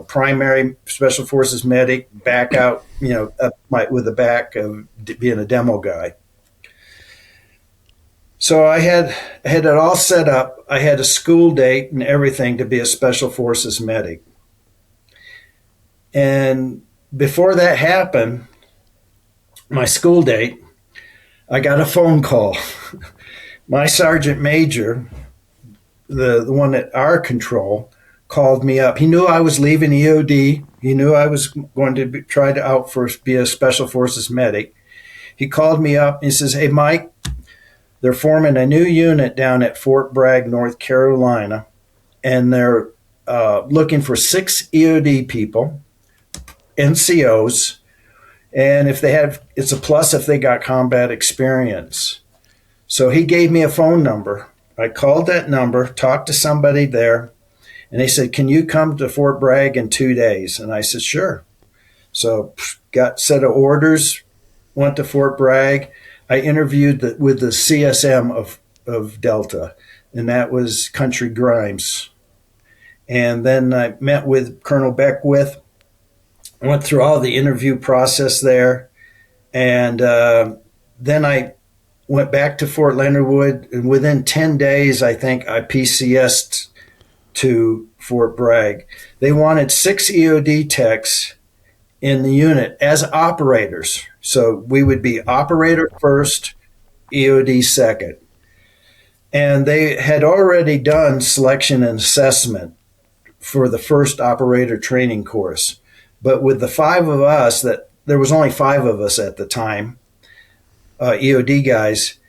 primary Special Forces medic, back out, with the back of being a demo guy. So I had it all set up. I had a school date and everything to be a Special Forces medic. And before that happened, my school date, I got a phone call. My sergeant major, the one at our control, called me up. He knew I was leaving EOD. He knew I was going to be a Special Forces medic. He called me up and he says, "Hey, Mike, they're forming a new unit down at Fort Bragg, North Carolina, and they're looking for 6 EOD people, NCOs, and it's a plus if they got combat experience." So he gave me a phone number. I called that number, talked to somebody there, and they said, "Can you come to Fort Bragg in 2 days?" And I said, "Sure." So got set of orders, went to Fort Bragg. I interviewed with the CSM of Delta, and that was Country Grimes. And then I met with Colonel Beckwith. I went through all the interview process there. And then I went back to Fort Leonard Wood, and within 10 days, I think I PCS'd to Fort Bragg. They wanted 6 EOD techs in the unit as operators. So we would be operator first, EOD second. And they had already done selection and assessment for the first operator training course. But with the 5 of us, there was only 5 of us at the time, EOD guys,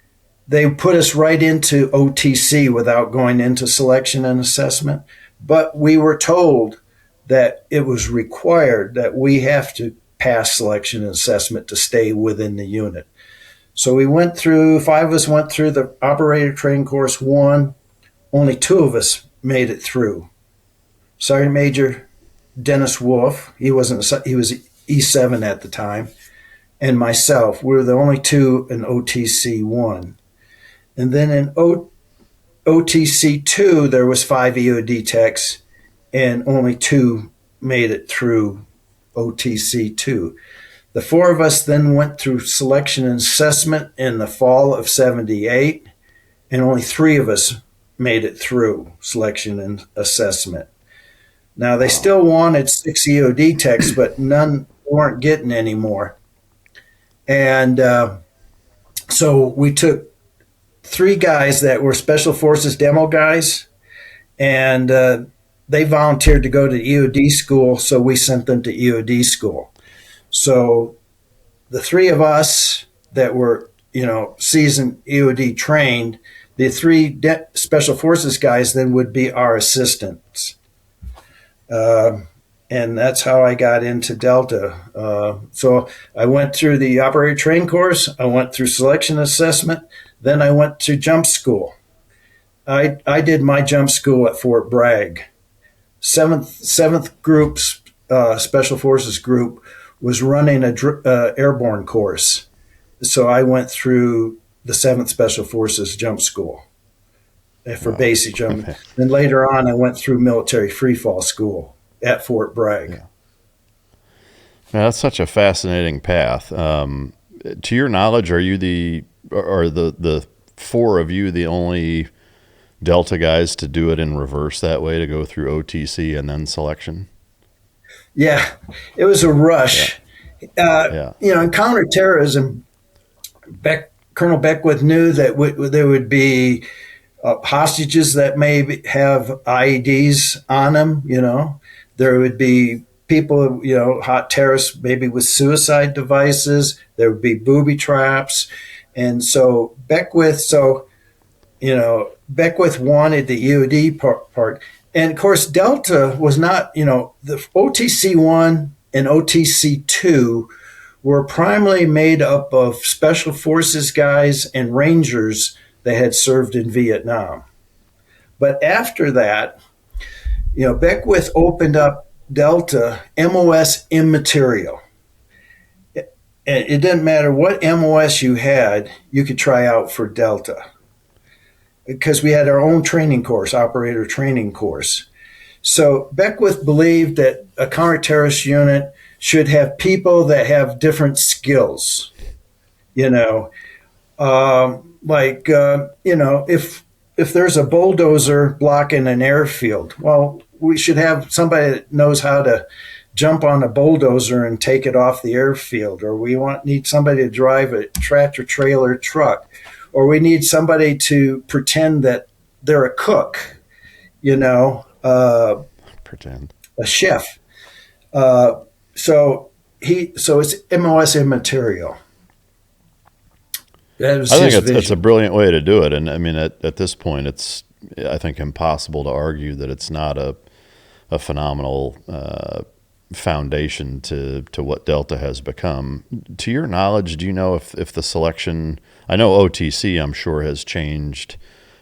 they put us right into OTC without going into selection and assessment. But we were told that it was required that we have to pass selection and assessment to stay within the unit. So we went through, 5 of us went through the operator training course 1. Only 2 of us made it through. Sergeant Major Dennis Wolf, he was E7 at the time, and myself. We were the only 2 in OTC 1. And then in OTC 2, there was 5 EOD techs, and only 2 made it through OTC 2. The 4 of us then went through selection and assessment in the fall of 78, and only 3 of us made it through selection and assessment. Now, they still wanted 6 EOD techs, but none weren't getting any more. And so we took 3 guys that were Special Forces demo guys, and they volunteered to go to EOD school, so we sent them to EOD school. So the 3 of us that were, seasoned EOD trained, the 3 Special Forces guys then would be our assistants. And that's how I got into Delta. So I went through the operator training course, I went through selection assessment, then I went to jump school. I did my jump school at Fort Bragg. 7th group's Special Forces group was running a airborne course. So I went through the 7th Special Forces jump school for basic jumping. Okay. Then later on, I went through military freefall school at Fort Bragg. Yeah. Now, that's such a fascinating path. To your knowledge, are the 4 of you the only Delta guys to do it in reverse that way, to go through OTC and then selection? Yeah, it was a rush. Yeah. In counterterrorism, Colonel Beckwith knew that there would be hostages that may have IEDs on them. There would be people, hot terrorists, maybe with suicide devices. There would be booby traps, and so Beckwith wanted the EOD part. And of course, Delta was not, the OTC 1 and OTC 2 were primarily made up of Special Forces guys and Rangers that had served in Vietnam. But after that, Beckwith opened up Delta MOS immaterial. It didn't matter what MOS you had, you could try out for Delta, because we had our own training course, operator training course. So Beckwith believed that a counterterrorist unit should have people that have different skills. If there's a bulldozer blocking an airfield, well, we should have somebody that knows how to jump on a bulldozer and take it off the airfield, or need somebody to drive a tractor trailer truck, or we need somebody to pretend that they're a cook, pretend a chef. So it's MOS immaterial. I think it's a brilliant way to do it, and I mean at this point, it's I think impossible to argue that it's not a phenomenal foundation to what Delta has become. To your knowledge, do you know if the selection? I know OTC, I'm sure, has changed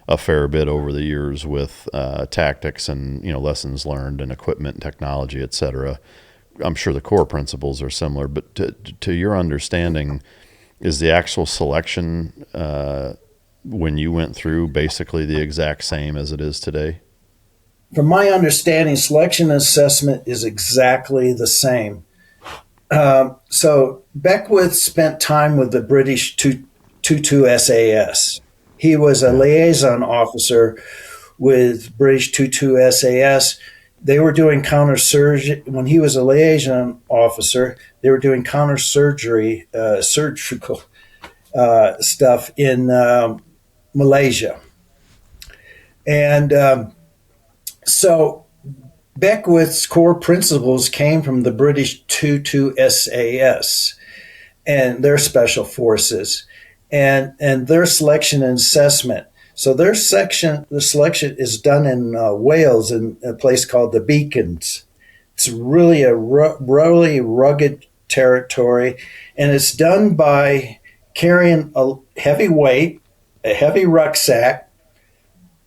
a fair bit over the years with tactics and lessons learned and equipment and technology, et cetera. I'm sure the core principles are similar, but to your understanding, is the actual selection when you went through basically the exact same as it is today? From my understanding, selection assessment is exactly the same. So Beckwith spent time with the British 22 SAS. He was a liaison officer with British 22 SAS. They were doing counter-surgery. When he was a liaison officer, they were doing counter-surgery, surgical stuff in Malaysia. And so Beckwith's core principles came from the British 22 SAS and their special forces and their selection and assessment. So the selection is done in Wales in a place called the Beacons. It's really a really rugged territory, and it's done by carrying a heavy weight, a heavy rucksack,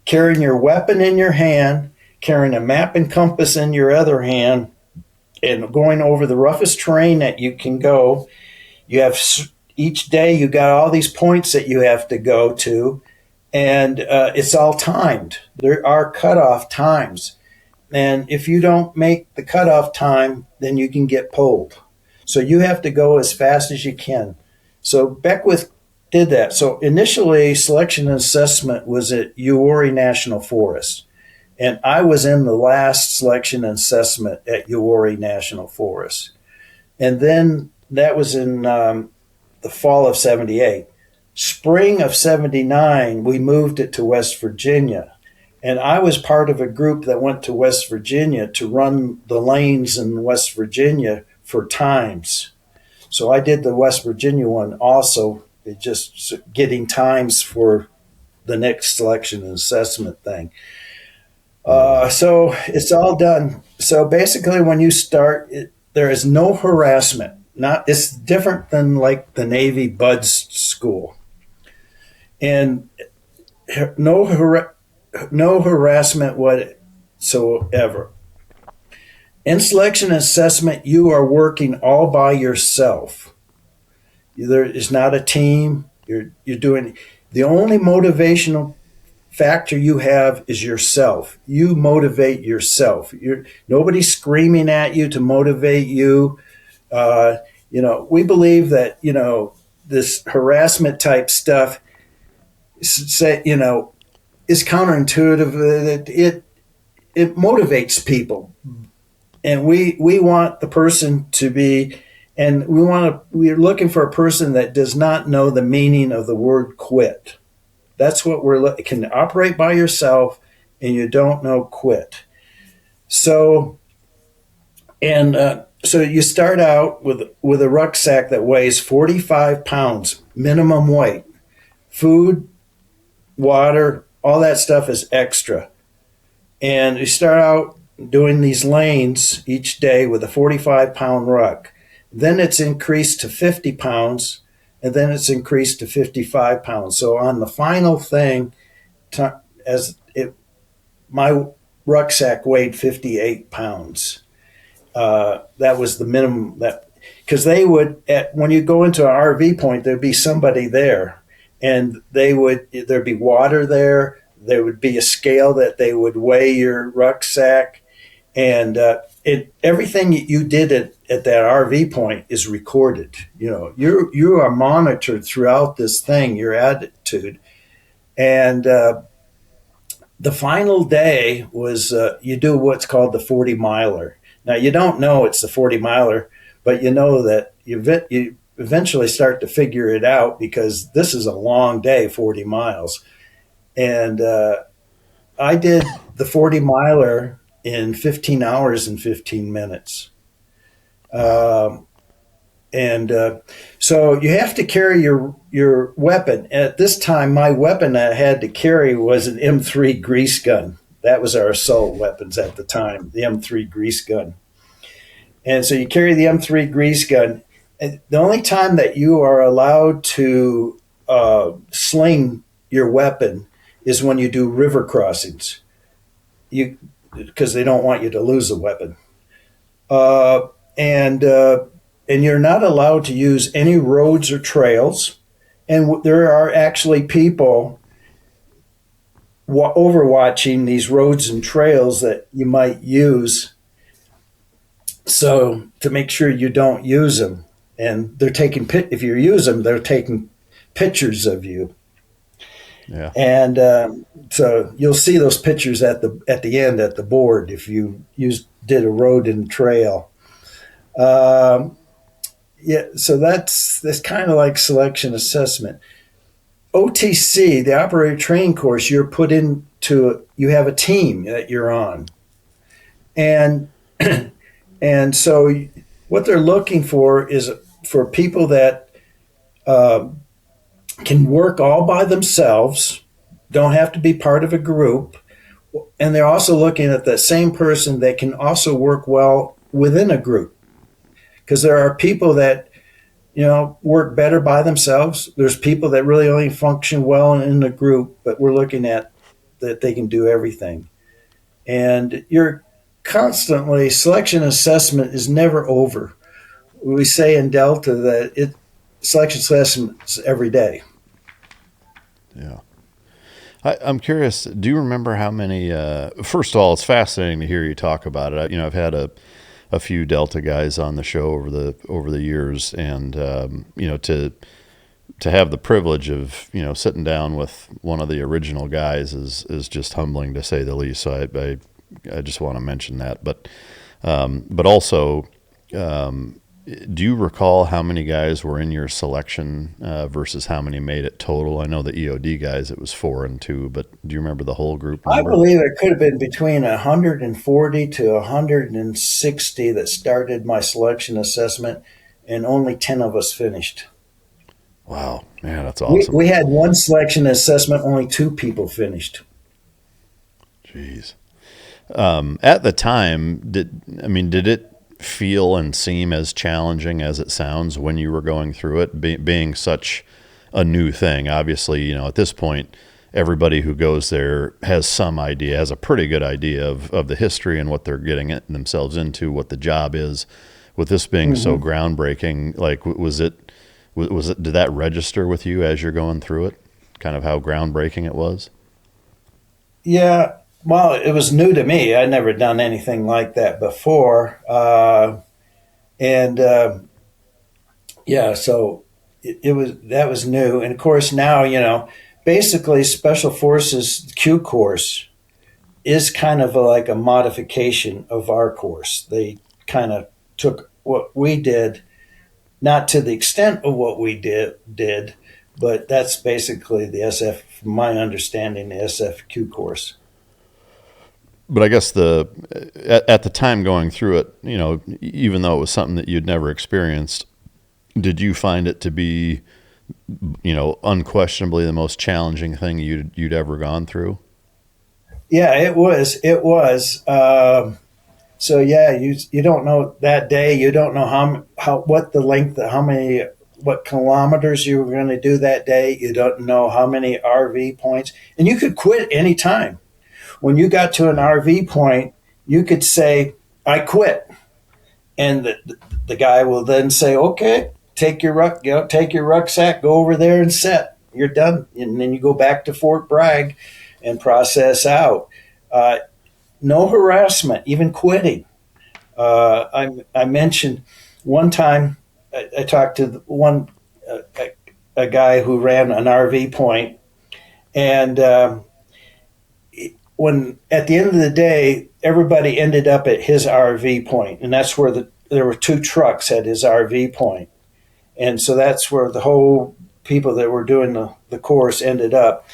carrying your weapon in your hand, carrying a map and compass in your other hand, and going over the roughest terrain that you can go. You have each day you got all these points that you have to go to, and it's all timed. There are cutoff times, and if you don't make the cutoff time, then you can get pulled. So you have to go as fast as you can. So Beckwith did that. So initially, selection and assessment was at Uwharrie National Forest. And I was in the last selection and assessment at Uwharrie National Forest. And then that was in the fall of 78. Spring of 79, we moved it to West Virginia. And I was part of a group that went to West Virginia to run the lanes in West Virginia for times. So I did the West Virginia one also, just getting times for the next selection and assessment thing. So it's all done. So basically when you start, there is no harassment. It's different than like the Navy BUDS school. And no harassment whatsoever. In selection and assessment, you are working all by yourself. There is not a team. You're doing the only motivational factor you have is yourself. You motivate yourself. Nobody's screaming at you to motivate you. We believe that this harassment type stuff is counterintuitive. It motivates people. And we want the person to be, and we're looking for a person that does not know the meaning of the word quit. That's what can operate by yourself, and you don't know quit. So you start out with a rucksack that weighs 45 pounds minimum weight. Food, water, all that stuff is extra. And you start out doing these lanes each day with a 45-pound ruck. Then it's increased to 50 pounds, and then it's increased to 55 pounds. So on the final thing, my rucksack weighed 58 pounds. That was the minimum. Because when you go into an RV point, there'd be somebody there, and there'd be water there. There would be a scale that they would weigh your rucksack. And everything you did at that RV point is recorded. You are monitored throughout this thing, your attitude. And the final day was you do what's called the 40-miler. Now, you don't know it's the 40-miler, but you know that you eventually start to figure it out because this is a long day, 40 miles. And I did the 40-miler in 15 hours and 15 minutes. So you have to carry your weapon. At this time, my weapon that I had to carry was an M3 grease gun. That was our assault weapons at the time, the M3 grease gun. And so you carry the M3 grease gun. And the only time that you are allowed to sling your weapon is when you do river crossings. Because they don't want you to lose a weapon. And you're not allowed to use any roads or trails. And there are actually people overwatching these roads and trails that you might use. So to make sure you don't use them. And they're if you use them, they're taking pictures of you. Yeah. And so you'll see those pictures at the end at the board if you did a road and trail. So that's kind of like selection assessment. OTC, the operator training course, you're put into. You have a team that you're on, and so what they're looking for is for people that can work all by themselves, don't have to be part of a group. And they're also looking at the same person that can also work well within a group. Because there are people that, work better by themselves. There's people that really only function well in a group, but we're looking at that they can do everything. And you're constantly, selection assessment is never over. We say in Delta that selection assessments every day. Yeah. I'm curious, do you remember how many, first of all, it's fascinating to hear you talk about it. I've had a few Delta guys on the show over the years, and, to have the privilege of, sitting down with one of the original guys is just humbling, to say the least. So I just want to mention that, but also, do you recall how many guys were in your selection versus how many made it total? I know the EOD guys, it was 4 and 2, but do you remember the whole group number? I believe it could have been between 140 to 160 that started my selection assessment, and only 10 of us finished. Wow, man, that's awesome. We had one selection assessment, only 2 people finished. Jeez. At the time, did it feel and seem as challenging as it sounds when you were going through it, being such a new thing? Obviously, at this point, everybody who goes there has some idea, has a pretty good idea of the history and what they're getting themselves into, what the job is. With this being so groundbreaking, like, was it, did that register with you as you're going through it, kind of how groundbreaking it was? Yeah. Well, it was new to me. I'd never done anything like that before. So that was new. And of course now, basically Special Forces Q course is kind of like a modification of our course. They kind of took what we did, not to the extent of what we did, but that's basically the SF, from my understanding, the SFQ course. But I guess at the time going through it, even though it was something that you'd never experienced, did you find it to be, unquestionably the most challenging thing you'd ever gone through? Yeah, it was. So yeah, you don't know that day. You don't know what the length, what kilometers you were going to do that day. You don't know how many RV points, and you could quit anytime. When you got to an RV point, you could say, "I quit," and the guy will then say, "Okay, take your rucksack, go over there and set. You're done." And then you go back to Fort Bragg and process out. No harassment, even quitting. I mentioned one time I talked to a guy who ran an RV point, and when at the end of the day, everybody ended up at his RV point, and that's where there were 2 trucks at his RV point, and so that's where the whole people that were doing the course ended up.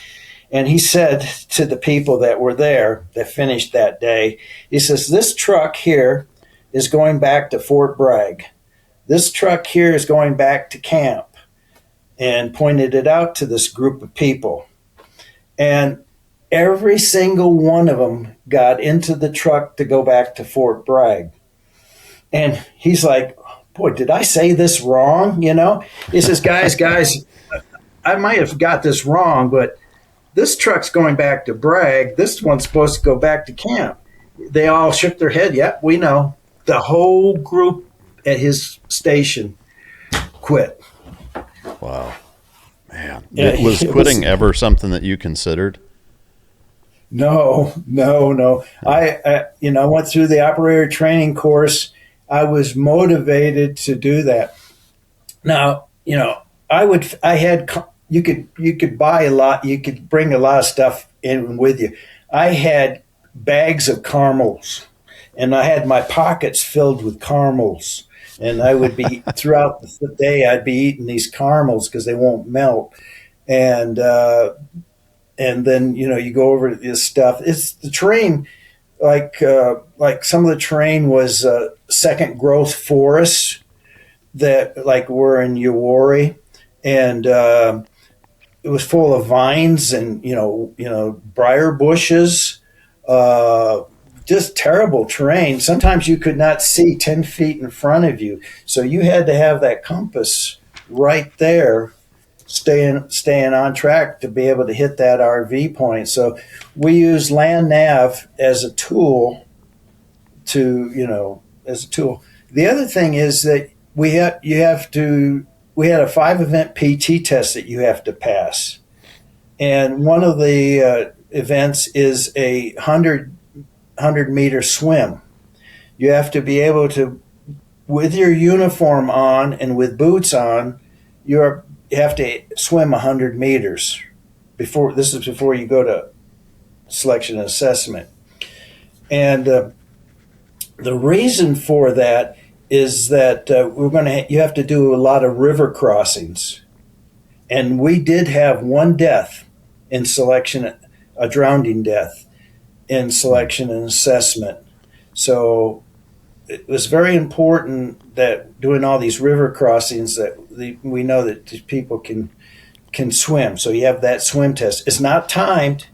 And he said to the people that were there that finished that day, he says, "This truck here is going back to Fort Bragg. This truck here is going back to camp," and pointed it out to this group of people. And every single one of them got into the truck to go back to Fort Bragg. And he's like, "Boy, did I say this wrong?" He says, guys, I might have got this wrong, but this truck's going back to Bragg. This one's supposed to go back to camp. They all shook their head. Yep, we know. The whole group at his station quit. Wow. Man. Yeah, was quitting ever something that you considered? No. I went through the operator training course. I was motivated to do that. Now, you could buy a lot. You could bring a lot of stuff in with you. I had bags of caramels, and I had my pockets filled with caramels. And I would be throughout the day, I'd be eating these caramels because they won't melt. And then you go over this stuff. It's the terrain, like some of the terrain was second growth forests that like were in Uwari, and it was full of vines and briar bushes, just terrible terrain. Sometimes you could not see 10 feet in front of you, so you had to have that compass right there, staying on track to be able to hit that RV point. So we use land nav as a tool The other thing is that we had a 5-event PT test that you have to pass. And one of the events is a 100-meter swim. You have to be able to, with your uniform on and with boots on, you have to swim 100 meters. Before you go to selection and assessment. And the reason for that is that you have to do a lot of river crossings. And we did have one death in selection, a drowning death in selection and assessment. So it was very important that doing all these river crossings that we know that people can swim. So you have that swim test. It's not timed,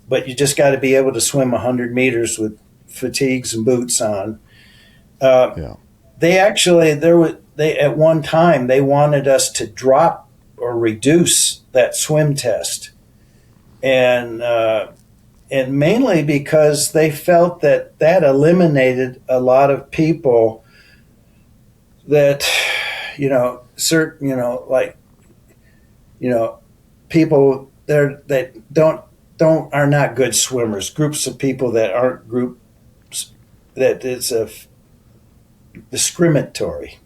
but you just got to be able to swim 100 meters with fatigues and boots on. They actually, at one time, they wanted us to drop or reduce that swim test. And mainly because they felt that eliminated a lot of people that, people there that are not good swimmers, groups of people that aren't groups, that it's a discriminatory.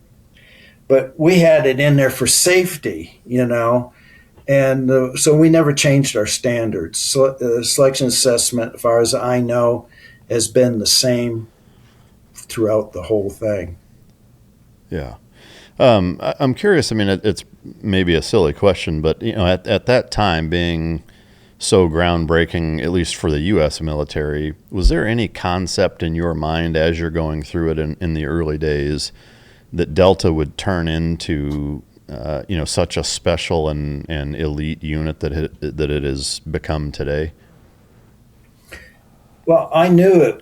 But we had it in there for safety, and so we never changed our standards. Selection assessment, as far as I know, has been the same throughout the whole thing. Yeah. I'm curious. I mean, it's maybe a silly question, but at that time, being so groundbreaking, at least for the U.S. military, was there any concept in your mind as you're going through it in the early days that Delta would turn into such a special and elite unit that it has become today? Well, I knew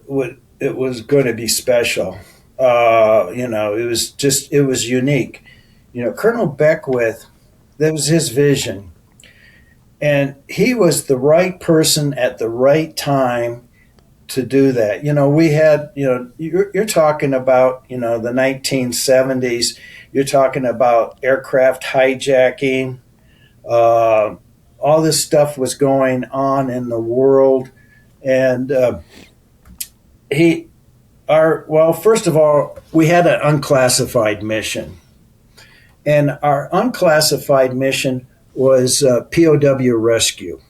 it was going to be special. It was unique. Colonel Beckwith, that was his vision. And he was the right person at the right time to do that. We had, you're talking about, the 1970s, you're talking about aircraft hijacking. All this stuff was going on in the world. And first of all, we had an unclassified mission. And our unclassified mission was POW rescue.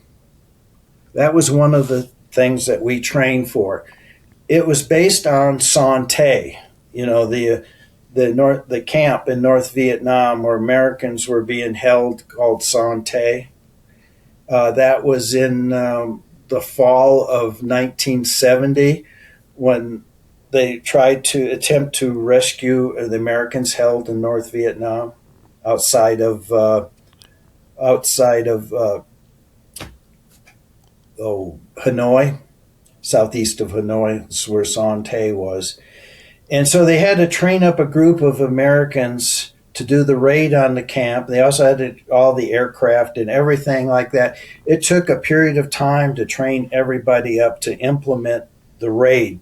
That was one of the things that we trained for. It was based on Son-Tay, the camp in North Vietnam where Americans were being held, called Son-Tay. That was in the fall of 1970 when they tried to attempt to rescue the Americans held in North Vietnam outside of Hanoi, southeast of Hanoi. That's where Son-Tay was. And so they had to train up a group of Americans to do the raid on the camp. They also had all the aircraft and everything like that. It took a period of time to train everybody up to implement the raid.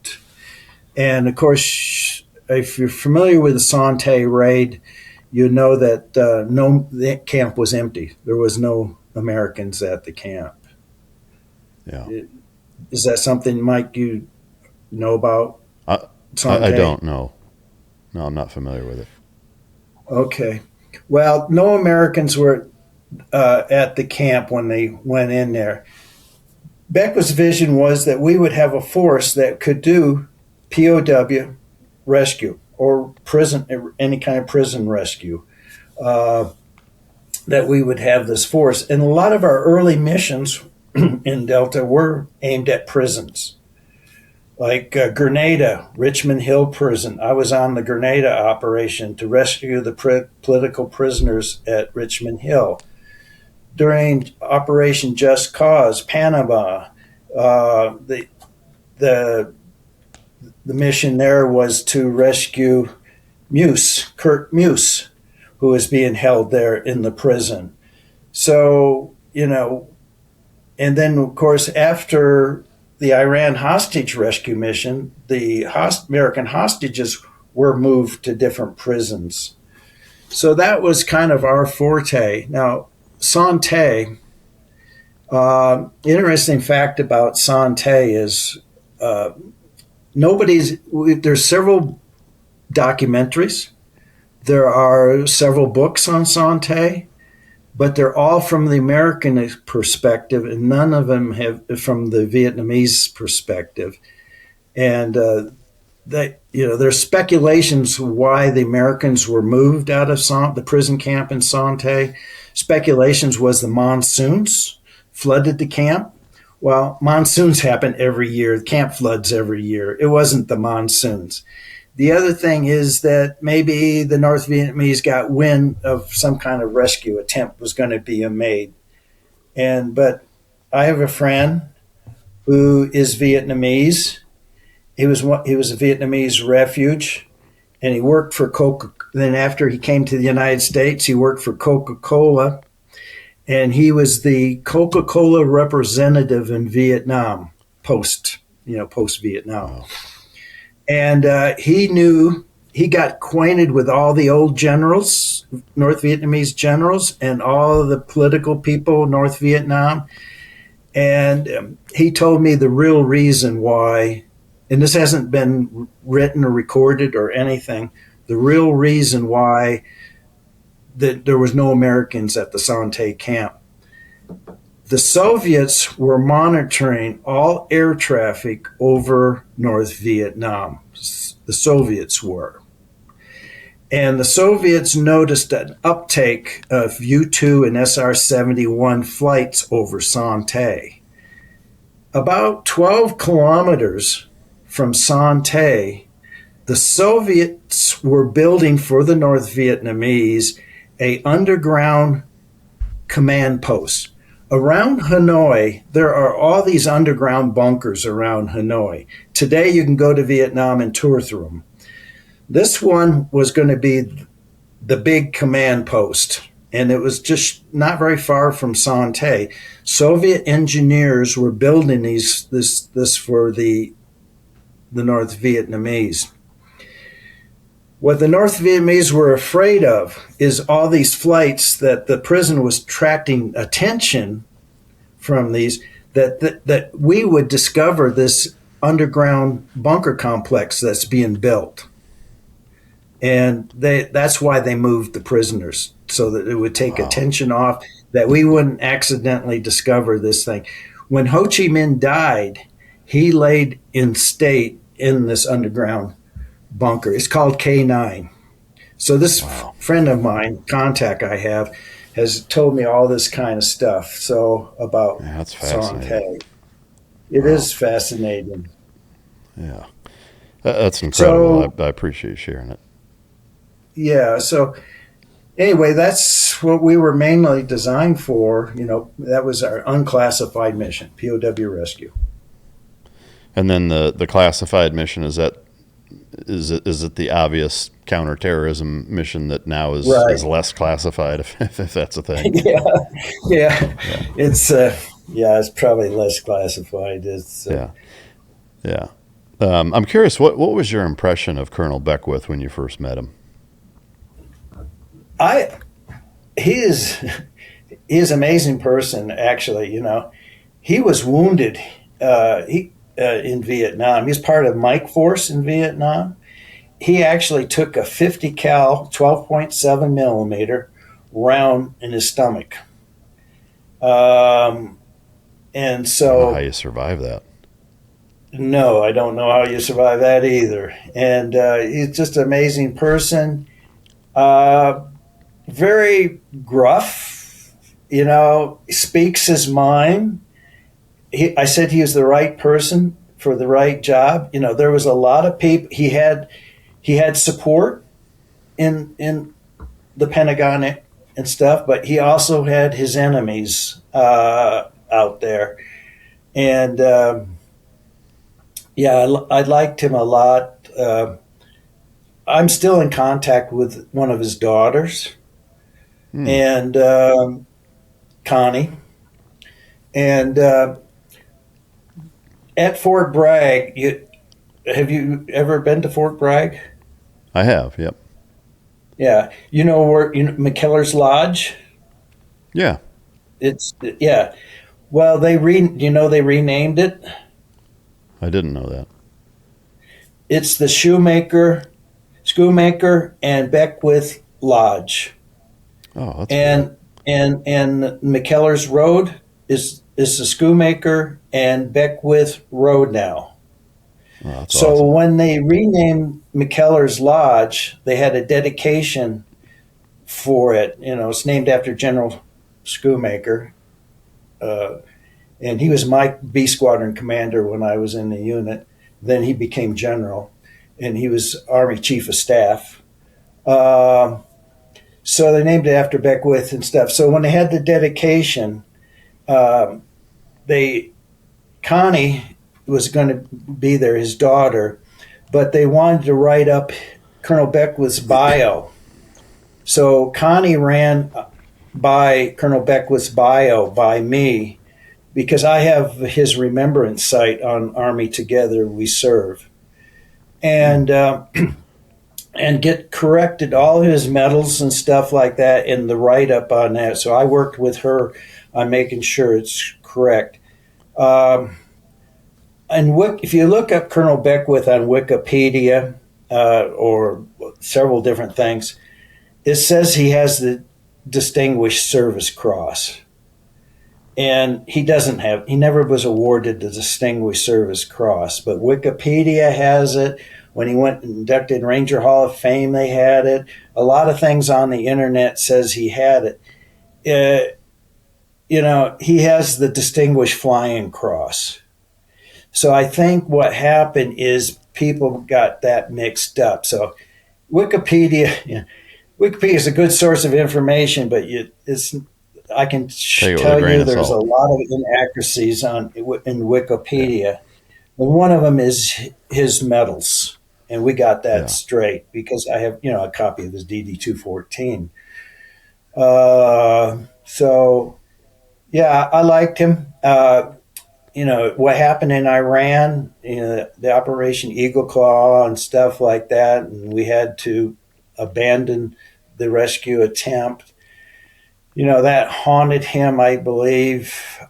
And of course, if you're familiar with the Son-Tay raid, you know that the camp was empty. There was no Americans at the camp. Yeah. Is that something, Mike, you know about? I don't know. No, I'm not familiar with it. Okay. Well, no Americans were at the camp when they went in there. Beckwith's vision was that we would have a force that could do POW rescue or any kind of prison rescue, that we would have this force. And a lot of our early missions in Delta were aimed at prisons. Like Grenada, Richmond Hill Prison. I was on the Grenada operation to rescue the political prisoners at Richmond Hill. during Operation Just Cause, Panama, the mission there was to rescue Kurt Muse, who was being held there in the prison. So, and then, of course, after the Iran hostage rescue mission, the American hostages were moved to different prisons. So that was kind of our forte. Now, Sante, interesting fact about Sante is there's several documentaries. There are several books on Sante, but they're all from the American perspective, and none of them have from the Vietnamese perspective. And there's speculations why the Americans were moved out of the prison camp in Sante. Speculations was the monsoons flooded the camp. Well, monsoons happen every year. The camp floods every year. It wasn't the monsoons. The other thing is that maybe the North Vietnamese got wind of some kind of rescue attempt was going to be made. But I have a friend who is Vietnamese. He was a Vietnamese refuge, and he worked for Coca. Then after he came to the United States, he worked for Coca-Cola, and he was the Coca-Cola representative in Vietnam post Vietnam. Wow. And he got acquainted with all the old generals, North Vietnamese generals, and all of the political people in North Vietnam. And he told me the real reason why, and this hasn't been written or recorded or anything, the real reason why that there was no Americans at the Sante camp. The Soviets were monitoring all air traffic over North Vietnam. The Soviets were. And the Soviets noticed an uptake of U-2 and SR-71 flights over Sante. About 12 kilometers from Sante, the Soviets were building for the North Vietnamese an underground command post. Around Hanoi, there are all these underground bunkers around Hanoi. Today, you can go to Vietnam and tour through them. This one was going to be the big command post, and it was just not very far from Sante. Soviet engineers were building this for the North Vietnamese. What the North Vietnamese were afraid of is all these flights that the prison was attracting attention from these, that we would discover this underground bunker complex that's being built. And that's why they moved the prisoners, so that it would take attention off, that we wouldn't accidentally discover this thing. When Ho Chi Minh died, he laid in state in this underground bunker. It's called K9. So this friend of mine, contact I have, has told me all this kind of stuff. So about that's fascinating. It is fascinating. Yeah, that's incredible. I appreciate you sharing it. Yeah. So anyway, that's what we were mainly designed for. That was our unclassified mission, POW rescue. And then the classified mission, is it the obvious counterterrorism mission that now is less classified, if that's a thing? Yeah. It's probably less classified. Yeah. I'm curious, what was your impression of Colonel Beckwith when you first met him? He is an amazing person. Actually, he was wounded. In Vietnam. He was part of Mike Force in Vietnam. He actually took a 50 cal 12.7 millimeter round in his stomach. And so I don't know how you survive that. No, I don't know how you survive that either. And he's just an amazing person. Very gruff, speaks his mind. I said he was the right person for the right job. There was a lot of people. He had support in the Pentagon and stuff, but he also had his enemies out there. And I liked him a lot. I'm still in contact with one of his daughters, and Connie. And at Fort Bragg, have you ever been to Fort Bragg? I have, yep. Yeah. You know where McKellar's Lodge? Yeah. Yeah. Well, they renamed it? I didn't know that. It's the Shoemaker and Beckwith Lodge. Oh, that's and McKellar's Road is the Shoemaker and Beckwith Road now. Oh, that's so awesome. When they renamed McKellar's Lodge, they had a dedication for it. It's named after General Shoemaker. And he was my B Squadron commander when I was in the unit. Then he became general, and he was Army Chief of Staff. So they named it after Beckwith and stuff. So when they had the dedication, Connie was going to be there, his daughter, but they wanted to write up Colonel Beckwith's bio. So Connie ran by Colonel Beckwith's bio by me, because I have his remembrance site on Army Together We Serve, and get corrected all his medals and stuff like that in the write-up on that. So I worked with her on making sure it's correct. And if you look up Colonel Beckwith on Wikipedia or several different things, it says he has the Distinguished Service Cross. And he never was awarded the Distinguished Service Cross, but Wikipedia has it. When he went inducted in Ranger Hall of Fame, they had it. A lot of things on the internet says he had it. He has the Distinguished Flying Cross. So I think what happened is people got that mixed up. So Wikipedia is a good source of information, but I can tell you there's a lot of inaccuracies in Wikipedia. And one of them is his medals. And we got that straight because I have, a copy of his DD-214. I liked him. What happened in Iran, the Operation Eagle Claw and stuff like that, and we had to abandon the rescue attempt. That haunted him, I believe.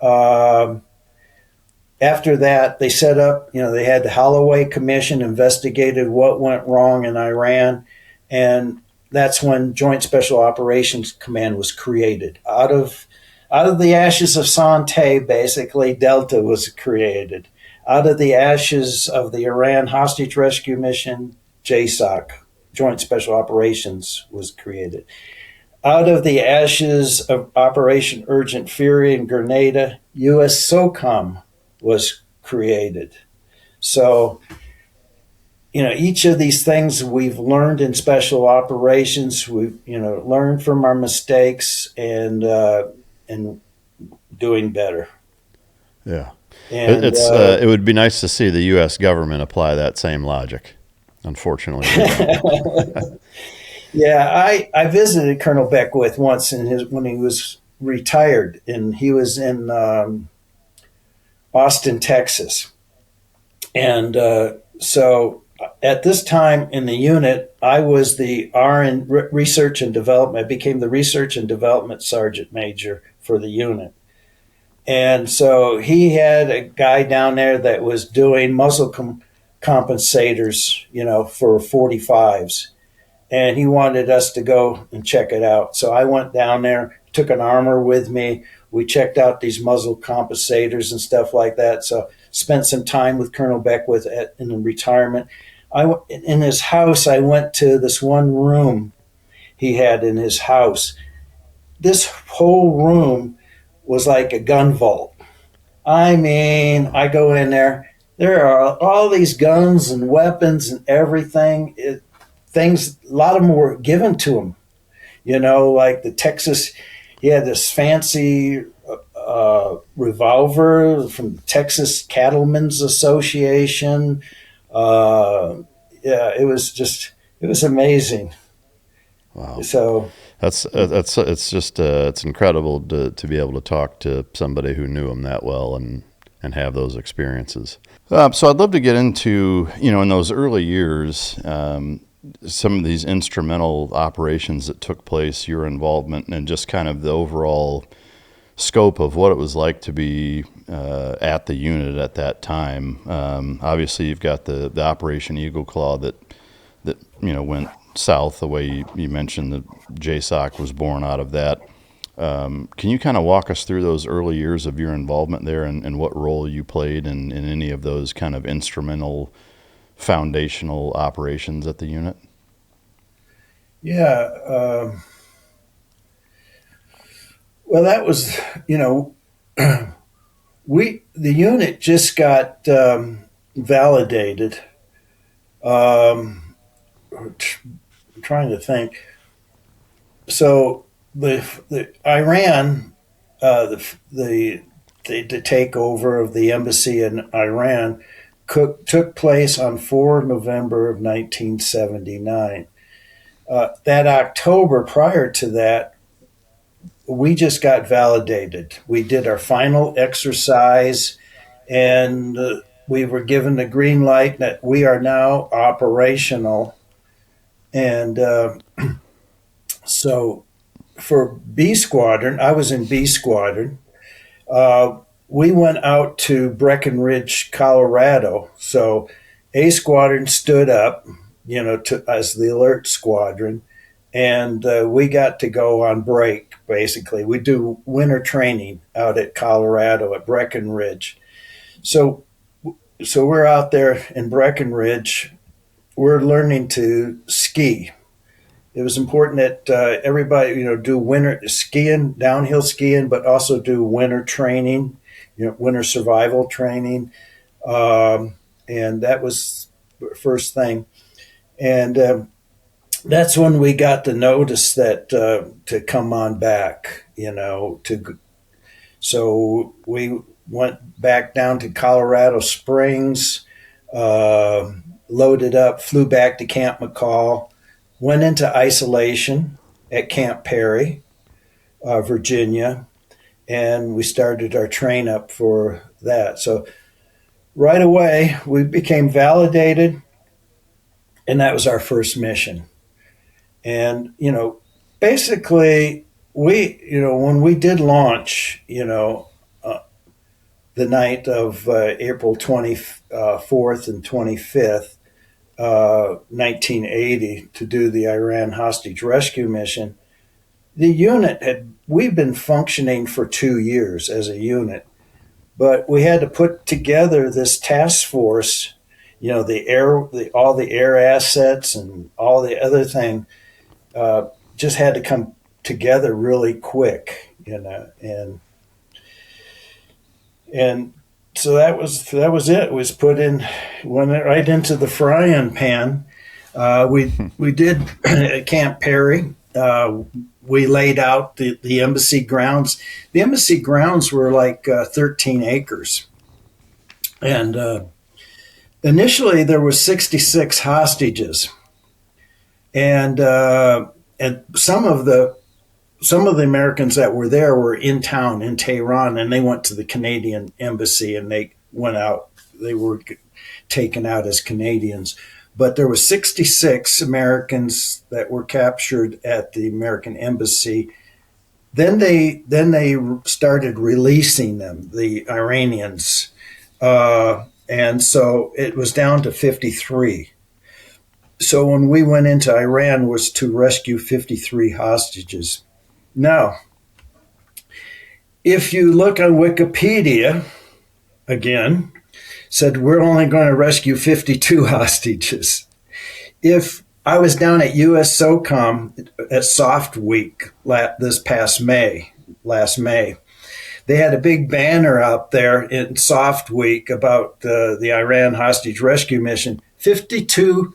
After that, they set up, they had the Holloway Commission, investigated what went wrong in Iran, and that's when Joint Special Operations Command was created. Out of the ashes of Sante, basically, Delta was created. Out of the ashes of the Iran hostage rescue mission, JSOC, Joint Special Operations, was created. Out of the ashes of Operation Urgent Fury in Grenada, U.S. SOCOM was created. So, each of these things we've learned in special operations, we've, learned from our mistakes and doing better. Yeah. And it would be nice to see the U.S. government apply that same logic. Unfortunately. Yeah, I visited Colonel Beckwith once when he was retired, and he was in Austin, Texas. And so at this time in the unit, I was the research and development. I became the research and development sergeant major for the unit. And so he had a guy down there that was doing muzzle compensators, for 45s. And he wanted us to go and check it out. So I went down there, took an armor with me. We checked out these muzzle compensators and stuff like that. So spent some time with Colonel Beckwith in retirement. In his house, I went to this one room he had in his house. This whole room was like a gun vault. I mean, I go in there. There are all these guns and weapons and everything. A lot of them were given to him. like the Texas. He had this fancy revolver from the Texas Cattlemen's Association. Yeah, it was amazing. Wow. So it's incredible to be able to talk to somebody who knew him that well and have those experiences. So I'd love to get into, in those early years, some of these instrumental operations that took place, your involvement, and just kind of the overall scope of what it was like to be at the unit at that time. Obviously, you've got the Operation Eagle Claw that went south the way you mentioned. The JSOC was born out of that. Can you kind of walk us through those early years of your involvement there and what role you played in any of those kind of instrumental, foundational operations at the unit? Yeah. Well, that was, the unit just got validated. I'm trying to think. So the Iran, the takeover of the embassy in Iran took place on 4 November of 1979. That October prior to that, we just got validated. We did our final exercise, and we were given the green light that we are now operational. And so for B Squadron, I was in B Squadron. We went out to Breckenridge, Colorado. So A Squadron stood up, as the alert squadron, and we got to go on break, basically. We do winter training out at Colorado at Breckenridge. So we're out there in Breckenridge. We're learning to ski. It was important that everybody, do winter skiing, downhill skiing, but also do winter training, winter survival training. And that was the first thing. And that's when we got the notice that to come on back, so we went back down to Colorado Springs, loaded up, flew back to Camp McCall, went into isolation at Camp Perry, Virginia, and we started our train up for that. So right away, we became validated, and that was our first mission. And, basically, when we did launch, the night of April 24th and 25th, 1980, to do the Iran hostage rescue mission, the unit we've been functioning for 2 years as a unit, but we had to put together this task force, all the air assets and all the other thing, just had to come together really quick, and so that was it. It was went right into the frying pan. We did at Camp Perry. We laid out the embassy grounds. The embassy grounds were like 13 acres, and initially there were 66 hostages, and some of the Americans that were there were in town in Tehran, and they went to the Canadian embassy and they went out. They were taken out as Canadians. But there were 66 Americans that were captured at the American embassy. Then they started releasing them, the Iranians. And so it was down to 53. So when we went into Iran was to rescue 53 hostages. Now, if you look on Wikipedia, again, said we're only going to rescue 52 hostages. If I was down at US SOCOM at Soft Week last May, they had a big banner out there in Soft Week about the Iran hostage rescue mission. 52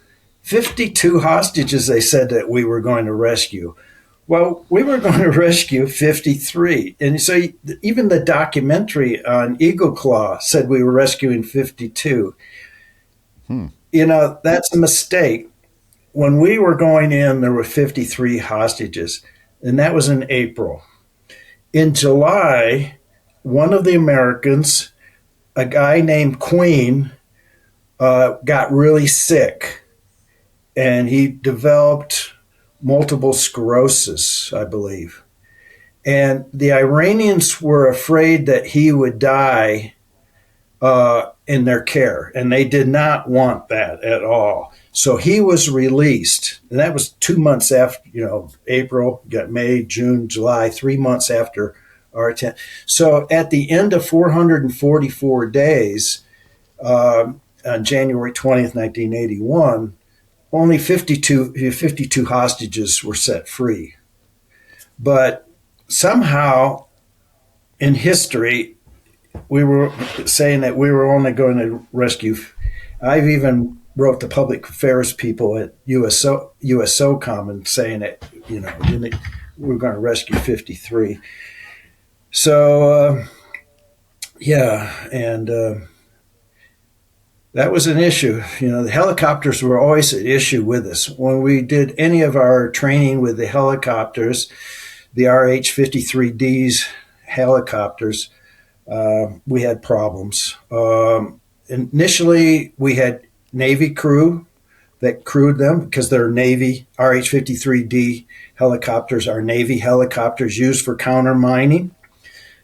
hostages they said that we were going to rescue. Well, we were going to rescue 53. And so even the documentary on Eagle Claw said we were rescuing 52. That's a mistake. When we were going in, there were 53 hostages, and that was in April. In July, one of the Americans, a guy named Queen, got really sick, and he developed multiple sclerosis, I believe. And the Iranians were afraid that he would die in their care, and they did not want that at all. So he was released, and that was 2 months after, April, got May, June, July, 3 months after our attempt. So at the end of 444 days, on January 20th, 1981, only 52 hostages were set free. But somehow in history, we were saying that we were only going to rescue. I've even wrote the public affairs people at USOCOM and saying that, we're going to rescue 53. So, that was an issue. The helicopters were always an issue with us. When we did any of our training with the helicopters, the RH-53Ds helicopters, we had problems. Initially, we had Navy crew that crewed them because they're Navy. RH-53D helicopters are Navy helicopters used for counter mining.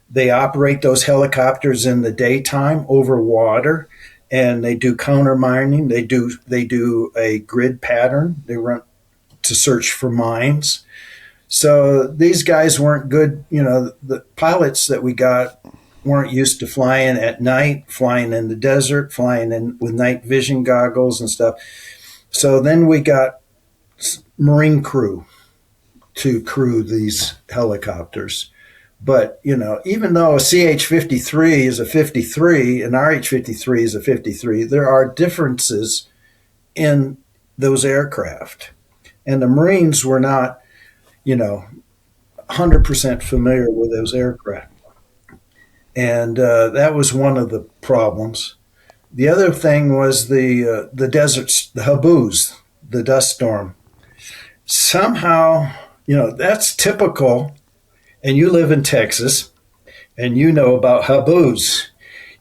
They operate those helicopters in the daytime over water, and they do counter mining. They do a grid pattern. They run to search for mines. So these guys weren't good. The pilots that we got weren't used to flying at night, flying in the desert, flying in with night vision goggles and stuff. So then we got Marine crew to crew these helicopters. But, even though a CH-53 is a 53 and RH-53 is a 53, there are differences in those aircraft. And the Marines were not, 100% familiar with those aircraft. And that was one of the problems. The other thing was the deserts, the haboos, the dust storm. Somehow, that's typical. And you live in Texas, and you know about haboos.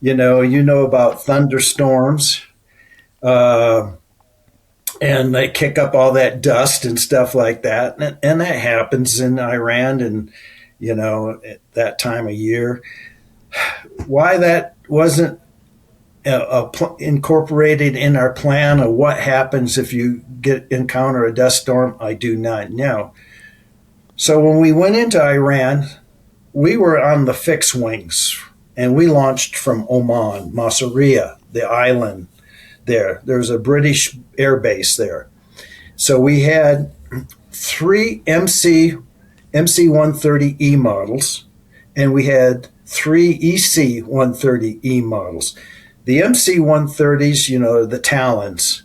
You know about thunderstorms, and they kick up all that dust and stuff like that. And that happens in Iran and, at that time of year. Why that wasn't incorporated in our plan of what happens if you encounter a dust storm, I do not know. So when we went into Iran, we were on the fixed wings, and we launched from Oman, Masuriya, the island there. There's a British air base there. So we had 3 MC-130E models, and we had 3 EC-130E models. The MC-130s, the Talons,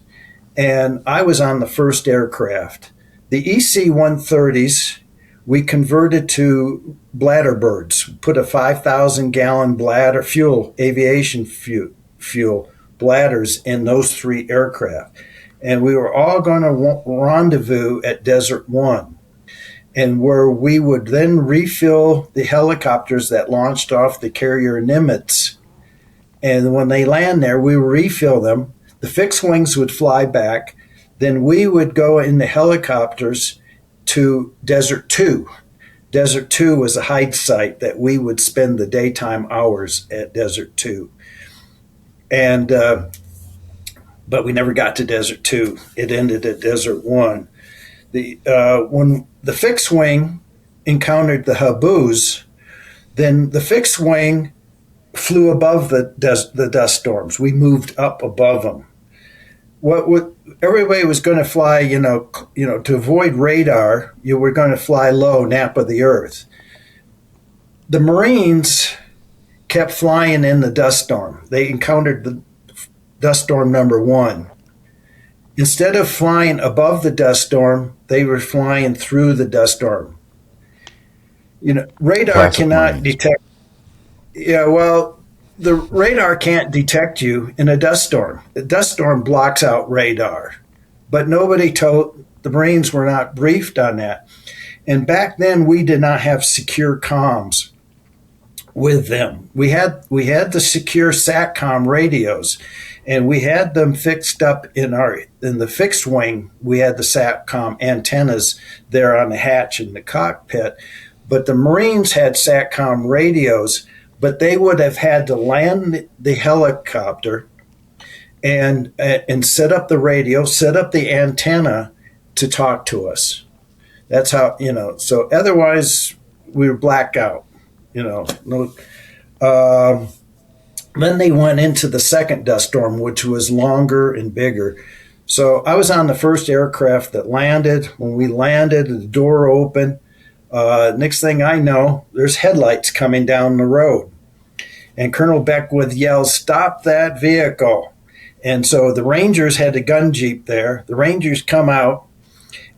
and I was on the first aircraft. The EC-130s, we converted to bladder birds, put a 5,000-gallon bladder aviation fuel bladders in those 3 aircraft. And we were all going to rendezvous at Desert 1, and where we would then refill the helicopters that launched off the carrier Nimitz. And when they land there, we would refill them. The fixed wings would fly back. Then we would go in the helicopters to Desert 2. Desert 2 was a hide site that we would spend the daytime hours at Desert 2. And but we never got to Desert 2. It ended at Desert 1. When the fixed wing encountered the haboos, then the fixed wing flew above the dust storms. We moved up above them. Everybody was going to fly, to avoid radar, you were going to fly low, nap of the earth. The Marines kept flying in the dust storm. They encountered the dust storm number 1. Instead of flying above the dust storm, they were flying through the dust storm. Radar Classic cannot Marines. detect. Yeah, well, the radar can't detect you in a dust storm. The dust storm blocks out radar, but the Marines were not briefed on that. And back then, we did not have secure comms with them. We had the secure SATCOM radios, and we had them fixed up in the fixed wing. We had the SATCOM antennas there on the hatch in the cockpit, but the Marines had SATCOM radios, but they would have had to land the helicopter and set up the radio, set up the antenna to talk to us. That's how, so otherwise we were blacked out, no. Then they went into the second dust storm, which was longer and bigger. So I was on the first aircraft that landed. When we landed, the door opened. Next thing I know, there's headlights coming down the road. And Colonel Beckwith yells, "Stop that vehicle." And so the Rangers had a gun jeep there. The Rangers come out,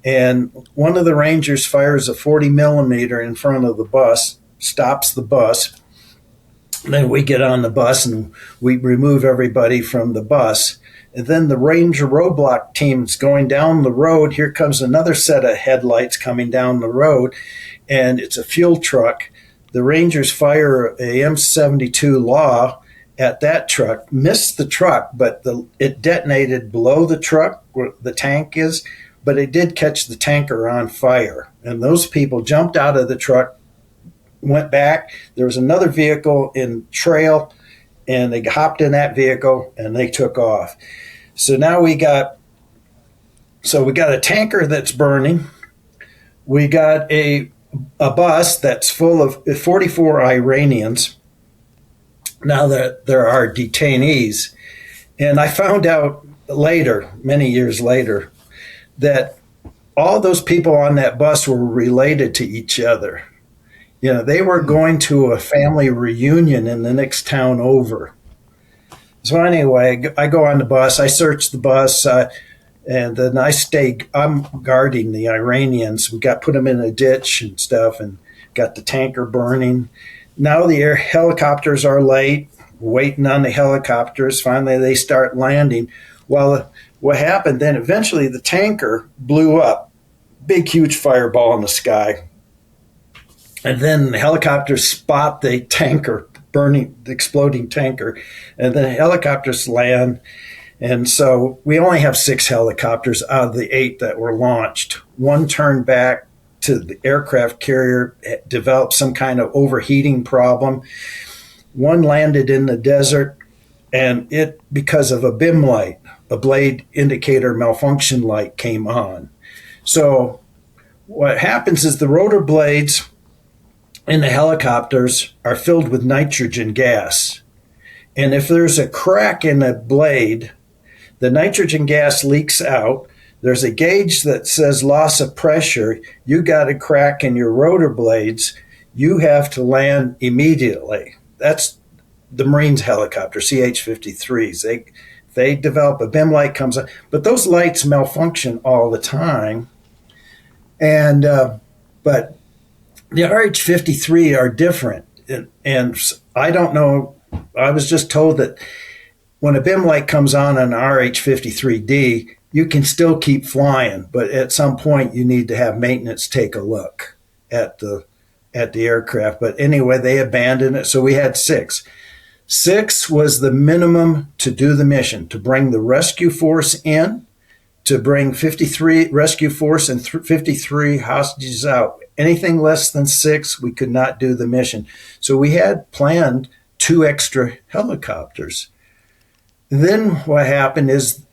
and one of the Rangers fires a 40 millimeter in front of the bus, stops the bus. Then we get on the bus and we remove everybody from the bus. And then the Ranger roadblock team's going down the road. Here comes another set of headlights coming down the road, and it's a fuel truck. The Rangers fire a M72 Law at that truck, missed the truck, but it detonated below the truck where the tank is, but it did catch the tanker on fire. And those people jumped out of the truck, went back. There was another vehicle in trail, and they hopped in that vehicle and they took off. So now we got a tanker that's burning. We got a bus that's full of 44 Iranians. Now that there are detainees. And I found out later, many years later, that all those people on that bus were related to each other. They were going to a family reunion in the next town over. So anyway, I go on the bus, I search the bus, and then I'm guarding the Iranians. We put them in a ditch and stuff, and got the tanker burning. Now the helicopters are late, waiting on the helicopters. Finally, they start landing. Well, what happened then, eventually the tanker blew up. Big, huge fireball in the sky. And then the helicopters spot the tanker, the exploding tanker. And then the helicopters land. And so we only have 6 helicopters out of the 8 that were launched. One turned back to the aircraft carrier, developed some kind of overheating problem. One landed in the desert, and because of a BIM light, a blade indicator malfunction light came on. So what happens is the rotor blades in the helicopters are filled with nitrogen gas. And if there's a crack in a blade, the nitrogen gas leaks out. There's a gauge that says loss of pressure. You got a crack in your rotor blades. You have to land immediately. That's the Marines helicopter, CH-53s. They develop a BIM light comes on, but those lights malfunction all the time. And but the RH-53 are different. And I don't know. I was just told that when a BIM light comes on an RH-53D, you can still keep flying, but at some point you need to have maintenance take a look at the aircraft. But anyway, they abandoned it. So we had 6. 6 was the minimum to do the mission, to bring the rescue force in, to bring 53 rescue force and 53 hostages out. Anything less than 6, we could not do the mission. So we had planned 2 extra helicopters. Then what happened is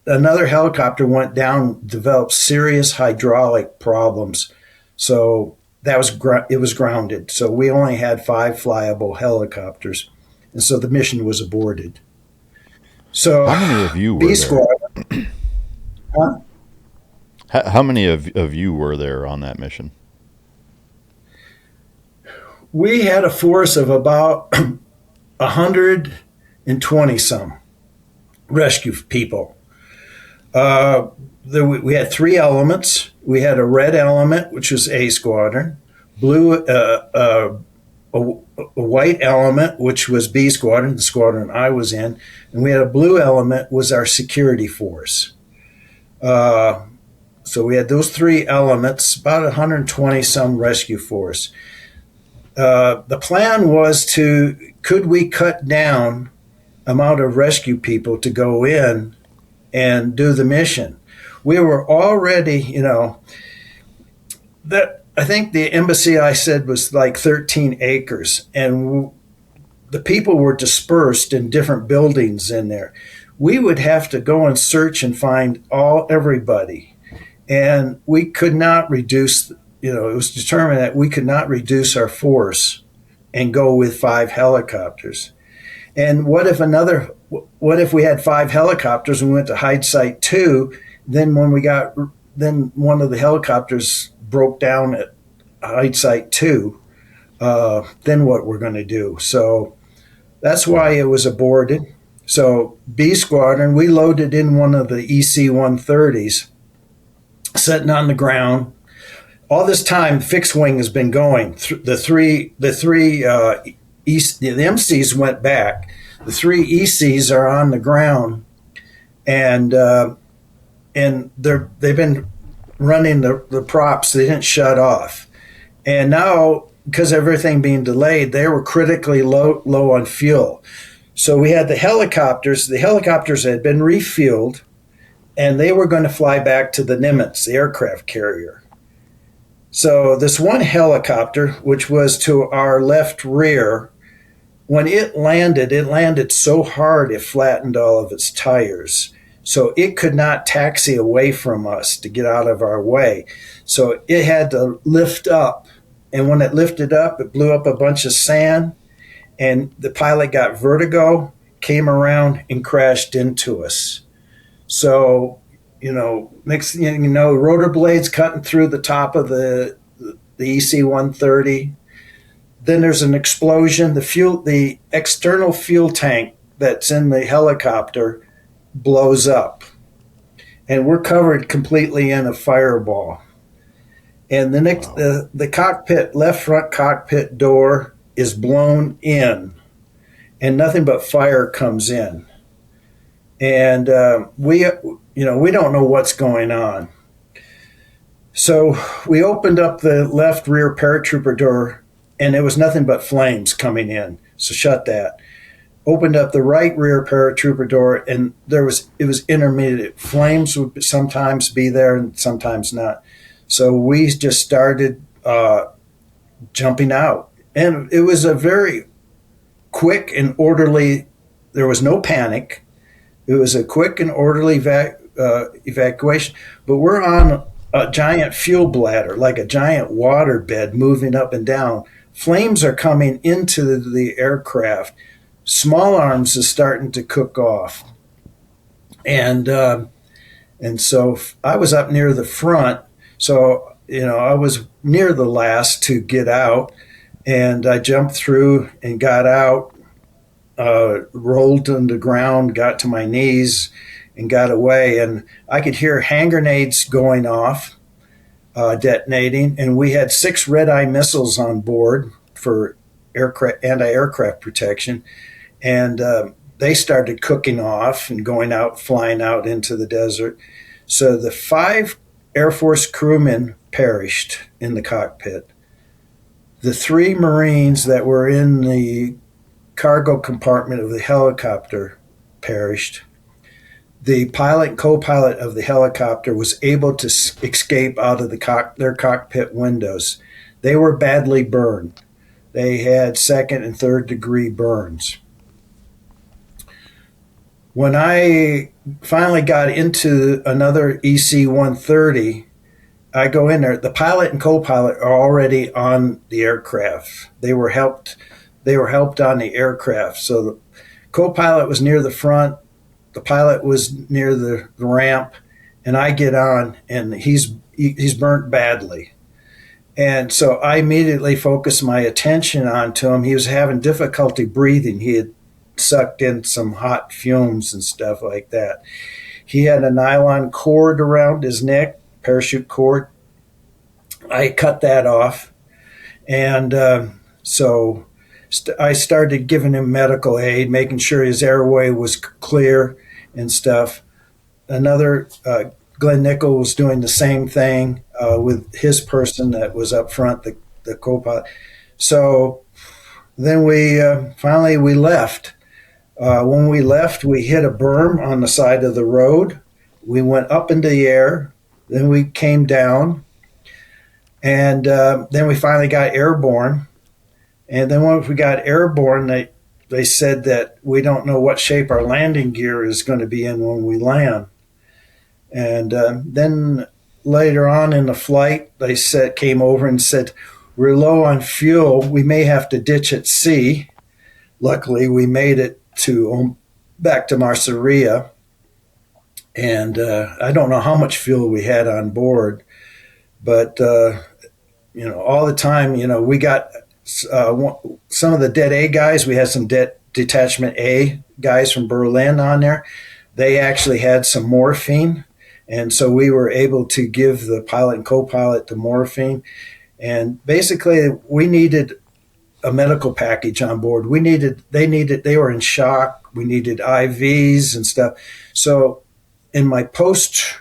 another helicopter went down, developed serious hydraulic problems. So it was grounded. So we only had 5 flyable helicopters. And so the mission was aborted. So how many of you were B there? Squad, huh? How many of you were there on that mission? We had a force of about 120 some rescue people. We had 3 elements. We had a red element, which was A Squadron, blue, a white element, which was B Squadron, the squadron I was in, and we had a blue element was our security force. So we had those three elements, about 120 some rescue force. The plan was could we cut down amount of rescue people to go in and do the mission? We were already, I think the embassy I said was like 13 acres, and the people were dispersed in different buildings in there. We would have to go and search and find everybody, and we could not reduce. It was determined that we could not reduce our force and go with 5 helicopters. And what if we had 5 helicopters and we went to hide site 2? Then one of the helicopters broke down at hide site 2. Then what we're going to do? So that's why it was aborted. So B Squadron, we loaded in one of the EC-130s, sitting on the ground. All this time, fixed wing has been going. The MCs went back. The 3 ECs are on the ground, and they've been running the props. They didn't shut off, and now because of everything being delayed, they were critically low on fuel. So we had the helicopters. The helicopters had been refueled, and they were going to fly back to the Nimitz, the aircraft carrier. So this one helicopter, which was to our left rear, when it landed so hard it flattened all of its tires. So it could not taxi away from us to get out of our way. So it had to lift up. And when it lifted up, it blew up a bunch of sand. And the pilot got vertigo, came around and crashed into us. So, next thing you know, rotor blades cutting through the top of the EC-130. Then there's an explosion. The external fuel tank that's in the helicopter blows up, and we're covered completely in a fireball. And the cockpit, left front cockpit door is blown in, and nothing but fire comes in. And we don't know what's going on. So we opened up the left rear paratrooper door, and it was nothing but flames coming in. So shut that. Opened up the right rear paratrooper door, and it was intermittent. Flames would sometimes be there and sometimes not. So we just started jumping out. And it was a very quick and orderly, there was no panic. It was a quick and orderly evacuation. But we're on a giant fuel bladder, like a giant water bed moving up and down. Flames are coming into the aircraft. Small arms is starting to cook off. And so I was up near the front. So, I was near the last to get out. And I jumped through and got out, rolled on the ground, got to my knees, and got away. And I could hear hand grenades going off, detonating. And we had 6 red-eye missiles on board for anti-aircraft protection. And they started cooking off and going out, flying out into the desert. So the 5 Air Force crewmen perished in the cockpit. The 3 Marines that were in the cargo compartment of the helicopter perished. The pilot and co-pilot of the helicopter was able to escape out of their cockpit windows. They were badly burned. They had 2nd and 3rd degree burns. When I finally got into another EC-130, I go in there. The pilot and co-pilot are already on the aircraft. They were helped on the aircraft. So the co-pilot was near the front. The pilot was near the ramp, and I get on, and he's burnt badly. And so I immediately focused my attention onto him. He was having difficulty breathing. He had sucked in some hot fumes and stuff like that. He had a nylon cord around his neck, parachute cord. I cut that off, And so I started giving him medical aid, making sure his airway was clear and stuff. Another, Glenn Nickel was doing the same thing with his person that was up front, the co-pilot. So then we finally we left. When we left, we hit a berm on the side of the road. We went up into the air. Then we came down. And then we finally got airborne. And then once we got airborne, they said that we don't know what shape our landing gear is going to be in when we land. And then later on in the flight, they came over and said, we're low on fuel. We may have to ditch at sea. Luckily, we made it back to Marseria. And I don't know how much fuel we had on board, but all the time, we got some of the Det A guys. We had some Detachment A guys from Berlin on there. They actually had some morphine, and so we were able to give the pilot and co-pilot the morphine. And basically, we needed a medical package on board. They were in shock. We needed IVs and stuff. So in my post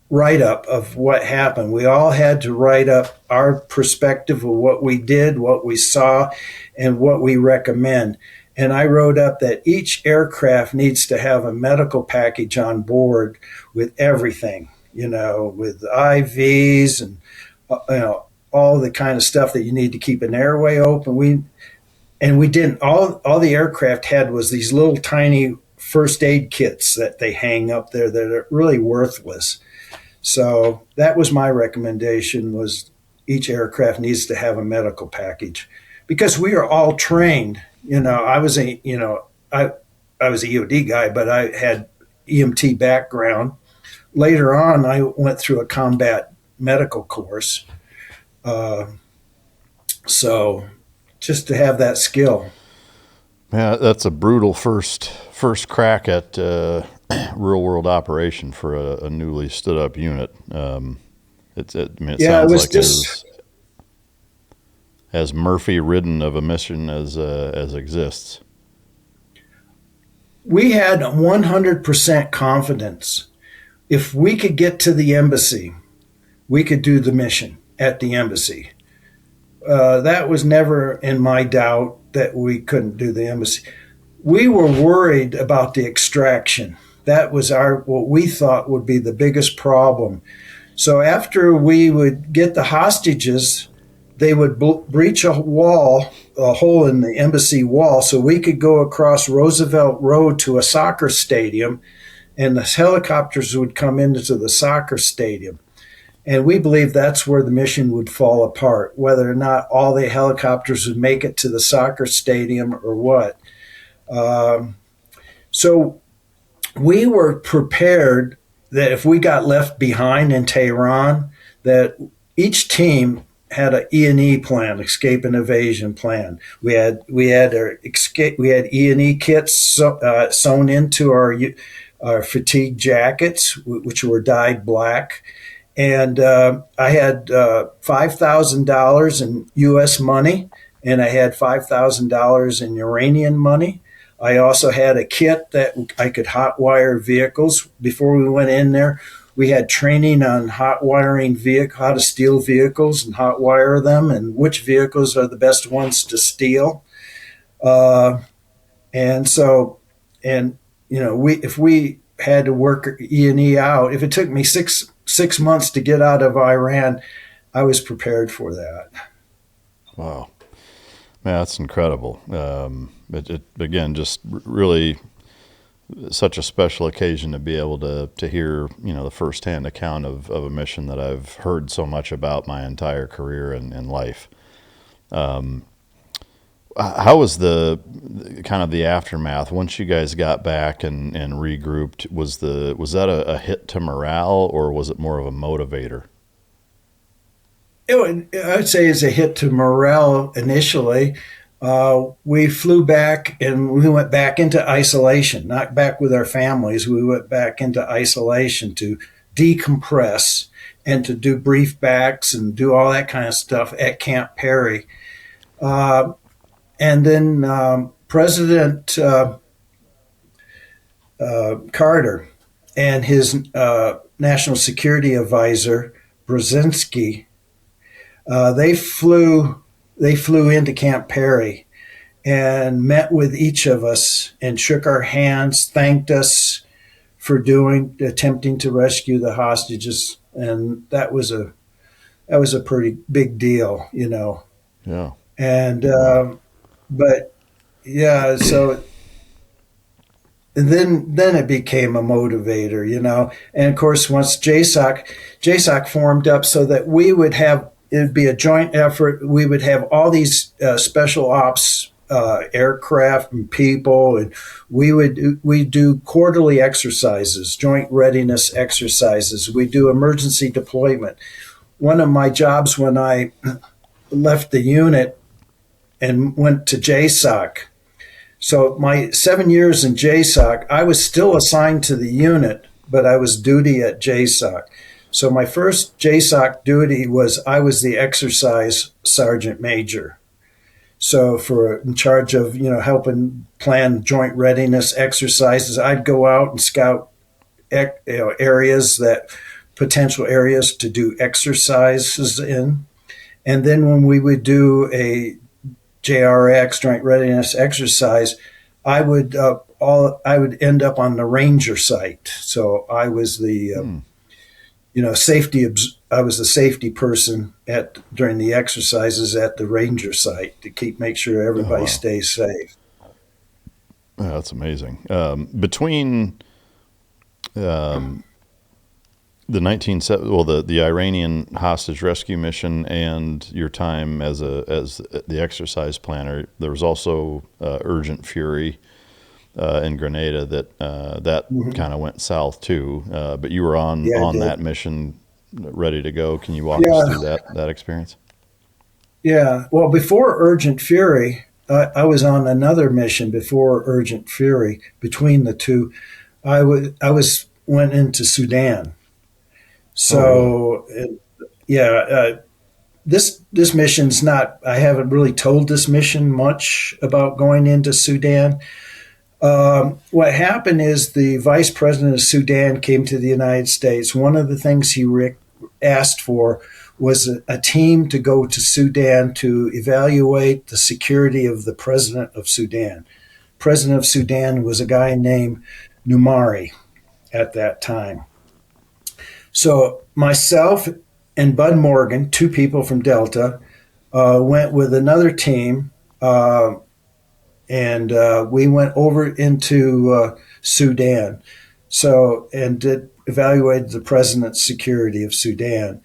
write-up of what happened, we all had to write up our perspective of what we did, what we saw, and what we recommend. And I wrote up that each aircraft needs to have a medical package on board with everything, with IVs and all the kind of stuff that you need to keep an airway open. We didn't. All the aircraft had was these little tiny first aid kits that they hang up there that are really worthless. So that was my recommendation, was each aircraft needs to have a medical package, because we are all trained. I was a EOD guy, but I had EMT background. Later on, I went through a combat medical course. So just to have that skill. Yeah, that's a brutal first crack at real world operation for a newly stood up unit. It sounds like as Murphy ridden of a mission as exists. We had 100% confidence. If we could get to the embassy, we could do the mission at the embassy. That was never in my doubt that we couldn't do the embassy. We were worried about the extraction. That was what we thought would be the biggest problem. So after we would get the hostages, they would breach a hole in the embassy wall, so we could go across Roosevelt Road to a soccer stadium, and the helicopters would come into the soccer stadium. And we believed that's where the mission would fall apart, whether or not all the helicopters would make it to the soccer stadium or what. So we were prepared that if we got left behind in Tehran, that each team had an E&E plan, escape and evasion plan. We had E&E kits sewn into our fatigue jackets, which were dyed black. And I had $5,000 in U.S. money, and I had $5,000 in Iranian money. I also had a kit that I could hot wire vehicles. Before we went in there, we had training on hot wiring how to steal vehicles and hot wire them, and which vehicles are the best ones to steal. If we had to work E&E out, if it took me six months to get out of Iran, I was prepared for that. Wow. Man, that's incredible. It again, just really such a special occasion to be able to hear, the firsthand account of a mission that I've heard so much about my entire career and life. How was the kind of the aftermath once you guys got back and regrouped? Was that a hit to morale, or was it more of a motivator? I would say it's a hit to morale initially. We flew back and we went back into isolation, not back with our families. We went back into isolation to decompress and to do brief backs and do all that kind of stuff at Camp Perry. And then President Carter and his national security advisor, Brzezinski, they flew into Camp Perry and met with each of us and shook our hands, thanked us for attempting to rescue the hostages, and that was a pretty big deal, you know. Yeah. And but yeah, so and then it became a motivator, you know. And of course, once JSOC formed up, so that it'd be a joint effort. We would have all these special ops aircraft and people, and we do quarterly exercises, joint readiness exercises. We do emergency deployment. One of my jobs when I left the unit and went to JSOC. So my 7 years in JSOC, I was still assigned to the unit, but I was duty at JSOC. So my first JSOC duty was I was the exercise sergeant major. So in charge of, you know, helping plan joint readiness exercises, I'd go out and scout potential areas to do exercises in. And then when we would do a JRX, joint readiness exercise, I would end up on the ranger site. So I was the I was the safety person during the exercises at the ranger site to make sure everybody stays safe. Yeah, that's amazing. Between the Iranian hostage rescue mission and your time as the exercise planner, there was also Urgent Fury in Grenada that kind of went south too. But you were on that mission, ready to go. Can you walk us through that experience? Yeah. Well, before Urgent Fury, I was on another mission before Urgent Fury. Between the two, I went into Sudan. So, this mission's not. I haven't really told this mission much about going into Sudan. What happened is the vice president of Sudan came to the United States. One of the things he asked for was a team to go to Sudan to evaluate the security of the president of Sudan. President of Sudan was a guy named Numari at that time. So myself and Bud Morgan, two people from Delta, went with another team, and we went over into Sudan. And evaluated the president's security of Sudan.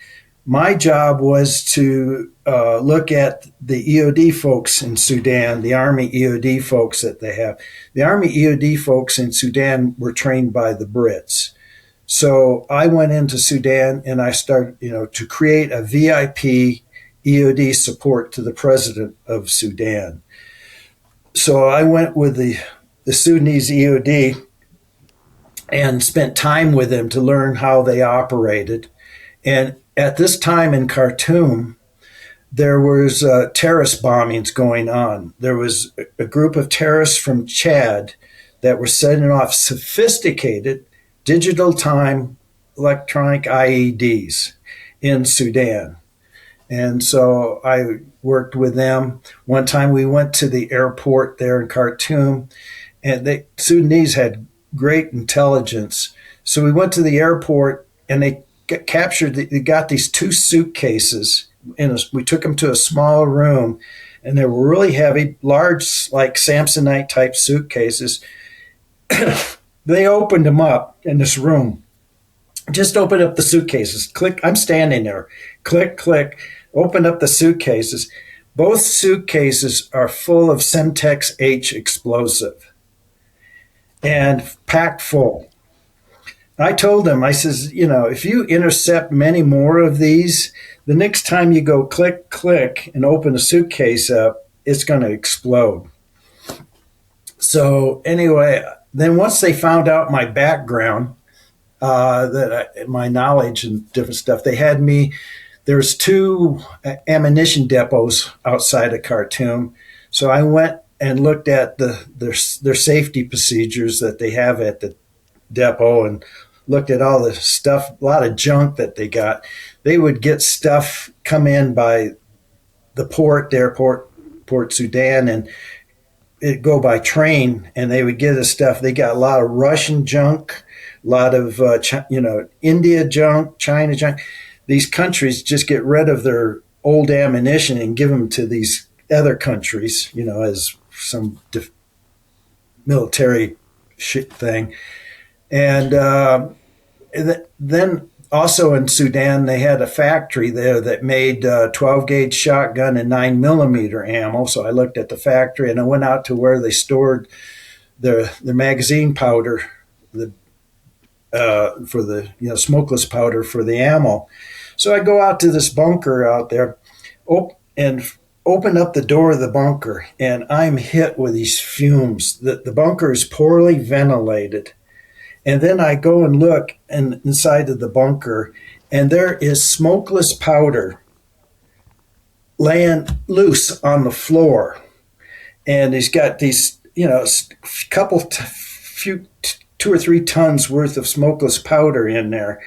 My job was to look at the EOD folks in Sudan, the Army EOD folks that they have. The Army EOD folks in Sudan were trained by the Brits. So I went into Sudan and I started, to create a VIP EOD support to the president of Sudan. So I went with the Sudanese EOD and spent time with them to learn how they operated. And at this time in Khartoum, there was terrorist bombings going on. There was a group of terrorists from Chad that were setting off sophisticated digital time electronic IEDs in Sudan. And so I worked with them. One time we went to the airport there in Khartoum, and the Sudanese had great intelligence. So we went to the airport, and they got these two suitcases. We took them to a small room, and they were really heavy, large, like Samsonite type suitcases. They opened them up in this room. Just open up the suitcases. Click. I'm standing there. Click, click. Open up the suitcases. Both suitcases are full of Semtex H explosive and packed full. I told them, I says, if you intercept many more of these, the next time you go click, click, and open a suitcase up, it's going to explode. So anyway, then once they found out my background, my knowledge and different stuff. They had me. There's 2 ammunition depots outside of Khartoum, so I went and looked at their safety procedures that they have at the depot and looked at all the stuff, a lot of junk that they got. They would get stuff come in by the Port Sudan, and it'd go by train, and they would get the stuff. They got a lot of Russian junk, a lot of India junk, China junk. These countries just get rid of their old ammunition and give them to these other countries, as some military shit thing. And then also in Sudan, they had a factory there that made 12-gauge shotgun and 9mm ammo. So I looked at the factory, and I went out to where they stored their magazine powder, for the smokeless powder for the ammo. So I go out to this bunker out there, and open up the door of the bunker, and I'm hit with these fumes. The bunker is poorly ventilated. And then I go and look inside of the bunker, and there is smokeless powder laying loose on the floor. And he's got these, 2 or 3 tons worth of smokeless powder in there.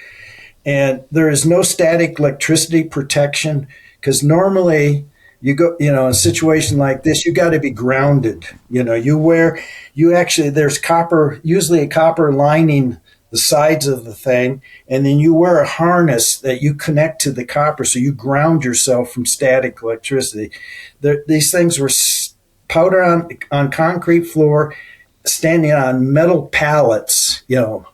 And there is no static electricity protection, because normally you go, in a situation like this, you got to be grounded. There's copper, usually a copper lining the sides of the thing, and then you wear a harness that you connect to the copper, so you ground yourself from static electricity. These things were powder on concrete floor, standing on metal pallets, And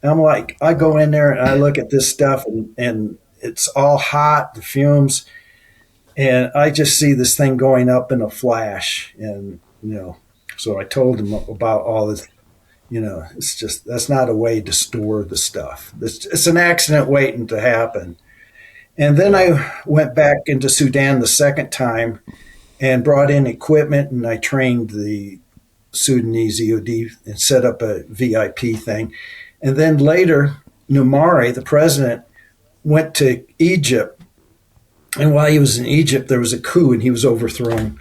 I'm like, I go in there and I look at this stuff, and it's all hot, the fumes, and I just see this thing going up in a flash. And, so I told him about all this, it's just, that's not a way to store the stuff. It's an accident waiting to happen. And then I went back into Sudan the second time and brought in equipment, and I trained the Sudanese EOD and set up a VIP thing. And then later, Numari, the president, went to Egypt. And while he was in Egypt, there was a coup, and he was overthrown.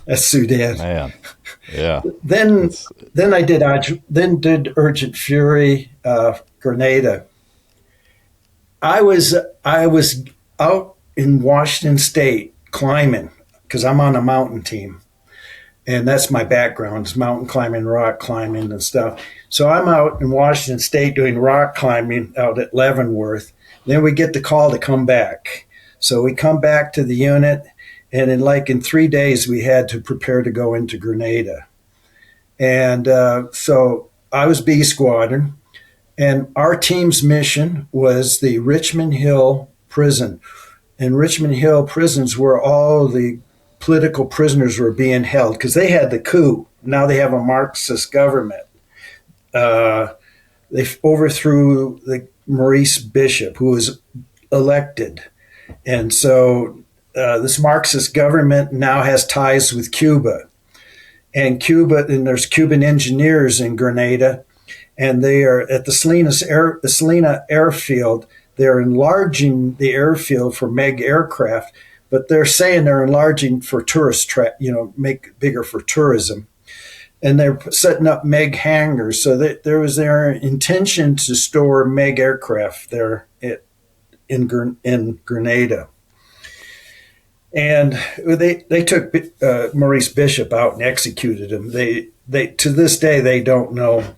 That's Sudan. Man, yeah. Then I did Urgent Fury, Grenada. I was out in Washington State climbing, because I'm on a mountain team. And that's my background, is mountain climbing, rock climbing and stuff. So I'm out in Washington State doing rock climbing out at Leavenworth. Then we get the call to come back. So we come back to the unit, and in 3 days, we had to prepare to go into Grenada. And so I was B Squadron, and our team's mission was the Richmond Hill prison. And Richmond Hill prisons where all the political prisoners were being held, because they had the coup. Now they have a Marxist government. They overthrew the Maurice Bishop, who was elected. And so this Marxist government now has ties with Cuba. And there's Cuban engineers in Grenada, and they are at the Salina airfield. They're enlarging the airfield for MiG aircraft, but they're saying they're enlarging for make it bigger for tourism. And they're setting up MiG hangars. So there was their intention to store MiG aircraft there in Grenada. And they took Maurice Bishop out and executed him. They to this day, they don't know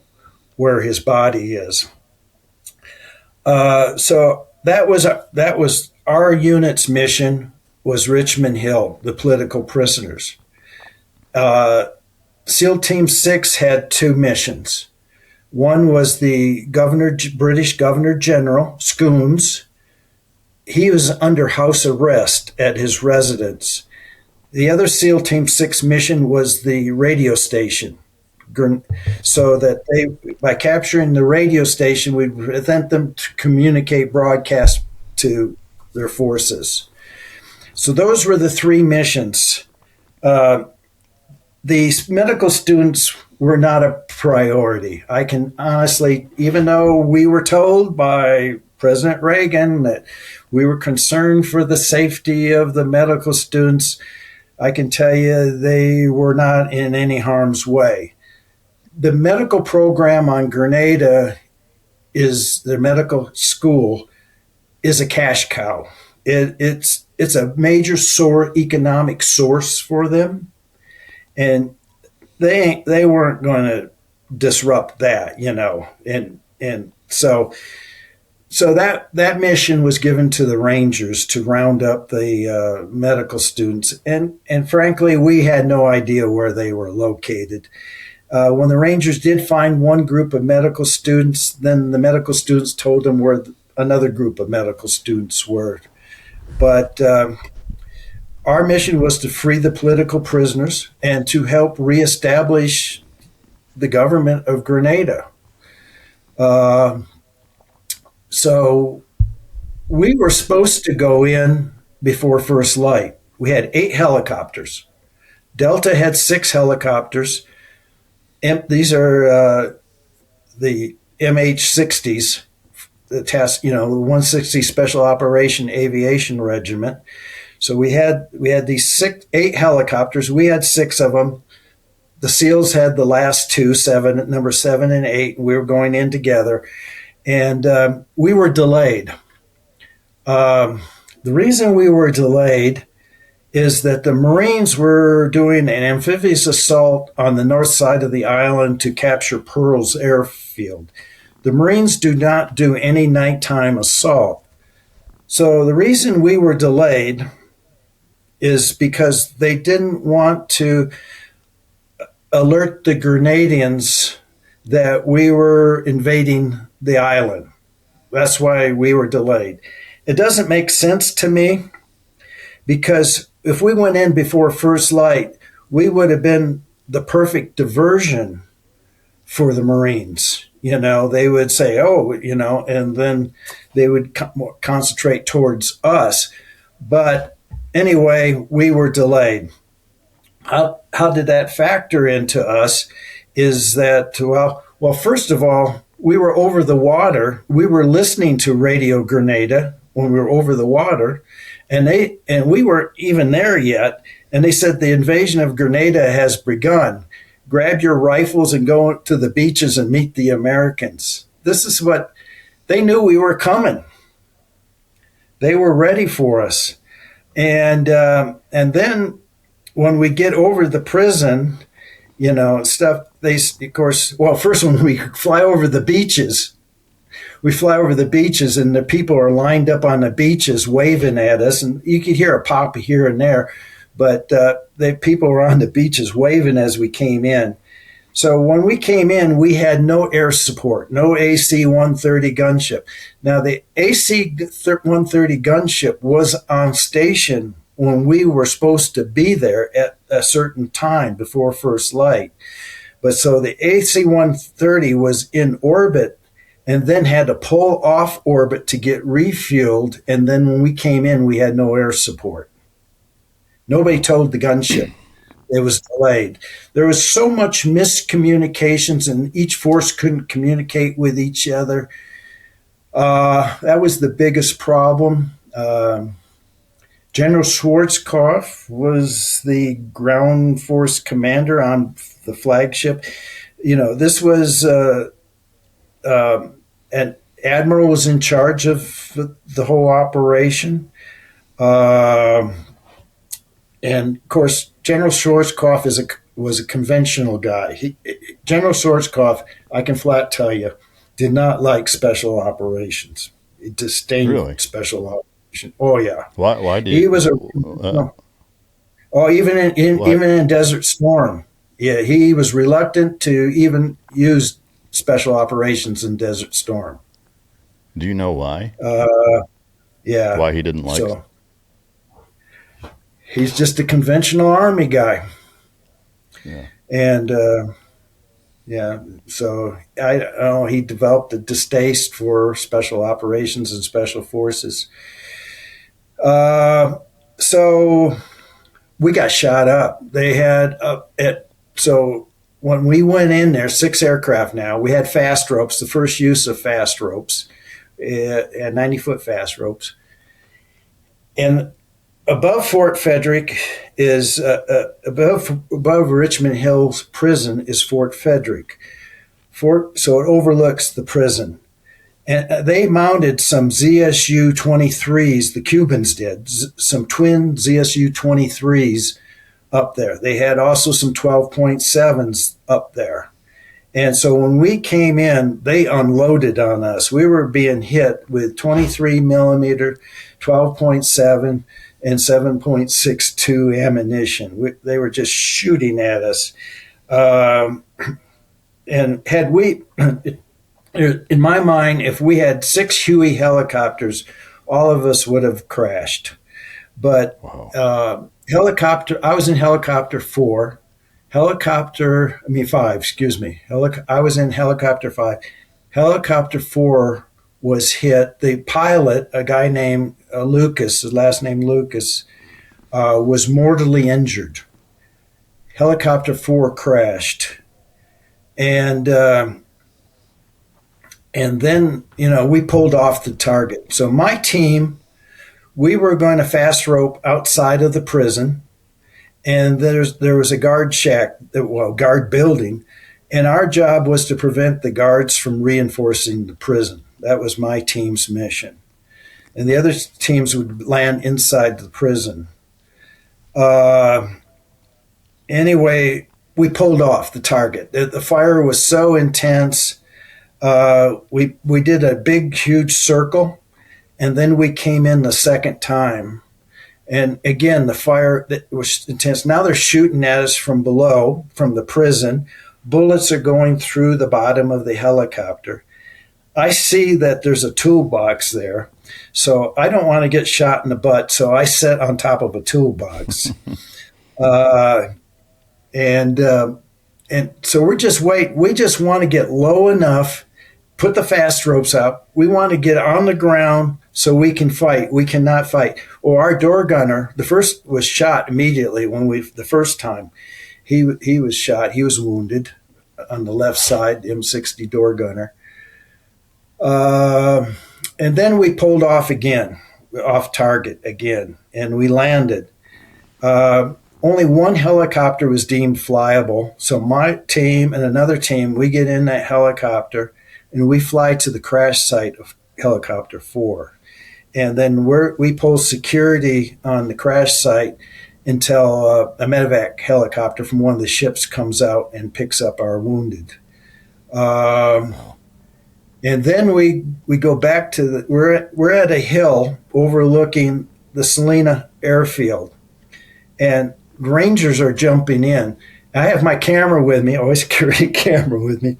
where his body is. So that was our unit's mission, was Richmond Hill, the political prisoners. SEAL Team 6 had 2 missions. One was the British Governor General, Scoones. He was under house arrest at his residence. The other SEAL Team 6 mission was the radio station, so that by capturing the radio station, we'd prevent them to communicate broadcast to their forces. So those were the 3 missions. The medical students were not a priority. I can honestly, even though we were told by President Reagan that we were concerned for the safety of the medical students, I can tell you they were not in any harm's way. The medical program on Grenada is the medical school is a cash cow. It's a major economic source for them, and they weren't going to disrupt that, and so that mission was given to the Rangers to round up the medical students, and frankly, we had no idea where they were located. When the Rangers did find one group of medical students, then the medical students told them where another group of medical students were. But our mission was to free the political prisoners and to help reestablish the government of Grenada. So we were supposed to go in before first light. We had 8 helicopters. Delta had 6 helicopters. These are the MH-60s, the 160 Special Operation Aviation Regiment. So we had these 8 helicopters. We had 6 of them. The SEALs had the last 2, number 7 and 8. We were going in together, and we were delayed. The reason we were delayed is that the Marines were doing an amphibious assault on the north side of the island to capture Pearl's airfield. The Marines do not do any nighttime assault. So the reason we were delayed is because they didn't want to alert the Grenadians that we were invading the island. That's why we were delayed. It doesn't make sense to me, because if we went in before first light, we would have been the perfect diversion for the Marines. They would say, and then they would concentrate towards us. But anyway, we were delayed. How did that factor into us is that, well, first of all, we were over the water. We were listening to Radio Grenada when we were over the water, and we weren't even there yet. And they said the invasion of Grenada has begun. Grab your rifles and go to the beaches and meet the Americans. This is what they knew. We were coming. They were ready for us. And then when we get over the prison, stuff, first when we fly over the beaches, and the people are lined up on the beaches waving at us, and you could hear a pop here and there, but the people were on the beaches waving as we came in. So when we came in, we had no air support, no AC-130 gunship. Now, the AC-130 gunship was on station when we were supposed to be there at a certain time before first light. But so the AC-130 was in orbit and then had to pull off orbit to get refueled. And then when we came in, we had no air support. Nobody towed the gunship. It was delayed. There was so much miscommunications, and each force couldn't communicate with each other. That was the biggest problem. General Schwarzkopf was the ground force commander on the flagship. This was an admiral was in charge of the whole operation. And of course, General Schwarzkopf was a conventional guy. General Schwarzkopf, I can flat tell you, did not like special operations. He disdained special operations. Oh yeah. Why do you? He was even in Desert Storm. Yeah, he was reluctant to even use special operations in Desert Storm. Do you know why? Yeah. Why he didn't like it? He's just a conventional Army guy. Yeah. And, so I don't know, he developed a distaste for special operations and special forces. So we got shot up. They had, when we went in there, 6 aircraft now, we had fast ropes, the first use of fast ropes, and 90-foot fast ropes. And above Fort Frederick is, above Richmond Hills Prison is Fort Frederick. So it overlooks the prison. And they mounted some ZSU 23s, the Cubans did, some twin ZSU 23s up there. They had also some 12.7s up there. And so when we came in, they unloaded on us. We were being hit with 23 millimeter, 12.7, and 7.62 ammunition. They were just shooting at us. And had we, in my mind, if we had 6 Huey helicopters, all of us would have crashed. But Wow. I was in helicopter 5, excuse me. I was in helicopter 5. Helicopter 4 was hit. The pilot, a guy named Lucas, his last name Lucas, was mortally injured. Helicopter 4 crashed. And then, we pulled off the target. So my team, we were going to fast rope outside of the prison, and there was a guard guard building, and our job was to prevent the guards from reinforcing the prison. That was my team's mission. And the other teams would land inside the prison. Anyway, we pulled off the target. The fire was so intense. We did a big, huge circle, and then we came in the second time. And again, the fire that was intense. Now they're shooting at us from below, from the prison. Bullets are going through the bottom of the helicopter. I see that there's a toolbox there, so I don't want to get shot in the butt, so I sit on top of a toolbox. And so we're just we just want to get low enough, put the fast ropes up. We want to get on the ground so we can fight. We cannot fight. Or our door gunner, the first was shot immediately the first time. He was shot. He was wounded on the left side, M60 door gunner. And then we pulled off again, off target again, and we landed. Only one helicopter was deemed flyable. So my team and another team, we get in that helicopter and we fly to the crash site of helicopter 4. And then we pull security on the crash site until a medevac helicopter from one of the ships comes out and picks up our wounded. And then we go back to we're at a hill overlooking the Salina airfield, and Rangers are jumping in. I have my camera with me. I always carry a camera with me.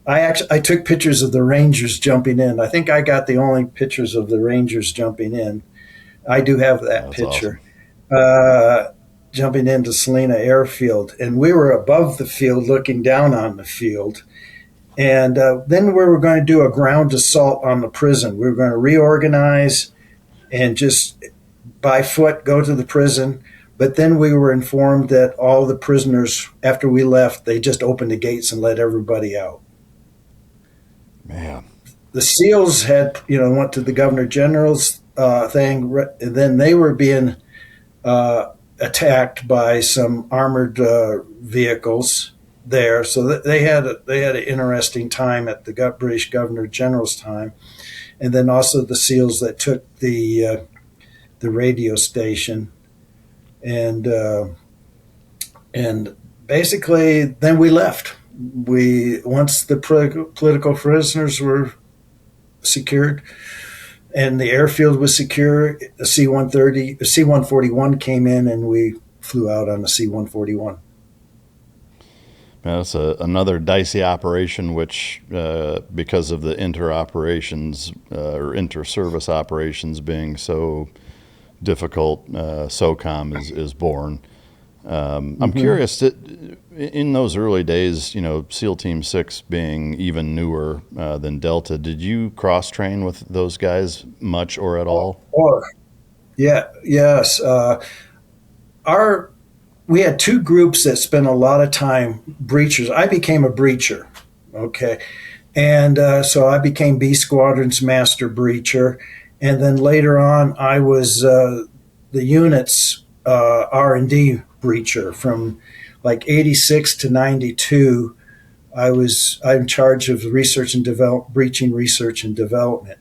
I took pictures of the Rangers jumping in. I think I got the only pictures of the Rangers jumping in. I do have that picture. Awesome. Jumping into Salina airfield, and we were above the field looking down on the field. And then we were going to do a ground assault on the prison. We were going to reorganize and just by foot go to the prison. But then we were informed that all the prisoners, after we left, they just opened the gates and let everybody out. Man. The SEALs went to the Governor General's thing, and then they were being attacked by some armored vehicles there. So they had an interesting time at the British Governor General's time. And then also the SEALs that took the radio station. And basically, then we left. Once the political prisoners were secured, and the airfield was secure, the C-141 came in, and we flew out on the C-141. That's another dicey operation, which, because of the inter-operations or inter-service operations being so difficult, SOCOM is born. I'm curious, in those early days, SEAL Team 6 being even newer than Delta, did you cross-train with those guys much or at all? Yes. we had two groups that spent a lot of time breachers. I became a breacher, okay, and so I became B Squadron's master breacher, and then later on I was the unit's R&D breacher from like 86 to 92. I'm in charge of research and breaching research and development.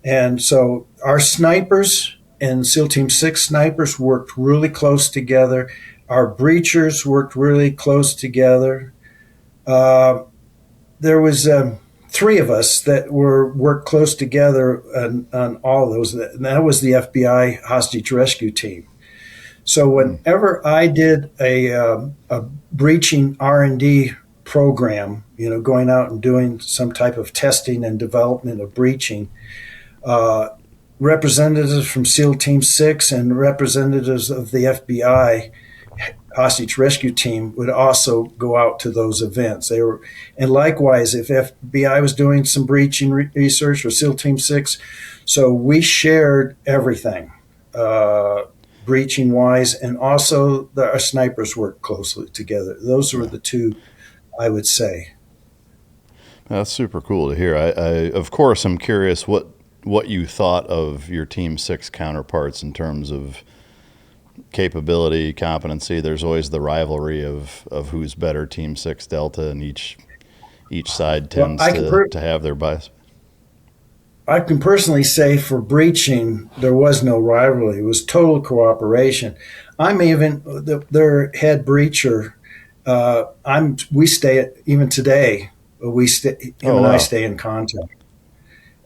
And so our snipers and SEAL Team 6 snipers worked really close together. Our breachers worked really close together. There was three of us that worked close together on all of those. And that was the FBI hostage rescue team. So whenever I did a breaching R&D program, going out and doing some type of testing and development of breaching, representatives from SEAL Team 6 and representatives of the FBI hostage rescue team would also go out to those events. And likewise, if FBI was doing some breaching research or SEAL Team 6, so we shared everything, breaching wise, and also our snipers worked closely together. Those were the two, I would say. That's super cool to hear. I of course, I'm curious what you thought of your Team 6 counterparts in terms of capability, competency. There's always the rivalry of who's better, Team 6 Delta, and each side tends to have their bias. I can personally say for breaching, there was no rivalry. It was total cooperation. I'm even their head breacher. We stay even today. I stay in contact.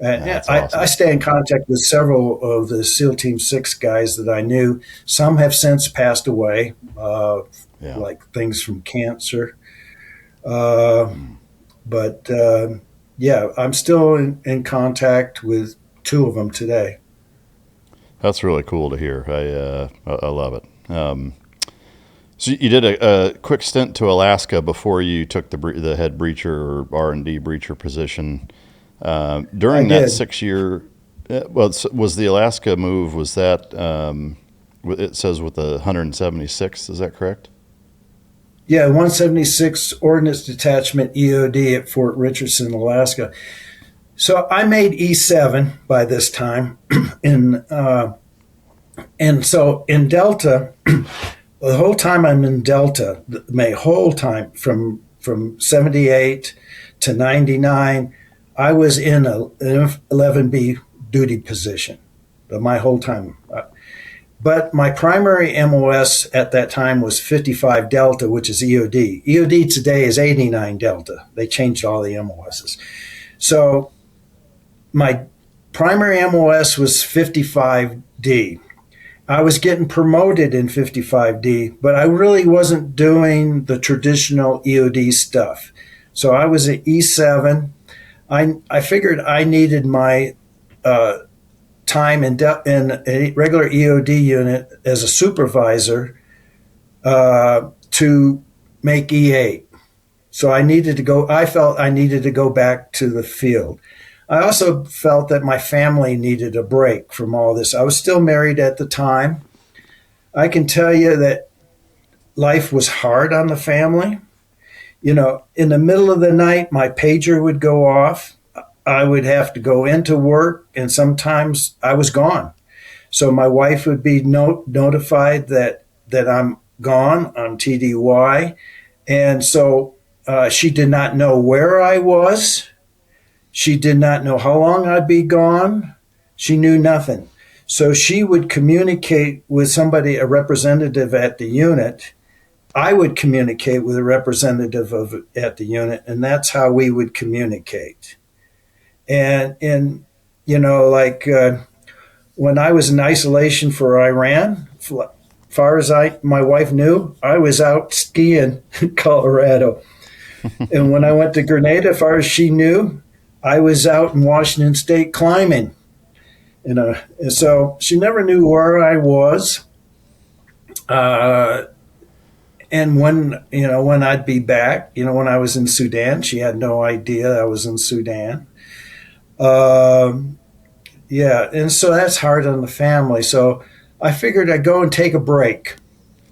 Awesome. I stay in contact with several of the SEAL Team 6 guys that I knew. Some have since passed away, like things from cancer. But I'm still in contact with two of them today. That's really cool to hear. I love it. So you did a quick stint to Alaska before you took the head breacher or R&D breacher position. During that 6 year, was the Alaska move, was that, it says with the 176, is that correct? Yeah, 176 Ordnance Detachment EOD at Fort Richardson, Alaska. So I made E7 by this time. And so in Delta, the whole time I'm in Delta, my whole time from 78 to 99, I was in an 11B duty position my whole time. But my primary MOS at that time was 55 Delta, which is EOD. EOD today is 89 Delta. They changed all the MOSs. So my primary MOS was 55D. I was getting promoted in 55D, but I really wasn't doing the traditional EOD stuff. So I was at E7. I figured I needed my time in a regular EOD unit as a supervisor to make E8. So I felt I needed to go back to the field. I also felt that my family needed a break from all this. I was still married at the time. I can tell you that life was hard on the family. In the middle of the night, my pager would go off. I would have to go into work, and sometimes I was gone. So my wife would be notified that I'm gone on TDY. And so she did not know where I was. She did not know how long I'd be gone. She knew nothing. So she would communicate with a representative at the unit. I would communicate with a representative at the unit, and that's how we would communicate. And when I was in isolation for Iran, as far as my wife knew, I was out skiing in Colorado. And when I went to Grenada, as far as she knew, I was out in Washington State climbing. And so she never knew where I was. And when I'd be back, when I was in Sudan, she had no idea I was in Sudan. And so that's hard on the family. So I figured I'd go and take a break.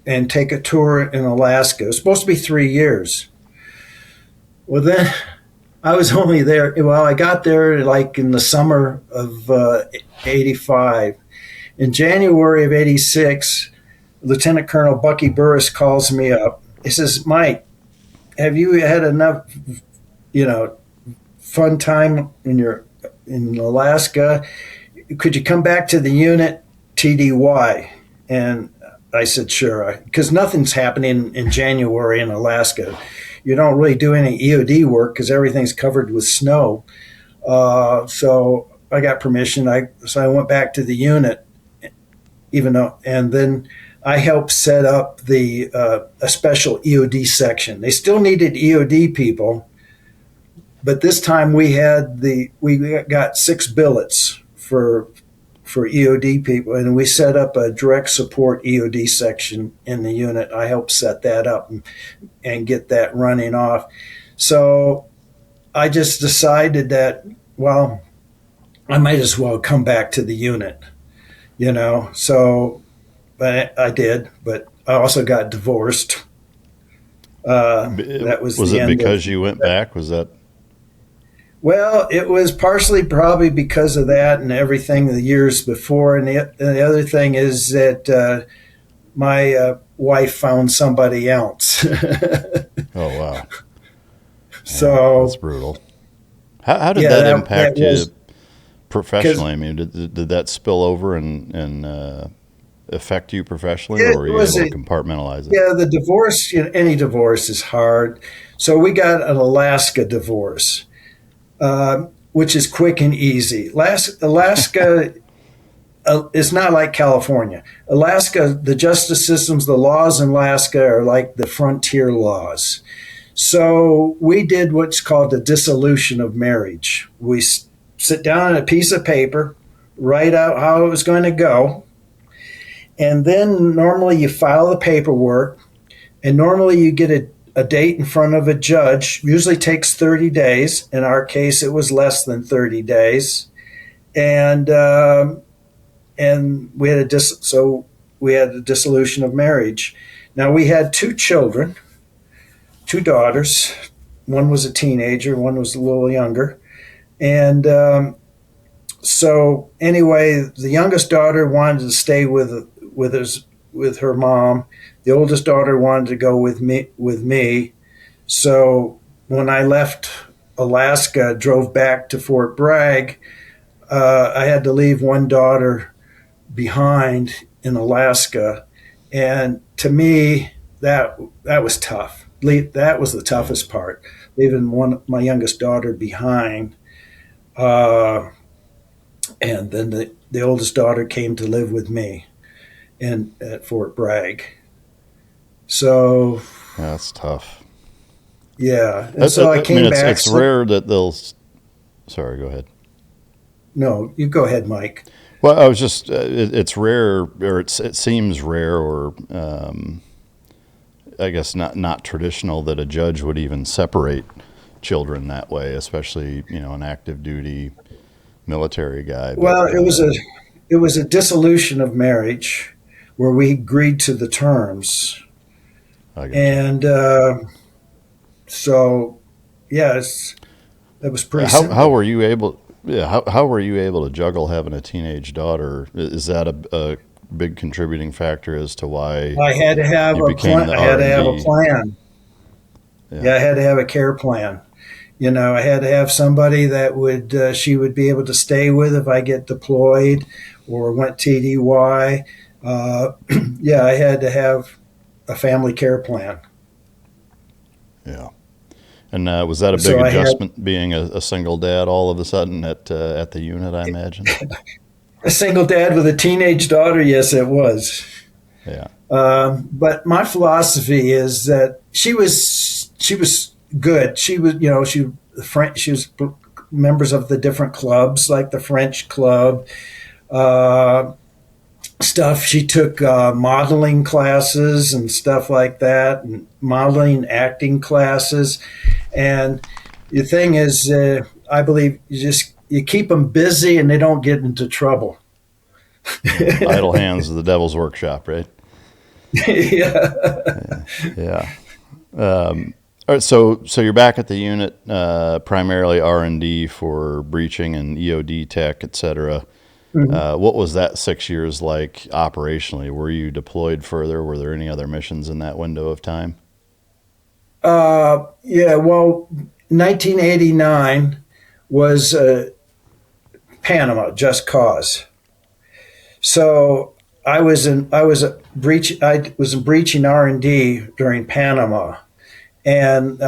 and take a tour in Alaska. It was supposed to be 3 years. Well, then I was only there. Well, I got there like in the summer of 85. In January of 86, Lieutenant Colonel Bucky Burris calls me up. He says, Mike, have you had enough, fun time in Alaska? Could you come back to the unit TDY? And I said, sure, because nothing's happening in January in Alaska. You don't really do any EOD work because everything's covered with snow. So I got permission. So I went back to the unit, and then I helped set up a special EOD section. They still needed EOD people, but this time we got 6 billets for EOD people, and we set up a direct support EOD section in the unit. I helped set that up and get that running off. So I just decided that, well, I might as well come back to the unit, So, but I did. But I also got divorced. That was the it end because you went back? Was that? Well, it was partially probably because of that and everything the years before. And the other thing is that my wife found somebody else. Oh, wow. So that's brutal. How did that impact you professionally? I mean, did that spill over and affect you professionally, or were you able to compartmentalize it? Yeah, the divorce, any divorce is hard. So we got an Alaska divorce. Which is quick and easy. Alaska is not like California. Alaska, the justice systems, the laws in Alaska are like the frontier laws. So we did what's called a dissolution of marriage. We sit down on a piece of paper, write out how it was going to go, and then normally you file the paperwork, and normally you get a date in front of a judge. Usually takes 30 days. In our case, it was less than 30 days. And we had a dissolution of marriage. Now we had 2 children, 2 daughters. One was a teenager, one was a little younger. And so anyway, the youngest daughter wanted to stay with her mom. The oldest daughter wanted to go with me. So when I left Alaska, drove back to Fort Bragg, I had to leave one daughter behind in Alaska. And to me, that was tough. That was the toughest part, leaving my youngest daughter behind. And then the oldest daughter came to live with me at Fort Bragg. So that's tough. Yeah, and so I came back. It's rare that they'll. Sorry, go ahead. No, you go ahead, Mike. Well, I was just. It's rare, or it seems rare, or I guess not traditional that a judge would even separate children that way, especially an active duty military guy. Well, it was a dissolution of marriage where we agreed to the terms. And so, yes, that was pretty simple. How were you able? Yeah, how were you able to juggle having a teenage daughter? Is that a big contributing factor as to why I had to have a plan? I had to have a plan. Yeah, I had to have a care plan. I had to have somebody that she would be able to stay with if I get deployed or went TDY. Yeah, I had to have a family care plan. Yeah. And was that a big adjustment, being a single dad all of a sudden at the unit, I imagine? A single dad with a teenage daughter, yes, it was. Yeah. But my philosophy is that she was good. She was, she was members of the different clubs, like the French club, stuff. She took modeling classes and stuff like that, and modeling acting classes. And the thing is, I believe you keep them busy and they don't get into trouble. Idle hands is the devil's workshop, right? Yeah. Yeah. All right, so you're back at the unit, primarily R&D for breaching and EOD tech, et cetera. What was that 6 years like operationally? Were you deployed further? Were there any other missions in that window of time? Yeah, well, 1989 was Panama, Just Cause. So I was in breaching R&D during Panama, and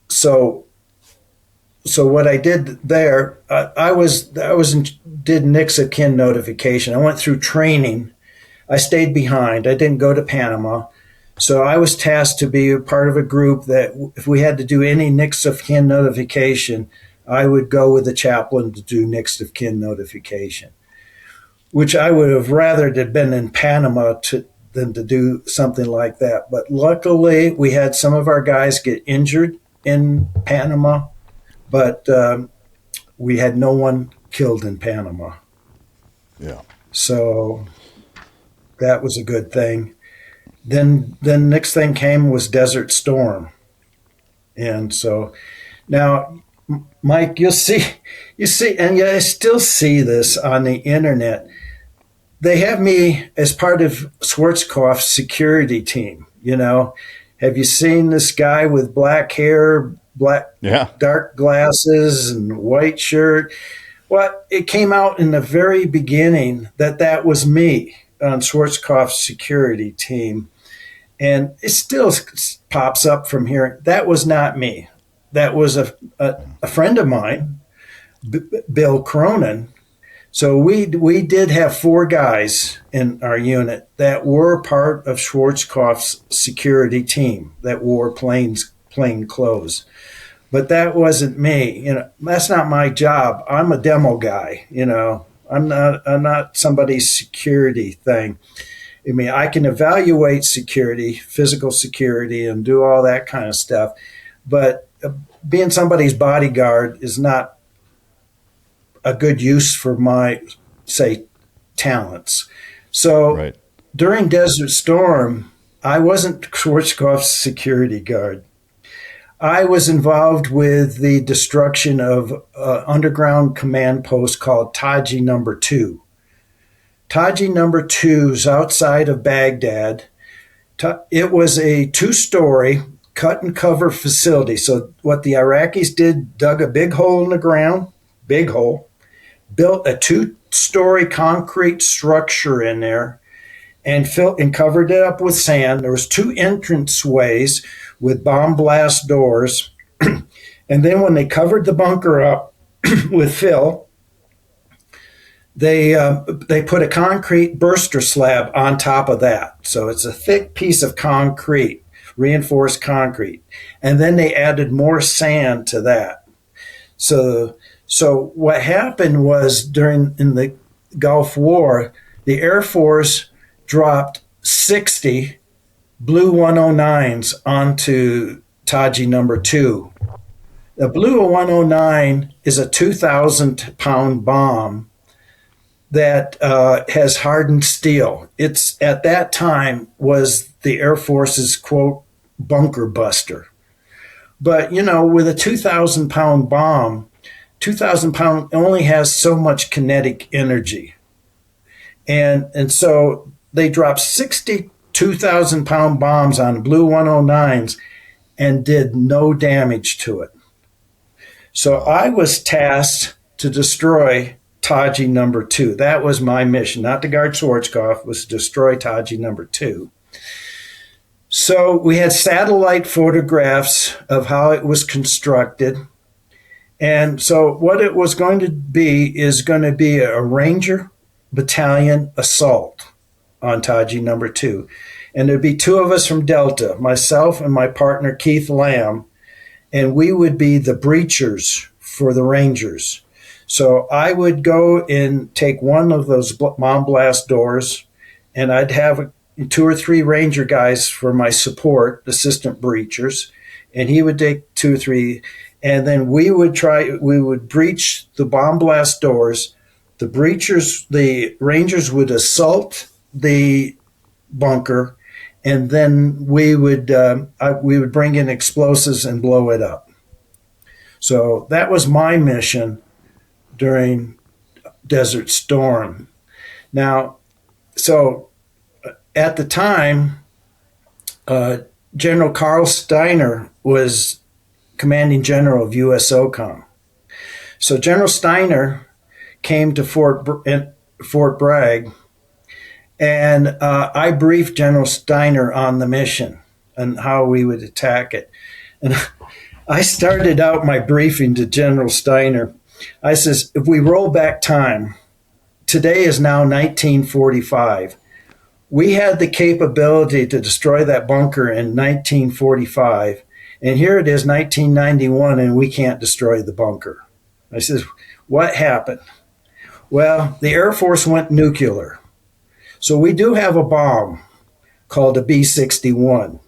so what I did there, did next of kin notification. I went through training. I stayed behind. I didn't go to Panama. So I was tasked to be a part of a group that if we had to do any next of kin notification, I would go with the chaplain to do next of kin notification, which I would have rather have been in Panama than to do something like that. But luckily, we had some of our guys get injured in Panama, but we had no one killed in Panama. Yeah. So that was a good thing. Then next thing came was Desert Storm. And so now, Mike, you see, and I still see this on the internet. They have me as part of Schwarzkopf's security team. Have you seen this guy with black hair, dark glasses and white shirt? Well, it came out in the very beginning that was me on Schwarzkopf's security team. And it still pops up from here. That was not me. That was a friend of mine, Bill Cronin. So we did have 4 guys in our unit that were part of Schwarzkopf's security team that wore plain clothes. But that wasn't me. That's not my job. I'm a demo guy. I'm not somebody's security thing. I mean, I can evaluate security, physical security, and do all that kind of stuff. But being somebody's bodyguard is not a good use for my, say, talents. So During Desert Storm, I wasn't Schwarzkopf's security guard. I was involved with the destruction of an underground command post called Taji No. 2. Taji No. 2 is outside of Baghdad. It was a 2-story cut and cover facility. So what the Iraqis did, dug a big hole in the ground, big hole, built a 2-story concrete structure in there and covered it up with sand. There was 2 entranceways with bomb blast doors. And then when they covered the bunker up with fill, they put a concrete burster slab on top of that. So it's a thick piece of concrete, reinforced concrete. And then they added more sand to that. So what happened was in the Gulf War, the Air Force dropped 60 Blue 109s onto Taji No. 2. The Blue 109 is a 2,000-pound bomb that has hardened steel. It's at that time was the Air Force's, quote, bunker buster. But, with a 2,000-pound bomb, 2,000 pound only has so much kinetic energy. And so they dropped 60 2,000-pound bombs on Blue 109s and did no damage to it. So I was tasked to destroy Taji No. 2. That was my mission, not to guard Schwarzkopf, was to destroy Taji No. 2. So we had satellite photographs of how it was constructed. And so what it was going to be is going to be a Ranger battalion assault on Taji No. 2. And there'd be 2 of us from Delta, myself and my partner Keith Lamb, and we would be the breachers for the Rangers. So I would go and take one of those bomb blast doors, and I'd have 2 or 3 Ranger guys for my support, assistant breachers, and he would take 2 or 3, and then we would breach the bomb blast doors. The Rangers would assault the bunker, and then we would bring in explosives and blow it up. So that was my mission during Desert Storm. Now, so at the time, General Carl Steiner was commanding general of USOCOM. So General Steiner came to Fort Bragg, and I briefed General Steiner on the mission and how we would attack it. And I started out my briefing to General Steiner. I says, if we roll back time, today is now 1945. We had the capability to destroy that bunker in 1945, and here it is 1991, and we can't destroy the bunker. I says, what happened? Well, the Air Force went nuclear. So we do have a bomb called a B-61,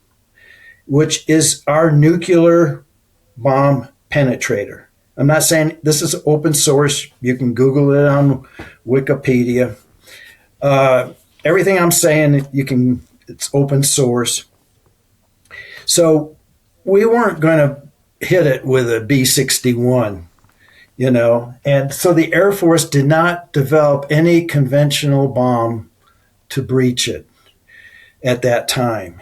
which is our nuclear bomb penetrator. I'm not saying this is open source. You can Google it on Wikipedia. Everything I'm saying, it's open source. So we weren't going to hit it with a B-61, and so the Air Force did not develop any conventional bomb to breach it at that time.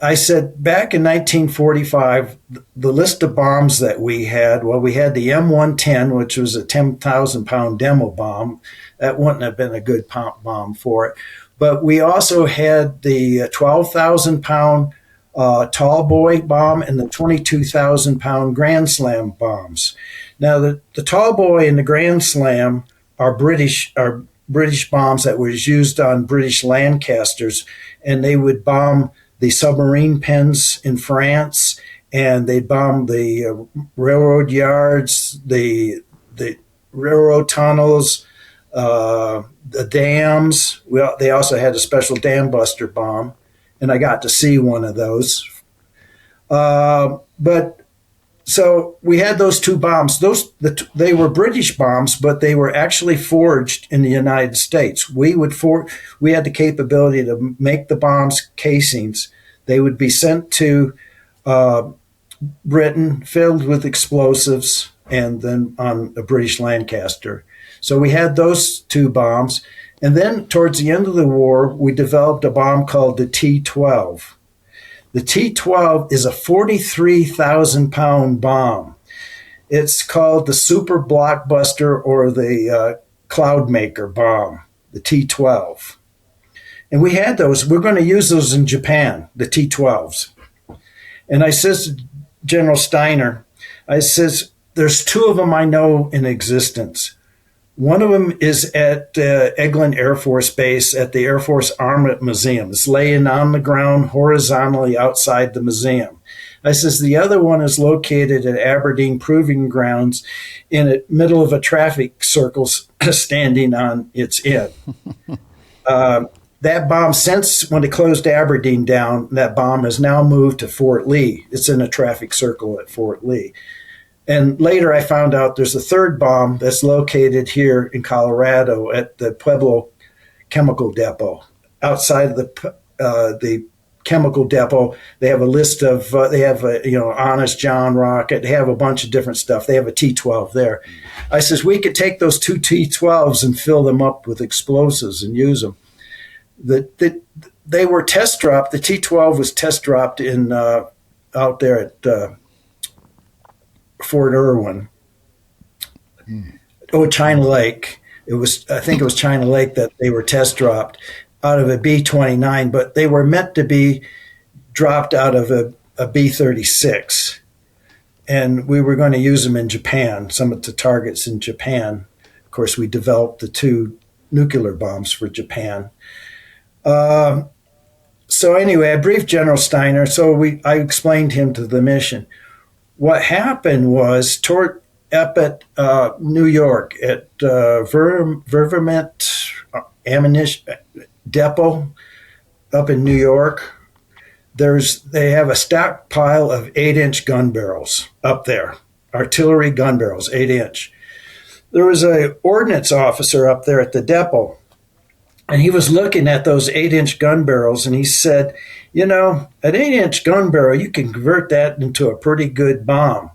I said back in 1945, the list of bombs that we had, we had the M110, which was a 10,000-pound demo bomb. That wouldn't have been a good bomb for it. But we also had the 12,000-pound tall boy bomb and the 22,000-pound Grand Slam bombs. Now, the tall boy and the Grand Slam are British bombs that was used on British Lancasters, and they would bomb the submarine pens in France, and they bombed the railroad yards, the railroad tunnels, the dams. Well, they also had a special dam buster bomb, and I got to see one of those. So we had those two bombs. They were British bombs, but they were actually forged in the United States. We had the capability to make the bombs casings. They would be sent to Britain, filled with explosives, and then on a British Lancaster. So we had those two bombs. And then towards the end of the war, we developed a bomb called the T-12. The T-12 is a 43,000-pound bomb. It's called the Super Blockbuster or the Cloudmaker bomb, the T-12. And we had those. We're going to use those in Japan, the T-12s. And I says to General Steiner, I says, there's two of them I know in existence. One of them is at Eglin Air Force Base at the Air Force Armament Museum. It's laying on the ground horizontally outside the museum. I says the other one is located at Aberdeen Proving Grounds in the middle of a traffic circle standing on its end. That bomb, since when they closed Aberdeen down, that bomb has now moved to Fort Lee. It's in a traffic circle at Fort Lee. And later I found out there's a third bomb that's located here in Colorado at the Pueblo Chemical Depot. Outside of the chemical depot, they have a list of, Honest John rocket. They have a bunch of different stuff. They have a T-12 there. I says, we could take those two T-12s and fill them up with explosives and use them. They were test dropped. The T-12 was test dropped in out there at Fort Irwin. China Lake. I think it was China Lake that they were test dropped out of a B-29, but they were meant to be dropped out of a B-36. And we were going to use them in Japan, some of the targets in Japan. Of course, we developed the two nuclear bombs for Japan. So anyway, I briefed General Steiner, I explained him to the mission. What happened was up at New York at Ververment Ammunition Depot up in New York, they have a stockpile of 8-inch gun barrels up there, artillery gun barrels, 8-inch. There was an ordnance officer up there at the depot, And he was looking at those 8-inch gun barrels, and he said, an 8-inch gun barrel, you can convert that into a pretty good bomb.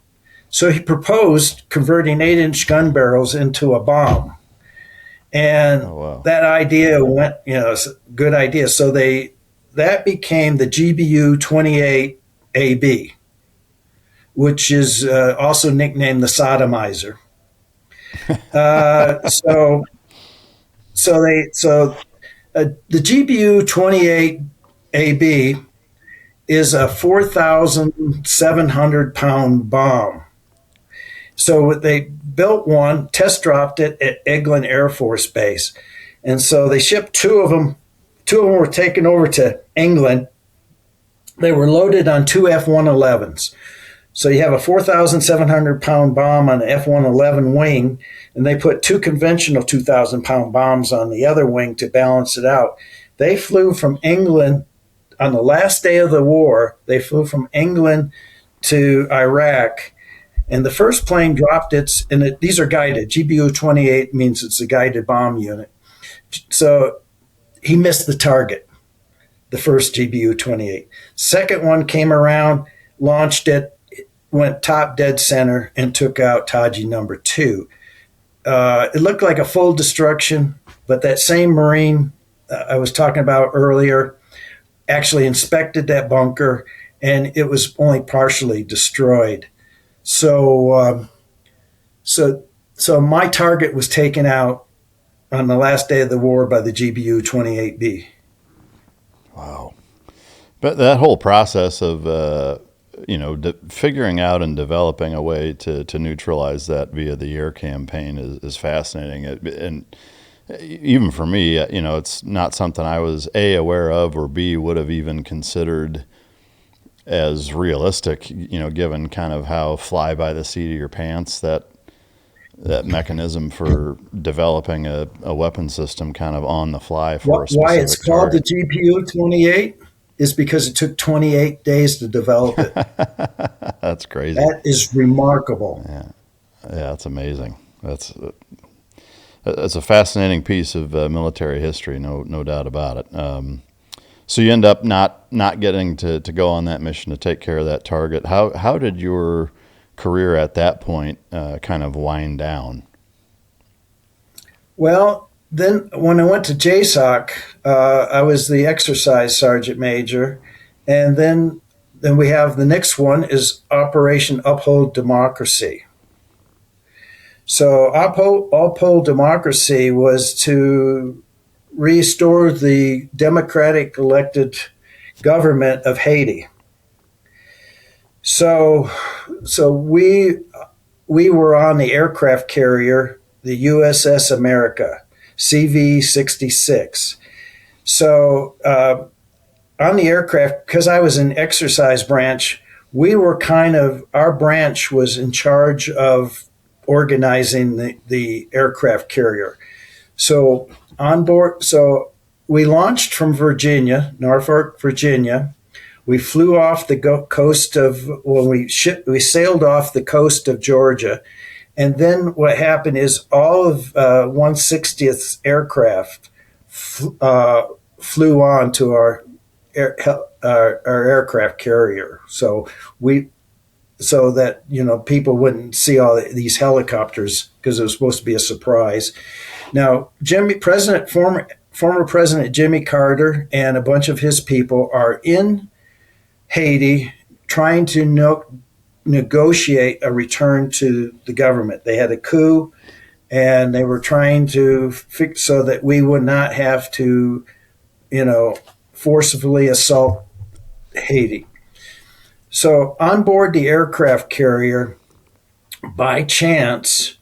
So he proposed converting 8-inch gun barrels into a bomb. And that idea went, it's a good idea. So that became the GBU-28AB, which is also nicknamed the Sodomizer. The GBU-28AB is a 4,700-pound bomb. So they built one, test dropped it at Eglin Air Force Base. And so they shipped two of them. Two of them were taken over to England. They were loaded on two F-111s. So you have a 4,700-pound bomb on the F-111 wing, and they put two conventional 2,000-pound bombs on the other wing to balance it out. They flew from England on the last day of the war. They flew from England to Iraq, and the first plane dropped these are guided. GBU-28 means it's a guided bomb unit. So he missed the target, the first GBU-28. Second one came around, launched it, went top dead center, and took out Taji number 2. It looked like a full destruction, but that same Marine I was talking about earlier actually inspected that bunker, and it was only partially destroyed. So my target was taken out on the last day of the war by the GBU-28B. Wow. But that whole process of, figuring out and developing a way to neutralize that via the air campaign is fascinating. And even for me, it's not something I was A, aware of, or B, would have even considered as realistic, given kind of how fly by the seat of your pants that mechanism for developing a weapon system kind of on the fly for a specific Why it's called target. the GPU-28 is because it took 28 days to develop it. That's crazy. That is remarkable. Yeah, that's amazing. That's a fascinating piece of military history, no doubt about it. So you end up not getting to go on that mission to take care of that target. How did your career at that point kind of wind down? Well, then when I went to JSOC, I was the exercise sergeant major, and then we have the next one is Operation Uphold Democracy. So Uphold Democracy was to restore the democratic elected government of Haiti. So we were on the aircraft carrier, the USS America, CV-66. So on the aircraft, because I was in exercise branch, our branch was in charge of organizing the aircraft carrier. So on board, we launched from Virginia, Norfolk, Virginia. We flew off the coast of, we sailed off the coast of Georgia. And then what happened is all of 160th aircraft flew on to our aircraft carrier. So that, people wouldn't see all these helicopters because it was supposed to be a surprise. Now, former President Jimmy Carter and a bunch of his people are in Haiti trying to negotiate a return to the government. They had a coup, and they were trying to fix so that we would not have to, forcibly assault Haiti. So on board the aircraft carrier, by chance,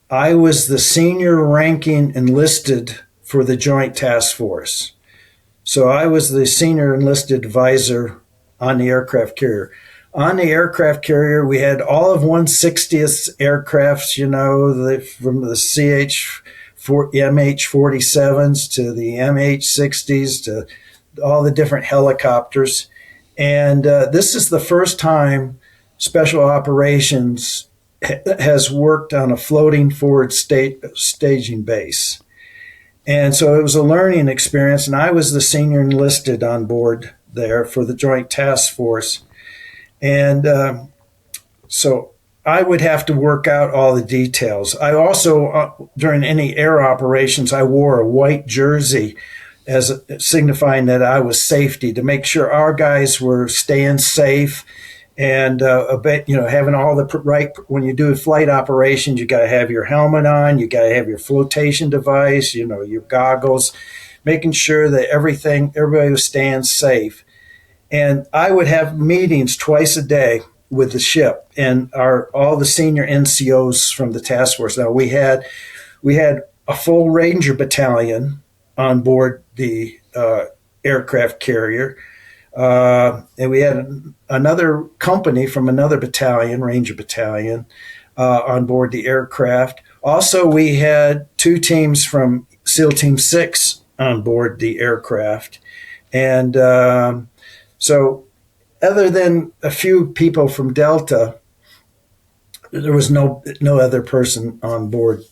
I was the senior ranking enlisted for the Joint Task Force. So I was the senior enlisted advisor on the aircraft carrier. On the aircraft carrier, we had all of 160th aircrafts, from the MH-47s to the MH-60s to all the different helicopters. And this is the first time Special Operations has worked on a floating forward staging base. And so it was a learning experience, and I was the senior enlisted on board there for the Joint Task Force. And so I would have to work out all the details. I also, during any air operations, I wore a white jersey as signifying that I was safety, to make sure our guys were staying safe and having all the right. When you do flight operations, you got to have your helmet on, you got to have your flotation device, your goggles, making sure that everybody was staying safe. And I would have meetings twice a day with the ship and all the senior NCOs from the task force. Now we had a full Ranger battalion on board the aircraft carrier, and we had another company from another battalion, Ranger battalion, on board the aircraft. Also, we had 2 teams from SEAL Team 6 on board the aircraft, and so other than a few people from Delta, there was no other person on board.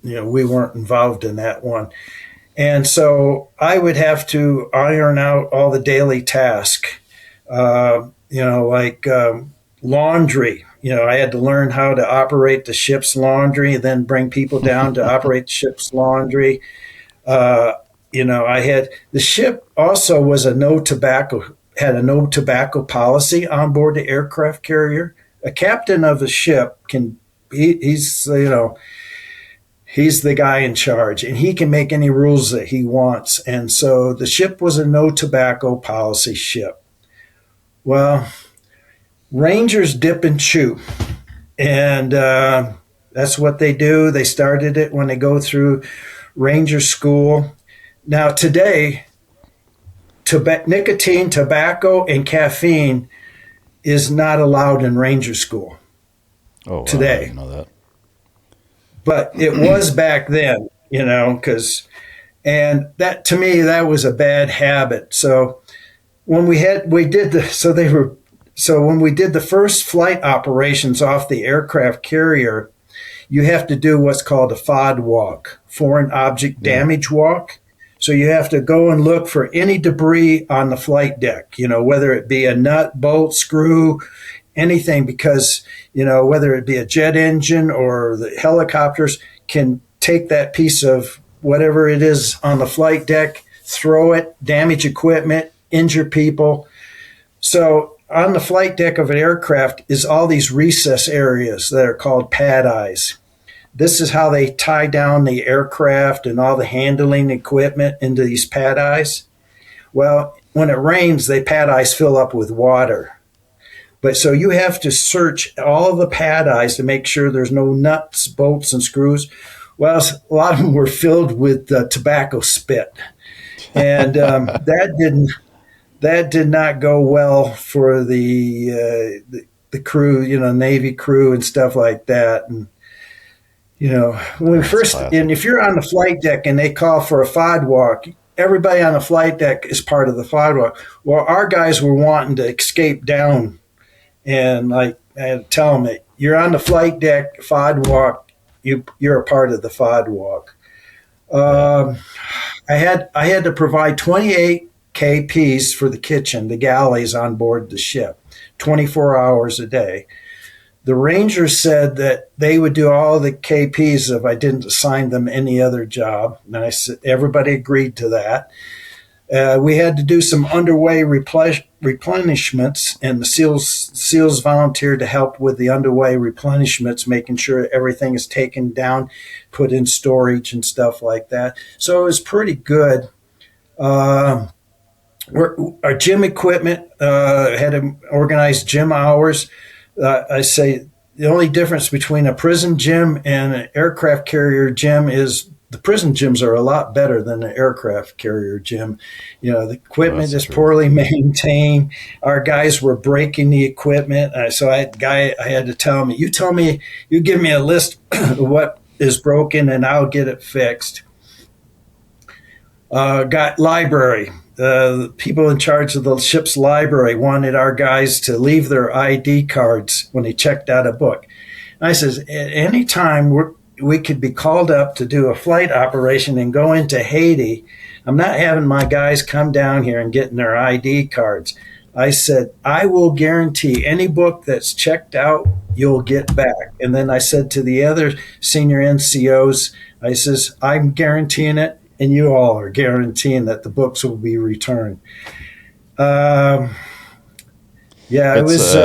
We weren't involved in that one. And so I would have to iron out all the daily tasks, like laundry. I had to learn how to operate the ship's laundry and then bring people down to operate the ship's laundry. I had the ship also was had a no tobacco policy on board the aircraft carrier. A captain of the ship he's the guy in charge, and he can make any rules that he wants. And so the ship was a no tobacco policy ship. Well, Rangers dip and chew, and that's what they do. They started it when they go through Ranger school. Now today, nicotine, tobacco, and caffeine is not allowed in Ranger school. Oh, wow, today. I didn't know that. But it was back then, and that, to me, that was a bad habit. So when we did the first flight operations off the aircraft carrier, you have to do what's called a FOD walk, foreign object damage walk. So you have to go and look for any debris on the flight deck, whether it be a nut, bolt, screw, anything, because, whether it be a jet engine or the helicopters can take that piece of whatever it is on the flight deck, throw it, damage equipment, injure people. So on the flight deck of an aircraft is all these recess areas that are called pad eyes. This is how they tie down the aircraft and all the handling equipment into these pad eyes. Well, when it rains, the pad eyes fill up with water. But so you have to search all of the pad eyes to make sure there's no nuts, bolts, and screws. Well, a lot of them were filled with tobacco spit. And that did not go well for the crew, Navy crew and stuff like that. And when and if you're on the flight deck and they call for a FOD walk, everybody on the flight deck is part of the FOD walk. Well, our guys were wanting to escape down, and I had to tell them, you're on the flight deck, FOD walk, you're a part of the FOD walk. I had to provide 28 KPs for the kitchen, the galleys on board the ship, 24 hours a day. The Rangers said that they would do all the KPs if I didn't assign them any other job. And I said, everybody agreed to that. We had to do some underway replenishments, and the SEALs volunteered to help with the underway replenishments, making sure everything is taken down, put in storage and stuff like that. So it was pretty good. Our gym equipment had to organize gym hours. I say the only difference between a prison gym and an aircraft carrier gym is the prison gyms are a lot better than the aircraft carrier gym. The equipment is poorly maintained. Our guys were breaking the equipment. So I had to tell him, you give me a list of what is broken and I'll get it fixed. Got library. The people in charge of the ship's library wanted our guys to leave their ID cards when they checked out a book. And I says, at any time we could be called up to do a flight operation and go into Haiti. I'm not having my guys come down here and getting their ID cards. I said, I will guarantee any book that's checked out, you'll get back. And then I said to the other senior NCOs, I says, I'm guaranteeing it, and you all are guaranteeing that the books will be returned. It was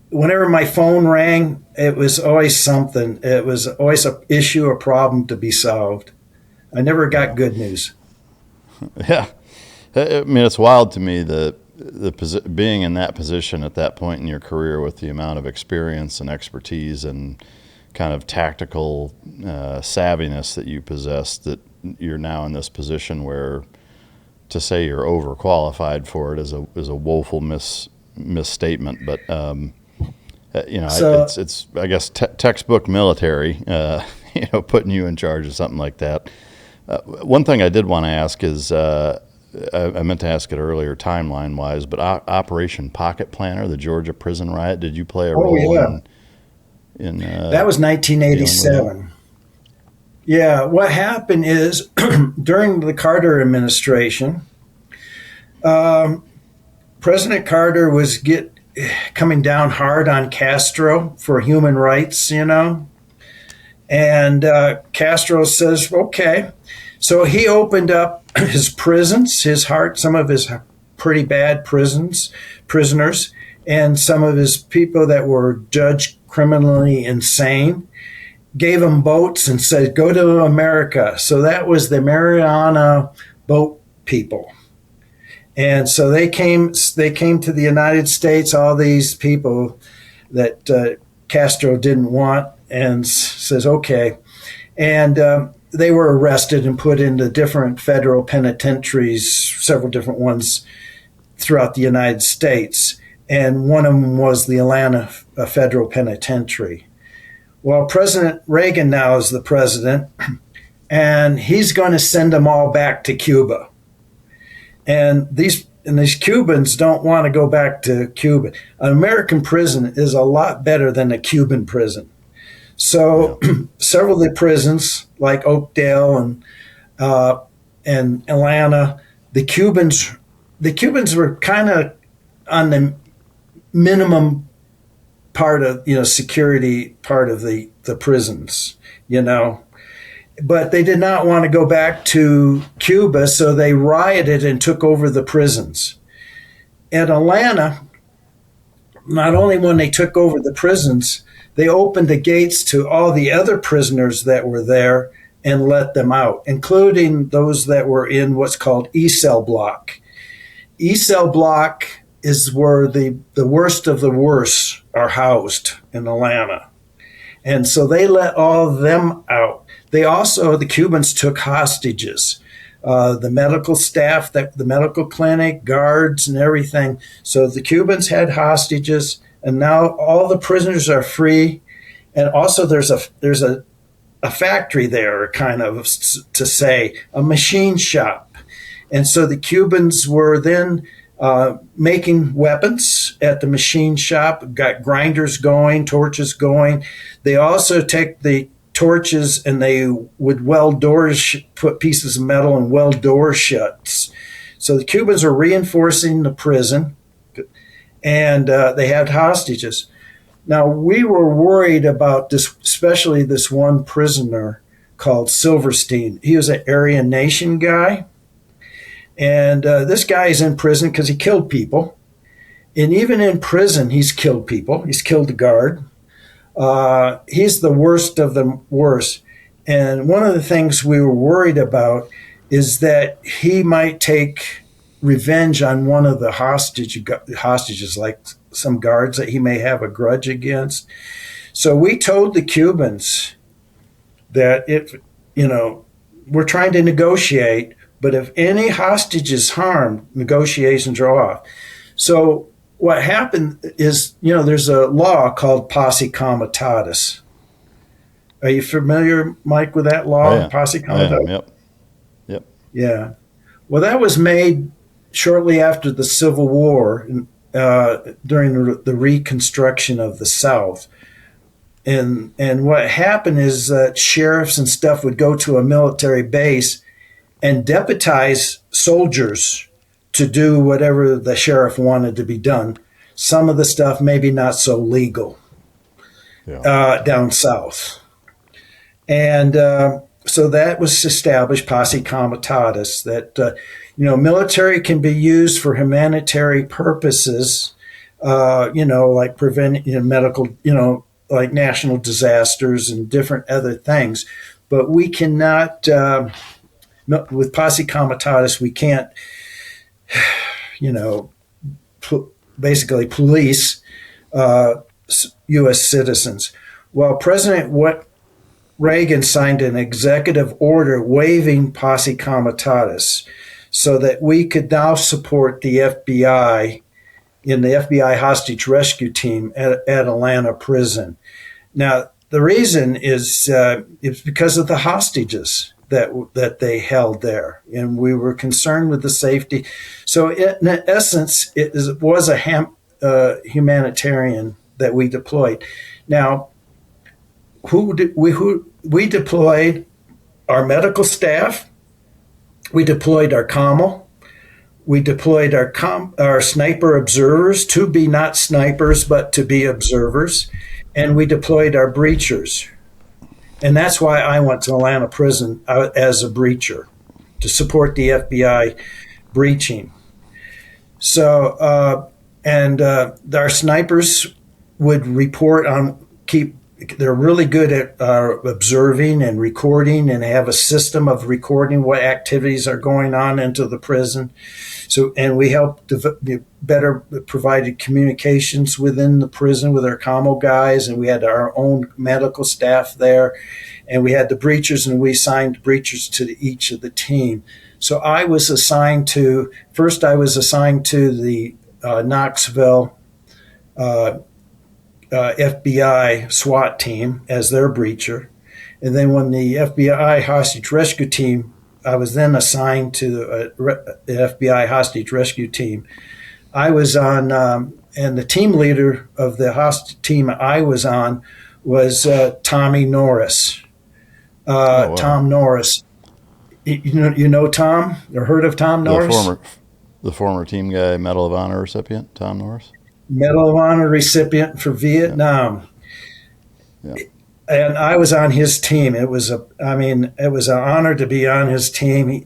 whenever my phone rang, it was always something. It was always an issue, a problem to be solved. I never got good news. Yeah. I mean, it's wild to me being in that position at that point in your career with the amount of experience and expertise and kind of tactical savviness that you possess, that you're now in this position where to say you're overqualified for it is a woeful misstatement. But it's I guess textbook military, putting you in charge of something like that. One thing I did want to ask is, I meant to ask it earlier, timeline-wise, but Operation Pocket Planner, the Georgia prison riot, did you play a role in that was 1987. Yeah, what happened is during the Carter administration, President Carter was coming down hard on Castro for human rights, and Castro says, okay. So he opened up his prisons, some of his pretty bad prisoners, and some of his people that were judged criminally insane, gave them boats and said, go to America. So that was the Mariana boat people. And so they came to the United States, all these people that Castro didn't want, and says, okay. And they were arrested and put into different federal penitentiaries, several different ones throughout the United States. And one of them was the Atlanta Federal Penitentiary. Well, President Reagan now is the president, and he's going to send them all back to Cuba. And these Cubans don't want to go back to Cuba. An American prison is a lot better than a Cuban prison. So several of the prisons, like Oakdale and Atlanta, the Cubans were kind of on the minimum part of security part of the prisons, but they did not want to go back to Cuba, so they rioted and took over the prisons. At Atlanta, not only when they took over the prisons, they opened the gates to all the other prisoners that were there and let them out, including those that were in what's called E-cell block. E-cell block is where the worst of the worst are housed in Atlanta. And so they let all of them out. The Cubans took hostages, the medical staff, the medical clinic, guards, and everything. So the Cubans had hostages, and now all the prisoners are free. And also there's a factory there, kind of to say, a machine shop. And so the Cubans were then making weapons at the machine shop, got grinders going, torches going. They also take the torches and they would weld doors, put pieces of metal and weld doors shut. So the Cubans are reinforcing the prison, and they had hostages. Now, we were worried about this, especially this one prisoner called Silverstein. He was an Aryan Nation guy. And this guy is in prison because he killed people. And even in prison, he's killed people. He's killed a guard. He's the worst of the worst. And one of the things we were worried about is that he might take revenge on one of the hostages, like some guards that he may have a grudge against. So we told the Cubans that we're trying to negotiate, but if any hostage is harmed, negotiations are off. So what happened is, there's a law called posse comitatus. Are you familiar, Mike, with that law, yeah. posse comitatus? Yep. Yeah. Well, that was made shortly after the Civil War, during the Reconstruction of the South. and what happened is that sheriffs and stuff would go to a military base and deputize soldiers to do whatever the sheriff wanted to be done. Some of the stuff maybe not so legal down south. And so that was established, posse comitatus, that military can be used for humanitarian purposes, like preventing medical, like national disasters and different other things. But we cannot, with posse comitatus, we can't, basically police U.S. citizens. Well, President Reagan signed an executive order waiving posse comitatus so that we could now support the FBI in the FBI hostage rescue team at Atlanta prison. Now, the reason is it's because of the hostages that they held there, and we were concerned with the safety. So, in essence, it was a humanitarian that we deployed. Now, we deployed our medical staff, we deployed our COML, we deployed our sniper observers to be not snipers but to be observers, and we deployed our breachers. And that's why I went to Atlanta prison as a breacher, to support the FBI breaching. So, our snipers would report on, they're really good at observing and recording, and have a system of recording what activities are going on into the prison. So, and we helped better provided communications within the prison with our commo guys, and we had our own medical staff there, and we had the breachers, and we assigned breachers to each of the team. So I was assigned to the Knoxville FBI SWAT team as their breacher. And then when the FBI hostage rescue team, I was then assigned to the FBI hostage rescue team. I was on, and the team leader of the hostage team I was on was Tommy Norris. Wow. Tom Norris. You know Tom? Or heard of Tom Norris? The former team guy, Medal of Honor recipient, Tom Norris? Medal of Honor recipient for Vietnam. Yeah. And I was on his team. It was an honor to be on his team.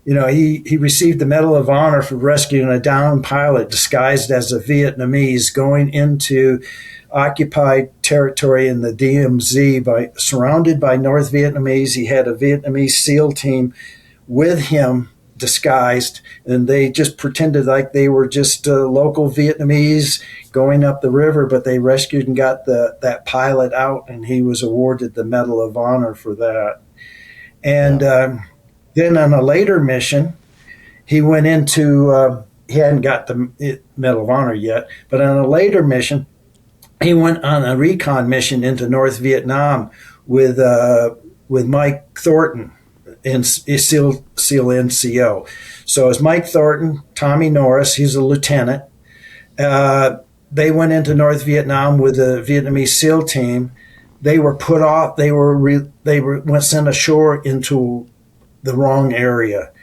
He received the Medal of Honor for rescuing a downed pilot disguised as a Vietnamese going into occupied territory in the DMZ surrounded by North Vietnamese. He had a Vietnamese SEAL team with him disguised, and they just pretended like they were just local Vietnamese going up the river, but they rescued and got that pilot out, and he was awarded the Medal of Honor for that. And then on a later mission, he went into, he hadn't got the Medal of Honor yet, but on a later mission, he went on a recon mission into North Vietnam with Mike Thornton, and SEAL NCO. So it's Mike Thornton, Tommy Norris, he's a lieutenant. They went into North Vietnam with the Vietnamese SEAL team. They were put off. They were sent ashore into the wrong area,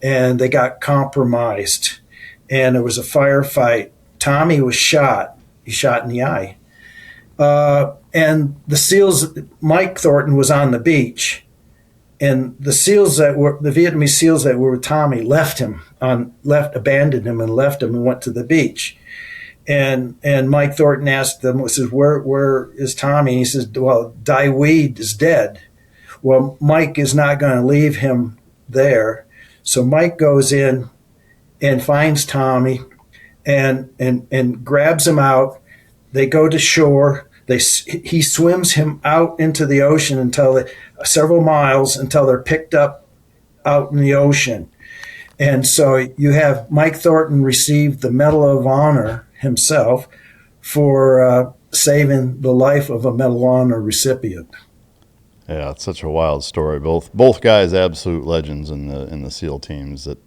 and they got compromised. And there was a firefight. Tommy was shot. He shot in the eye. And the SEALs, Mike Thornton was on the beach. And the Vietnamese SEALs that were with Tommy abandoned him and left him and went to the beach. And Mike Thornton asked them, says, where is Tommy? And he says, well, WWII is dead. Well, Mike is not going to leave him there. So Mike goes in and finds Tommy and grabs him out. They go to shore. He swims him out into the ocean until several miles until they're picked up out in the ocean. And so you have Mike Thornton receive the Medal of Honor himself for saving the life of a Medal of Honor recipient. Yeah, it's such a wild story. Both guys, absolute legends in the SEAL teams. That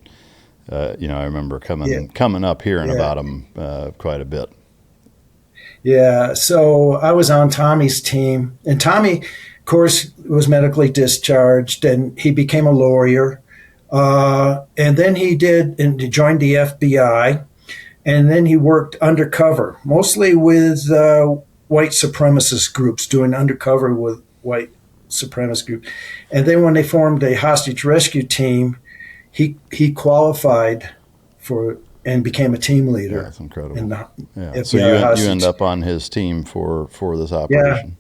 I remember coming up hearing about them quite a bit. Yeah, so I was on Tommy's team, and Tommy, of course, was medically discharged, and he became a lawyer. And then he joined the FBI, and then he worked undercover, mostly with white supremacist groups, doing undercover with white supremacist groups. And then when they formed a hostage rescue team, he qualified for and became a team leader. Yeah, that's incredible. In the yeah. So you end up on his team for this operation.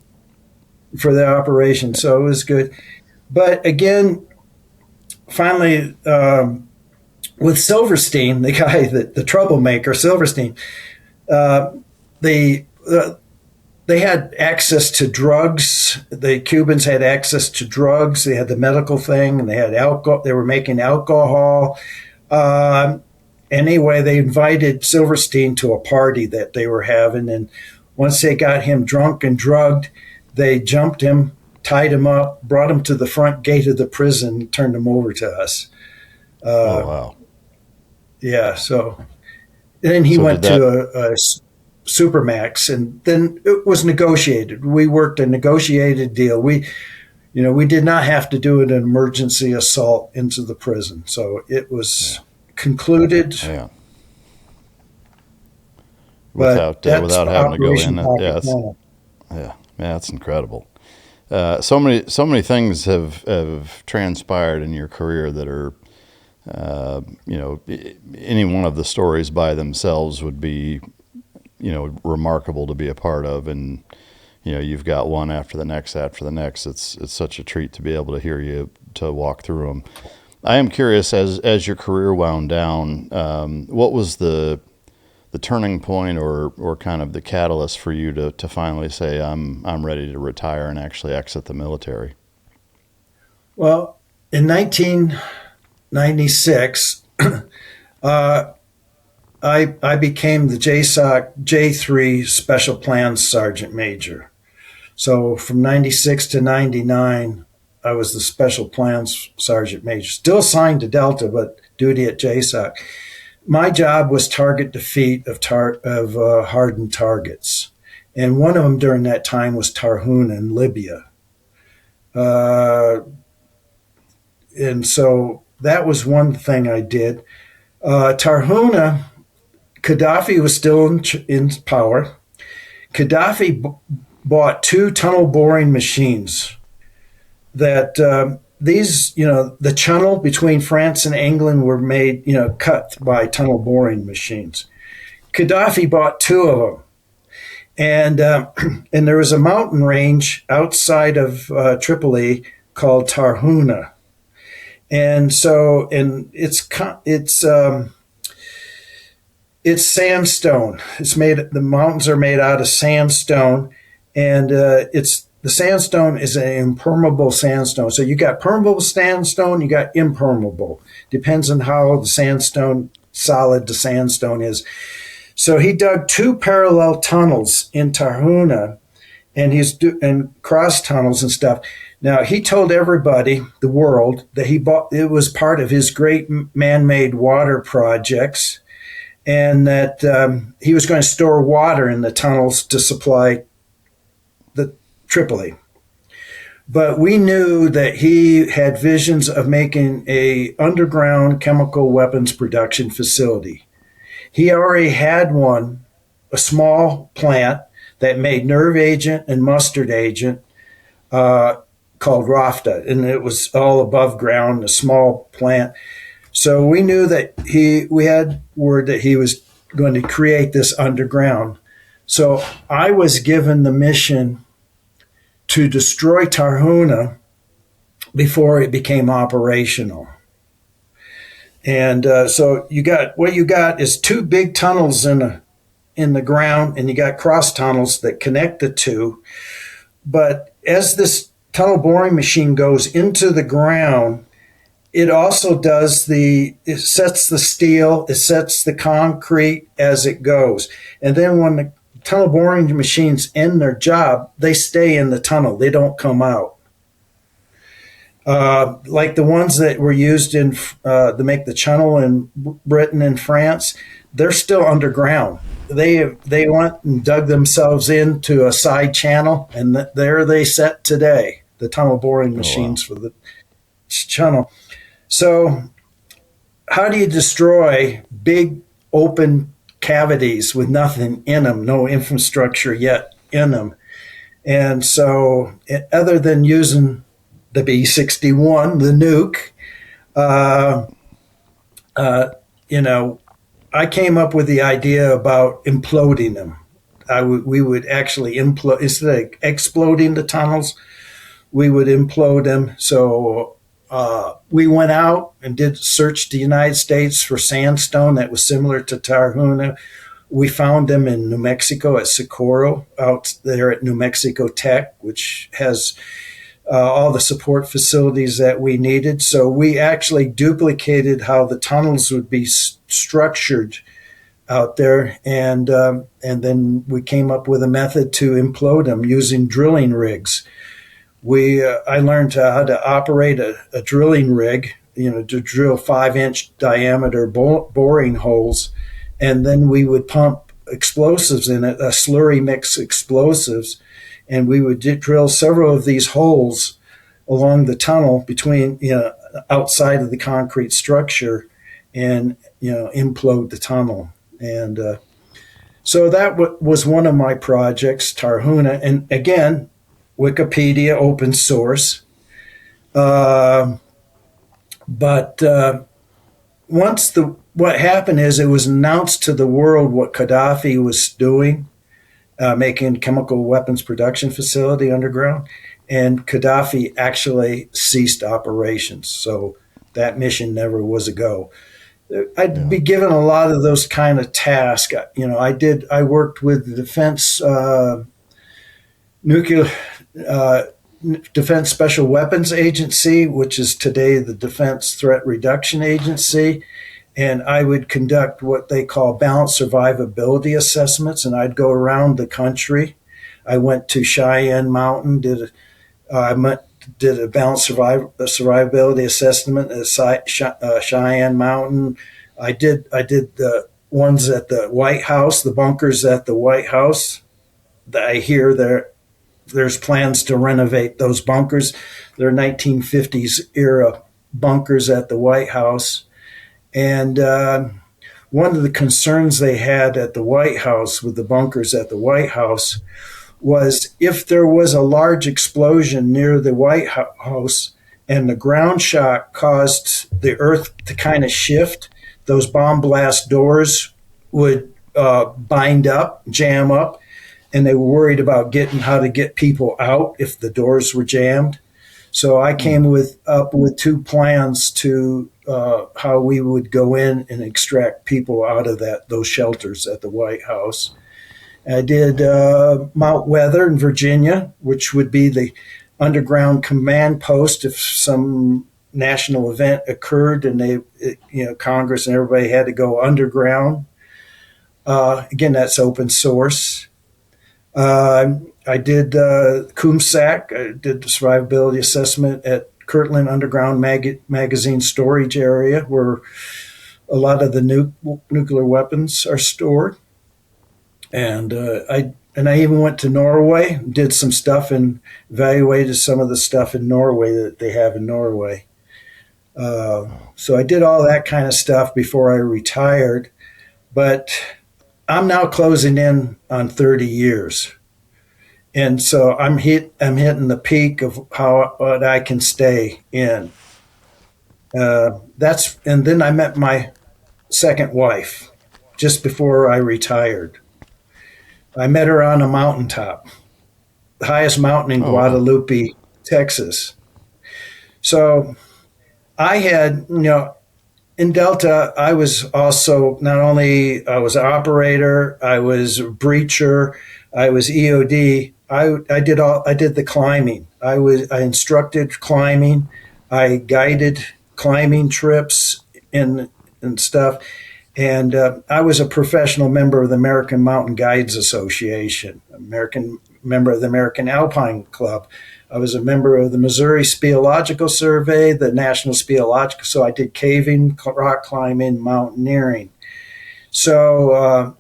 Yeah, for the operation. So it was good. But again, finally, with Silverstein, the guy, the troublemaker, Silverstein, they had access to drugs. The Cubans had access to drugs. They had the medical thing, and they had alcohol. They were making alcohol. Anyway, they invited Silverstein to a party that they were having, and once they got him drunk and drugged, they jumped him, tied him up, brought him to the front gate of the prison, turned him over to us. Oh, wow. Yeah, so then he went to a Supermax, and then it was negotiated. We worked a negotiated deal. We did not have to do an emergency assault into the prison, so it was concluded. Yeah. Without having to go in. Yeah, that's incredible. So many things have transpired in your career that are, any one of the stories by themselves would be, remarkable to be a part of, and you've got one after the next. It's such a treat to be able to hear you to walk through them. I am curious, as your career wound down, what was the turning point or kind of the catalyst for you to finally say, I'm ready to retire and actually exit the military? Well, in 1996, I became the JSOC J3 Special Plans Sergeant Major. So from 96 to 99, I was the Special Plans Sergeant Major, still assigned to Delta, but duty at JSOC. My job was target defeat of hardened targets. And one of them during that time was Tarhuna in Libya. And so that was one thing I did. Tarhuna, Gaddafi was still in power. Gaddafi bought 2 tunnel boring machines that the channel between France and England were made, cut by tunnel boring machines. Gaddafi bought 2 of them. And there was a mountain range outside of Tripoli called Tarhuna. And so, it's sandstone. The mountains are made out of sandstone, and the sandstone is an impermeable sandstone. So you got permeable sandstone, you got impermeable. Depends on how solid the sandstone is. So he dug 2 parallel tunnels in Tarhuna, and cross tunnels and stuff. Now he told everybody, the world, that it was part of his great man-made water projects, and that he was going to store water in the tunnels to supply the Tripoli. But we knew that he had visions of making a underground chemical weapons production facility. He already had one, a small plant that made nerve agent and mustard agent called Rafta, and it was all above ground, a small plant. So we knew that we had word that he was going to create this underground. So I was given the mission to destroy Tarhuna before it became operational. And so you got is 2 big tunnels in the ground, and you got cross tunnels that connect the 2. But as this tunnel boring machine goes into the ground, it also it sets the steel, it sets the concrete as it goes. And then when the tunnel boring machines end their job, they stay in the tunnel. They don't come out. like the ones that were used in to make the channel in Britain and France, they're still underground. They went and dug themselves into a side channel, and there they sit today, the tunnel boring machines for the channel. So how do you destroy big open cavities with nothing in them, no infrastructure yet in them? And so other than using the B-61, the nuke, I came up with the idea about imploding them. We would actually implode, instead of exploding the tunnels, we would implode them. So we went out and did search the United States for sandstone that was similar to Tarhuna. We found them in New Mexico at Socorro, out there at New Mexico Tech, which has all the support facilities that we needed. So we actually duplicated how the tunnels would be structured out there, and then we came up with a method to implode them using drilling rigs. I learned how to operate a drilling rig, to drill 5-inch diameter boring holes, and then we would pump explosives in it, a slurry mix explosives, and we would drill several of these holes along the tunnel between, outside of the concrete structure, and implode the tunnel. And so that was one of my projects, Tarhuna, and again, Wikipedia, open source. But what happened is it was announced to the world what Gaddafi was doing, making chemical weapons production facility underground, and Gaddafi actually ceased operations. So that mission never was a go. I'd be given a lot of those kind of tasks. I worked with the Defense Special Weapons Agency, which is today the Defense Threat Reduction Agency. And I would conduct what they call balanced survivability assessments, and I'd go around the country. I went to Cheyenne Mountain, did a balanced survivability assessment at Cheyenne Mountain. I did the ones at the White House, the bunkers at the White House. I hear there's plans to renovate those bunkers. They're 1950s era bunkers at the White House. And one of the concerns they had at the White House with the bunkers at the White House was if there was a large explosion near the White House and the ground shock caused the earth to kind of shift, those bomb blast doors would bind up, jam up, and they were worried about how to get people out if the doors were jammed. So I came up with two plans to how we would go in and extract people out of those shelters at the White House. I did Mount Weather in Virginia, which would be the underground command post if some national event occurred and Congress and everybody had to go underground. Again, that's open source. I did CUMSAC. I did the survivability assessment at Kirtland Underground Magazine Storage Area, where a lot of the nuclear weapons are stored. And I even went to Norway, did some stuff and evaluated some of the stuff in Norway that they have in Norway. So I did all that kind of stuff before I retired. But I'm now closing in on 30 years. And so I'm hitting the peak of what I can stay in. And then I met my second wife just before I retired. I met her on a mountaintop, the highest mountain in Guadalupe, Texas. So I had, in Delta, I was also I was an operator, I was a breacher, I was EOD. I did the climbing. I instructed climbing. I guided climbing trips and stuff. And I was a professional member of the American Mountain Guides Association, American member of the American Alpine Club. I was a member of the Missouri Speleological Survey, the National Speleological. So I did caving, rock climbing, mountaineering. So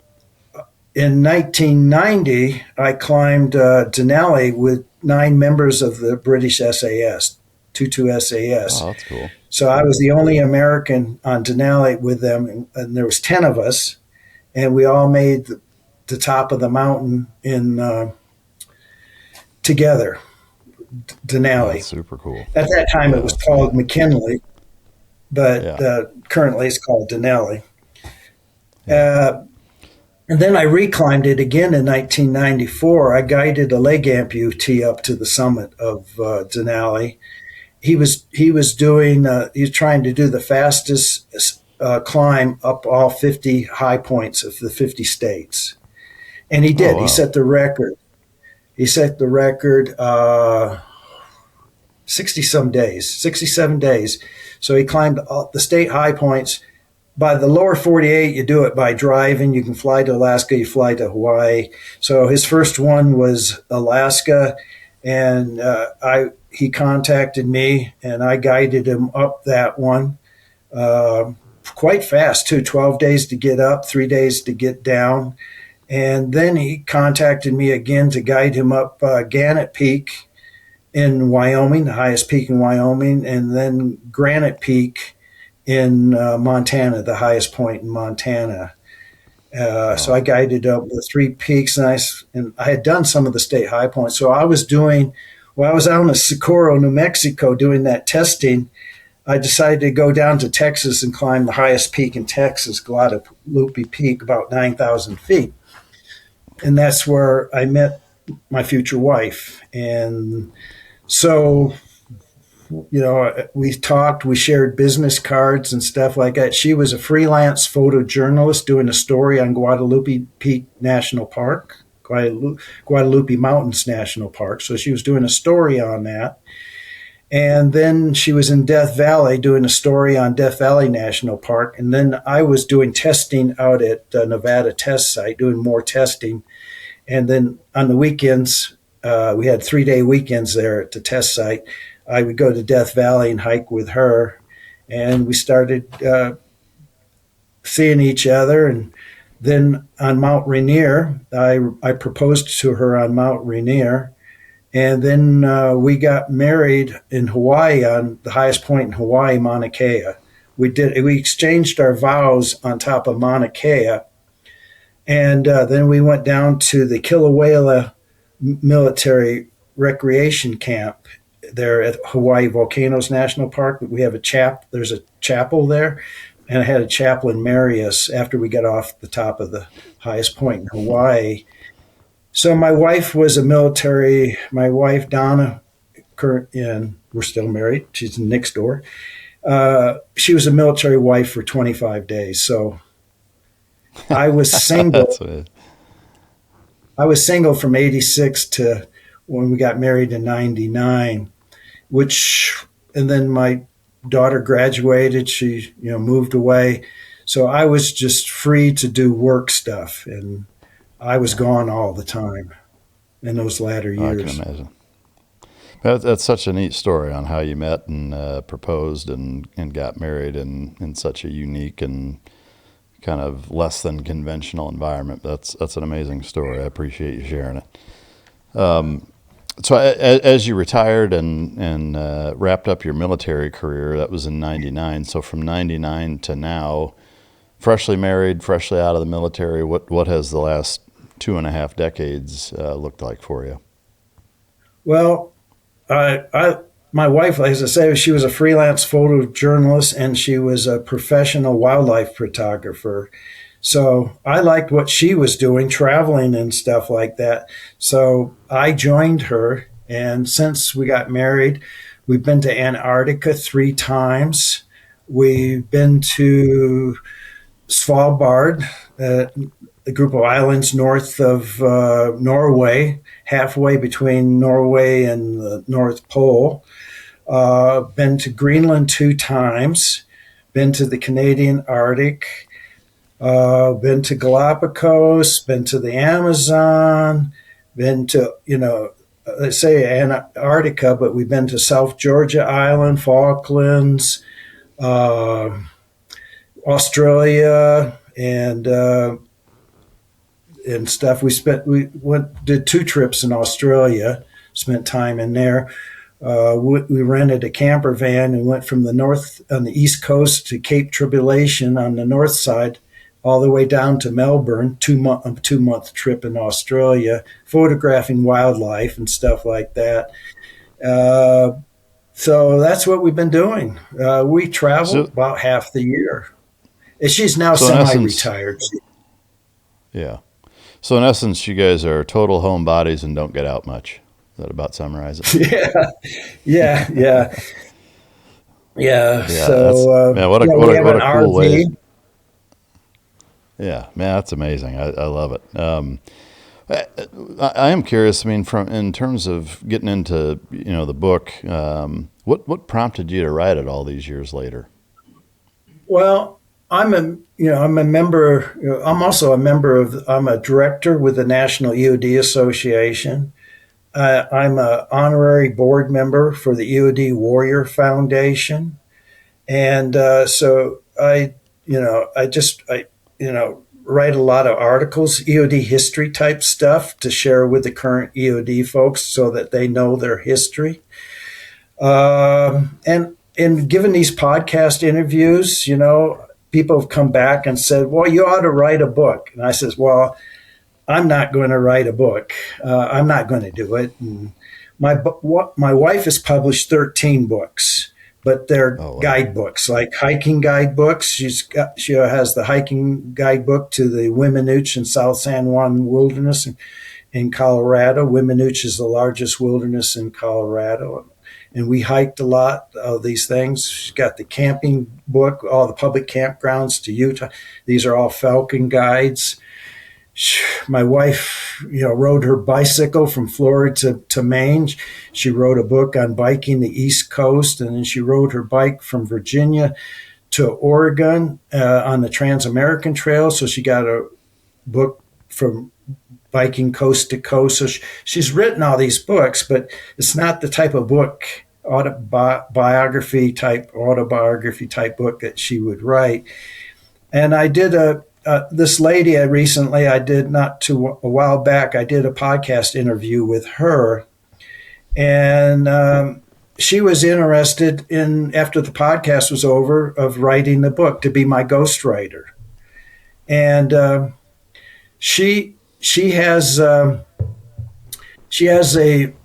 in 1990, I climbed Denali with 9 members of the British SAS, 22 SAS. Oh, that's cool. So I was the only American on Denali with them, and there was 10 of us, and we all made the top of the mountain in together, Denali. That's super cool. At that time, it was called McKinley, but currently it's called Denali. And then I reclimbed it again in 1994. I guided a leg amputee up to the summit of Denali. He was trying to do the fastest climb up all 50 high points of the 50 states, and he did. Oh, wow. He set the record. He set the record 67 days. So he climbed the state high points. By the lower 48, you do it by driving. You can fly to Alaska, you fly to Hawaii. So his first one was Alaska, and he contacted me, and I guided him up that one quite fast, too. 12 days to get up, 3 days to get down. And then he contacted me again to guide him up Gannett Peak in Wyoming, the highest peak in Wyoming, and then Granite Peak in Montana, the highest point in Montana. So I guided up the 3 peaks, and I had done some of the state high points. So I was out in Socorro, New Mexico, doing that testing. I decided to go down to Texas and climb the highest peak in Texas, Guadalupe Peak, about 9,000 feet. And that's where I met my future wife. And so, we talked, we shared business cards and stuff like that. She was a freelance photojournalist doing a story on Guadalupe Peak National Park, Guadalupe Mountains National Park. So she was doing a story on that. And then she was in Death Valley doing a story on Death Valley National Park. And then I was doing testing out at Nevada Test Site, doing more testing. And then on the weekends, we had 3-day weekends there at the test site. I would go to Death Valley and hike with her. And we started seeing each other. And then on Mount Rainier, I proposed to her on Mount Rainier. And then we got married in Hawaii on the highest point in Hawaii, Mauna Kea. We exchanged our vows on top of Mauna Kea. And then we went down to the Kilauea military recreation camp there at Hawaii Volcanoes National Park. We have there's a chapel there. And I had a chaplain marry us after we got off the top of the highest point in Hawaii. So my wife was my wife, Donna, and we're still married. She's next door. She was a military wife for 25 days. So I was single. I was single from 86 to when we got married in 99, and then my daughter graduated. She, moved away. So I was just free to do work stuff, and I was gone all the time in those latter years. I can imagine. That's such a neat story on how you met and proposed and got married in such a unique and kind of less than conventional environment. That's an amazing story. I appreciate you sharing it. So as you retired and wrapped up your military career, that was in 99. So from 99 to now, freshly married, freshly out of the military, what has the last 2.5 decades looked like for you? Well, my wife, as I say, she was a freelance photojournalist and she was a professional wildlife photographer. So I liked what she was doing, traveling and stuff like that. So I joined her. And since we got married, we've been to Antarctica 3 times. We've been to Svalbard, a group of islands north of Norway, halfway between Norway and the North Pole. Been to Greenland 2 times, been to the Canadian Arctic, been to Galapagos, been to the Amazon, been to, let's say Antarctica, but we've been to South Georgia Island, Falklands, Australia, and stuff. Did 2 trips in Australia, spent time in there. We rented a camper van and went from the east coast to Cape Tribulation on the north side, all the way down to Melbourne. 2-month trip in Australia, photographing wildlife and stuff like that. So that's what we've been doing. We travel about half the year. And she's now semi-retired. Yeah. So in essence, you guys are total homebodies and don't get out much. Does that about summarize it? Yeah. So, what a cool way. Yeah, man, that's amazing. I love it. I am curious. I mean, in terms of getting into the book, what prompted you to write it all these years later? Well, I'm a member. I'm a director with the National EOD Association. I'm an honorary board member for the EOD Warrior Foundation, and so I write a lot of articles, EOD history type stuff, to share with the current EOD folks so that they know their history. And given these podcast interviews, people have come back and said, well, you ought to write a book. And I says, well, I'm not going to write a book. I'm not going to do it. And my wife has published 13 books, but they're guidebooks, like hiking guidebooks. She has the hiking guidebook to the Wiminuche and South San Juan Wilderness in Colorado. Wiminuche is the largest wilderness in Colorado. And we hiked a lot of these things. She's got the camping book, all the public campgrounds to Utah. These are all Falcon guides. My wife, rode her bicycle from Florida to Maine. She wrote a book on biking the East Coast, and then she rode her bike from Virginia to Oregon on the Trans-American Trail. So she got a book from biking coast to coast. So she's written all these books, but it's not the type of book, autobiography type book that she would write. And I did this lady a while back, I did a podcast interview with her, and she was interested in, after the podcast was over, of writing the book, to be my ghostwriter. And she has a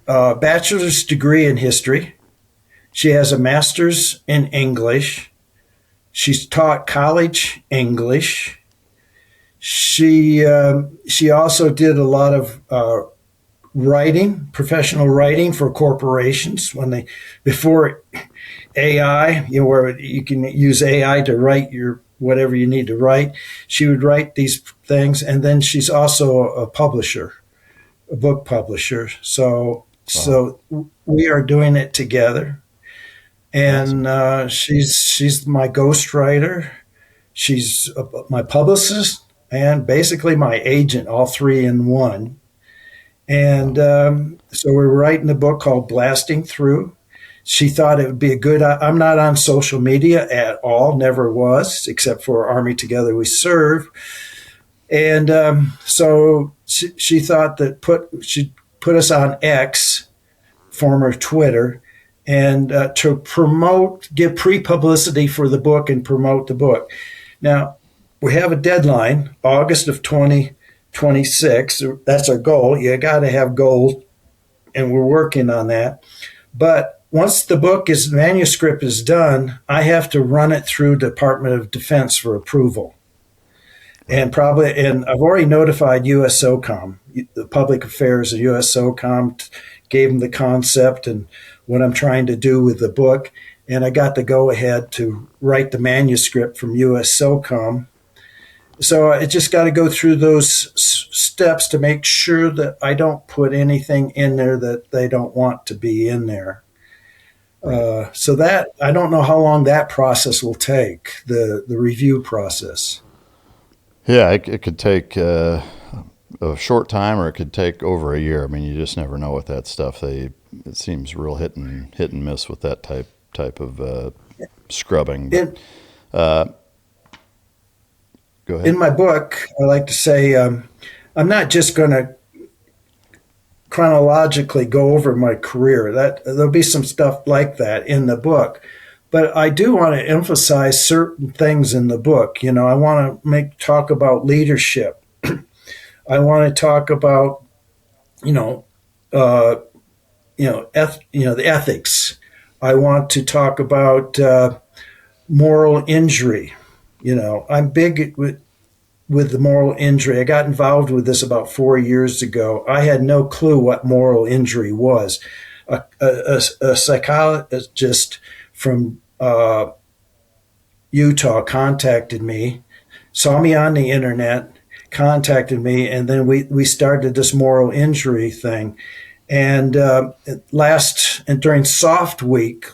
bachelor's degree in history. She has a master's in English. She's taught college English. She also did a lot of writing, professional writing for corporations before AI, where you can use AI to write your whatever you need to write. She would write these things, and then she's also a publisher, a book publisher. So we are doing it together, and she's my ghostwriter. She's my publicist and basically my agent, all three in one. And so we're writing a book called Blasting Through. She thought it would be I'm not on social media at all, never was, except for Army Together We Serve. And so she thought that she'd put us on X, former Twitter, and to give pre-publicity for the book and promote the book. Now, we have a deadline, August of 2026. That's our goal. You got to have goals, and we're working on that. But once the manuscript is done, I have to run it through Department of Defense for approval. And I've already notified USSOCOM, the public affairs of USSOCOM, gave them the concept and what I'm trying to do with the book. And I got the go-ahead to write the manuscript from USSOCOM. So I just got to go through those steps to make sure that I don't put anything in there that they don't want to be in there. So that, I don't know how long that process will take, the review process. Yeah, it could take a short time, or it could take over a year. I mean, you just never know with that stuff. It seems real hit and miss with that type of scrubbing. But, go ahead. In my book, I like to say I'm not just going to chronologically go over my career. There'll be some stuff like that in the book, but I do want to emphasize certain things in the book. I want to talk about leadership. I want to talk about the ethics. I want to talk about moral injury. I'm big with the moral injury. I got involved with this about 4 years ago. I had no clue what moral injury was. A psychologist from Utah contacted me, saw me on the internet, contacted me, and then we started this moral injury thing. And during Soft Week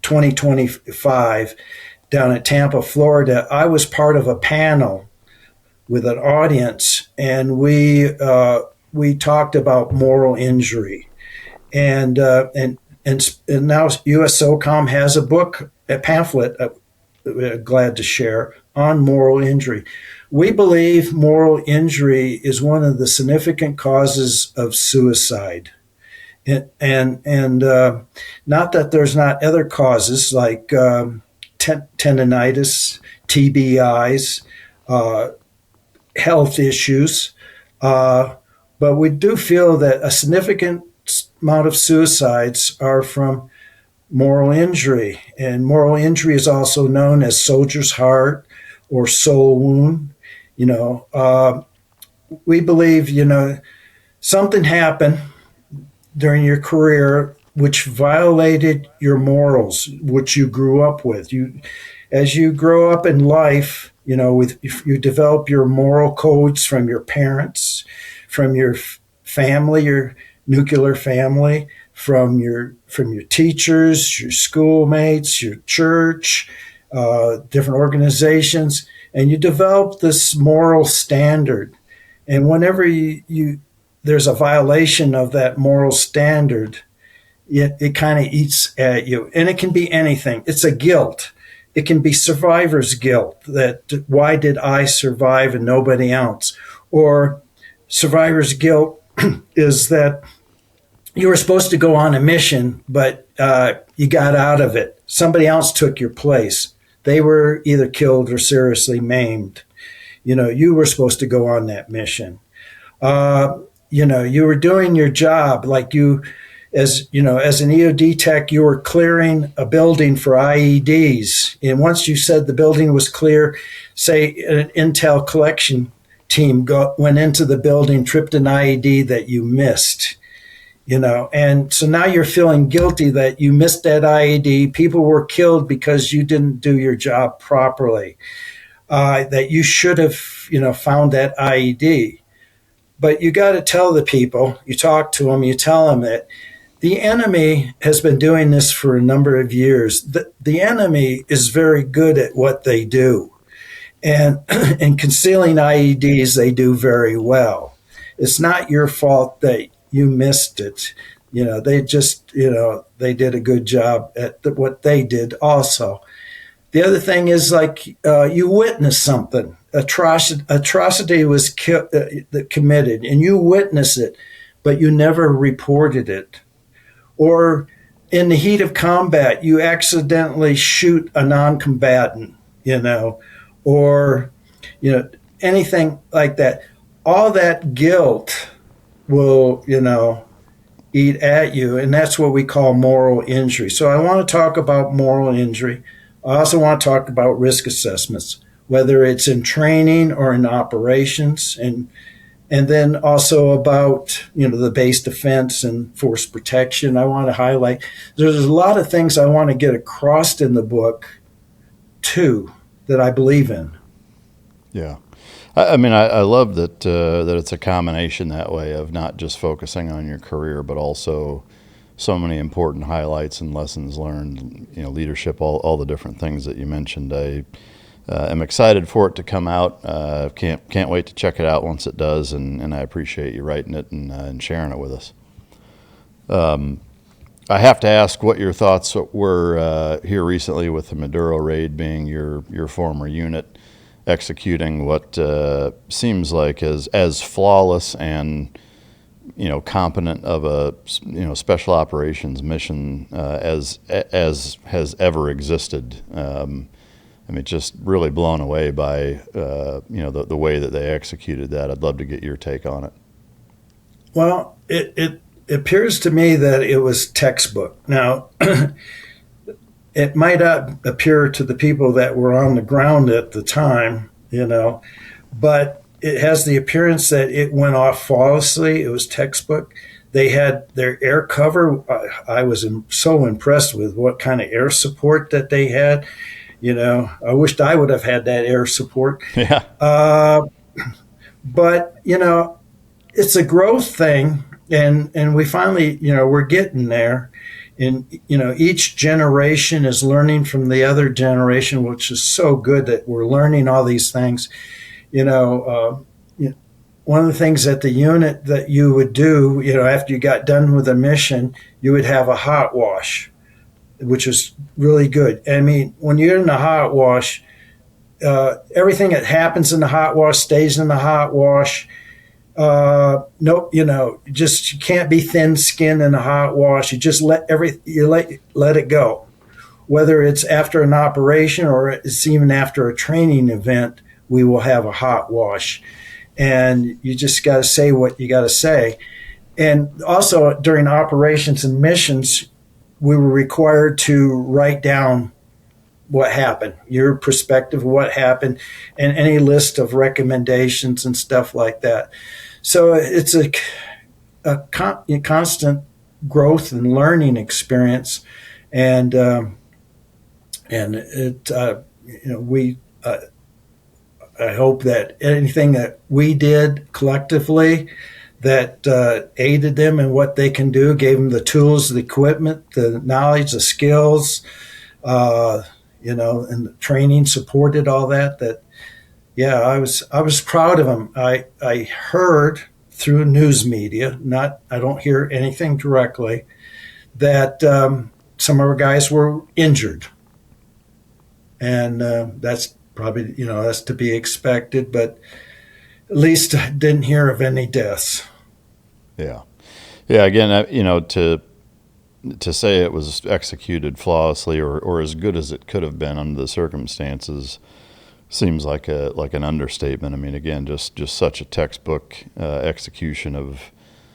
2025 down at Tampa, Florida, I was part of a panel with an audience, and we talked about moral injury, and now USSOCOM has a book, a pamphlet, glad to share, on moral injury. We believe moral injury is one of the significant causes of suicide, and not that there's not other causes like tendinitis, TBIs. Health issues, but we do feel that a significant amount of suicides are from moral injury, and moral injury is also known as soldier's heart or soul wound. We believe something happened during your career which violated your morals, which you grew up with. As you grow up in life, if you develop your moral codes from your parents, from your family, your nuclear family, from your teachers, your schoolmates, your church, different organizations, and you develop this moral standard. And whenever there's a violation of that moral standard, it kind of eats at you, and it can be anything. It's a guilt. It can be survivor's guilt, that why did I survive and nobody else? Or survivor's guilt is that you were supposed to go on a mission, but you got out of it. Somebody else took your place. They were either killed or seriously maimed. You were supposed to go on that mission. You were doing your job like as an EOD tech, you were clearing a building for IEDs. And once you said the building was clear, say an intel collection team went into the building, tripped an IED that you missed, and so now you're feeling guilty that you missed that IED. People were killed because you didn't do your job properly, that you should have, found that IED. But you got to tell the people, you talk to them, you tell them that the enemy has been doing this for a number of years. The enemy is very good at what they do. And in concealing IEDs, they do very well. It's not your fault that you missed it. They just, they did a good job at what they did also. The other thing is you witnessed something. Atrocity was committed, and you witnessed it, but you never reported it. Or in the heat of combat, you accidentally shoot a non-combatant, or, anything like that. All that guilt will, eat at you, and that's what we call moral injury. So I want to talk about moral injury. I also want to talk about risk assessments, whether it's in training or in operations, and then also about, the base defense and force protection. I want to highlight, there's a lot of things I want to get across in the book, too, that I believe in. Yeah. I mean, I love that it's a combination that way of not just focusing on your career, but also so many important highlights and lessons learned, leadership, all the different things that you mentioned. I'm excited for it to come out. Can't wait to check it out once it does, and I appreciate you writing it and sharing it with us. I have to ask what your thoughts were here recently with the Maduro raid, being your former unit executing what seems like as flawless and competent of a special operations mission as has ever existed. I mean, just really blown away by the way that they executed that. I'd love to get your take on it. Well, it appears to me that it was textbook. Now, it might not appear to the people that were on the ground at the time, but it has the appearance that it went off flawlessly. It was textbook. They had their air cover. I was so impressed with what kind of air support that they had. I wished I would have had that air support. Yeah. But, it's a growth thing. And we finally, we're getting there. And, each generation is learning from the other generation, which is so good that we're learning all these things. One of the things that the unit that you would do, after you got done with a mission, you would have a hot wash, which is really good. I mean, when you're in the hot wash, everything that happens in the hot wash stays in the hot wash. Nope, you can't be thin-skinned in a hot wash. You just let it go. Whether it's after an operation or it's even after a training event, we will have a hot wash. And you just got to say what you got to say. And also during operations and missions, we were required to write down what happened, your perspective of what happened, and any list of recommendations and stuff like that. So it's a constant growth and learning experience, and I hope that anything that we did collectively that aided them in what they can do, gave them the tools, the equipment, the knowledge, the skills, and the training supported all that. Yeah, I was proud of them. I heard through news media, I don't hear anything directly, that some of our guys were injured, and that's probably that's to be expected. But at least I didn't hear of any deaths. Yeah. Again, to say it was executed flawlessly or as good as it could have been under the circumstances seems like an understatement. I mean, again, just such a textbook execution of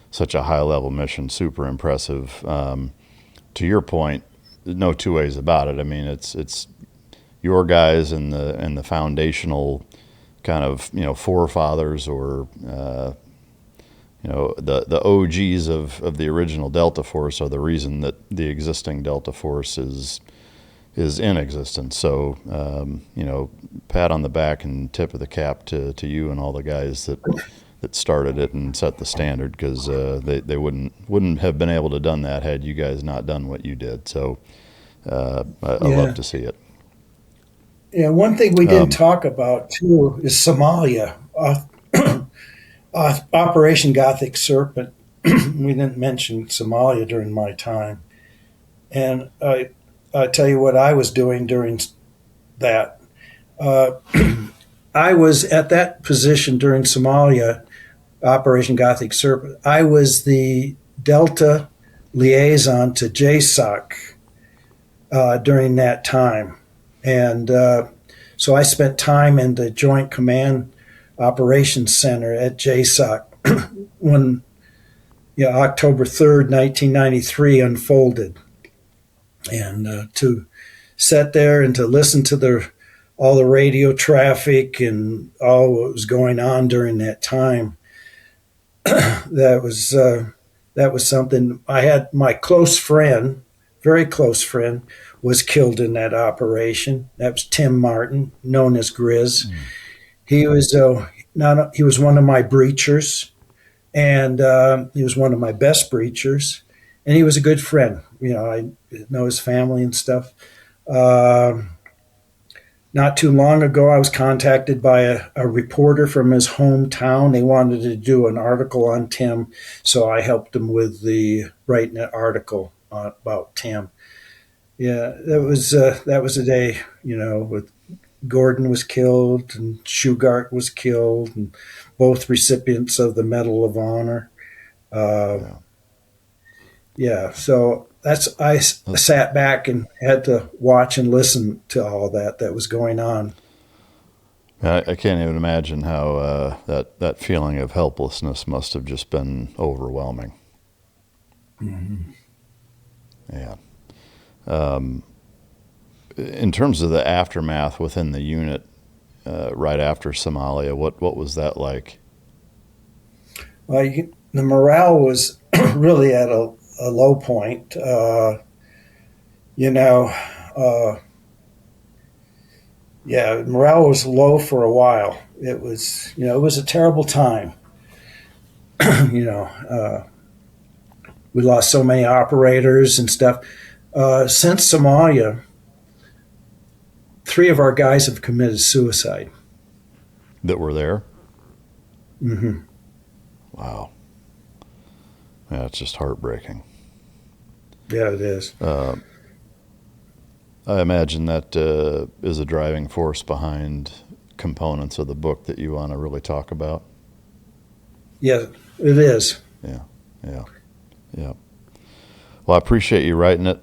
such a high level mission, super impressive. To your point, no two ways about it. I mean, it's your guys and the foundational kind of forefathers or the OGs of the original Delta Force are the reason that the existing Delta Force is in existence. So pat on the back and tip of the cap to you and all the guys that started it and set the standard, because they wouldn't have been able to done that had you guys not done what you did. So I love to see it. Yeah, one thing we didn't talk about too is Somalia. Operation Gothic Serpent. We didn't mention Somalia during my time, and I tell you what I was doing during that. I was at that position during Somalia, Operation Gothic Serpent. I was the Delta liaison to JSOC during that time, and so I spent time in the Joint Command Operations Center at JSOC when October 3rd, 1993 unfolded. And to sit there and to listen to all the radio traffic and all what was going on during that time, that was something. I had my close friend, very close friend, was killed in that operation. That was Tim Martin, known as Grizz. He was he was one of my breachers, and he was one of my best breachers, and he was a good friend. I know his family and stuff. not too long ago, I was contacted by a reporter from his hometown. They wanted to do an article on Tim, so I helped him with writing an article about Tim. Yeah, that was a day, with Gordon was killed and Shugart was killed, and both recipients of the Medal of Honor. So I sat back and had to watch and listen to all that was going on. I can't even imagine how that feeling of helplessness must have just been overwhelming. Mm-hmm. Yeah. In terms of the aftermath within the unit right after Somalia, what was that like? Well, the morale was really at a low point. Morale was low for a while. It was a terrible time. We lost so many operators and stuff. Since Somalia, 3 of our guys have committed suicide. That were there? Mm-hmm. Wow. Yeah, it's just heartbreaking. Yeah, it is. I imagine that is a driving force behind components of the book that you want to really talk about. Yeah, it is. Yeah. Well, I appreciate you writing it.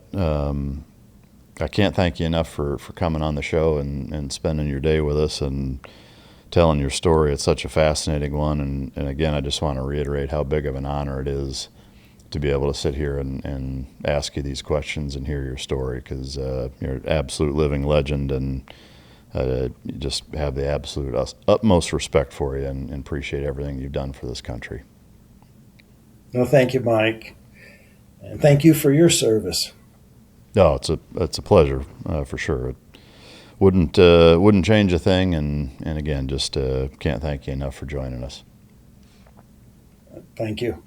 I can't thank you enough for coming on the show and spending your day with us and telling your story. It's such a fascinating one. And again, I just want to reiterate how big of an honor it is to be able to sit here and ask you these questions and hear your story, because you're an absolute living legend, and just have the absolute utmost respect for you and appreciate everything you've done for this country. No, thank you, Mike. And thank you for your service. No, it's a pleasure for sure. It wouldn't change a thing, and again, just can't thank you enough for joining us. Thank you.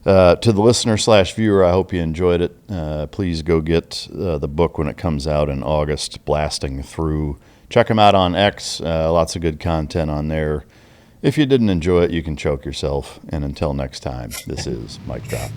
To the listener/viewer, I hope you enjoyed it. Please go get the book when it comes out in August, Blasting Through. Check them out on X. Lots of good content on there. If you didn't enjoy it, you can choke yourself. And until next time, this is Mike Drop.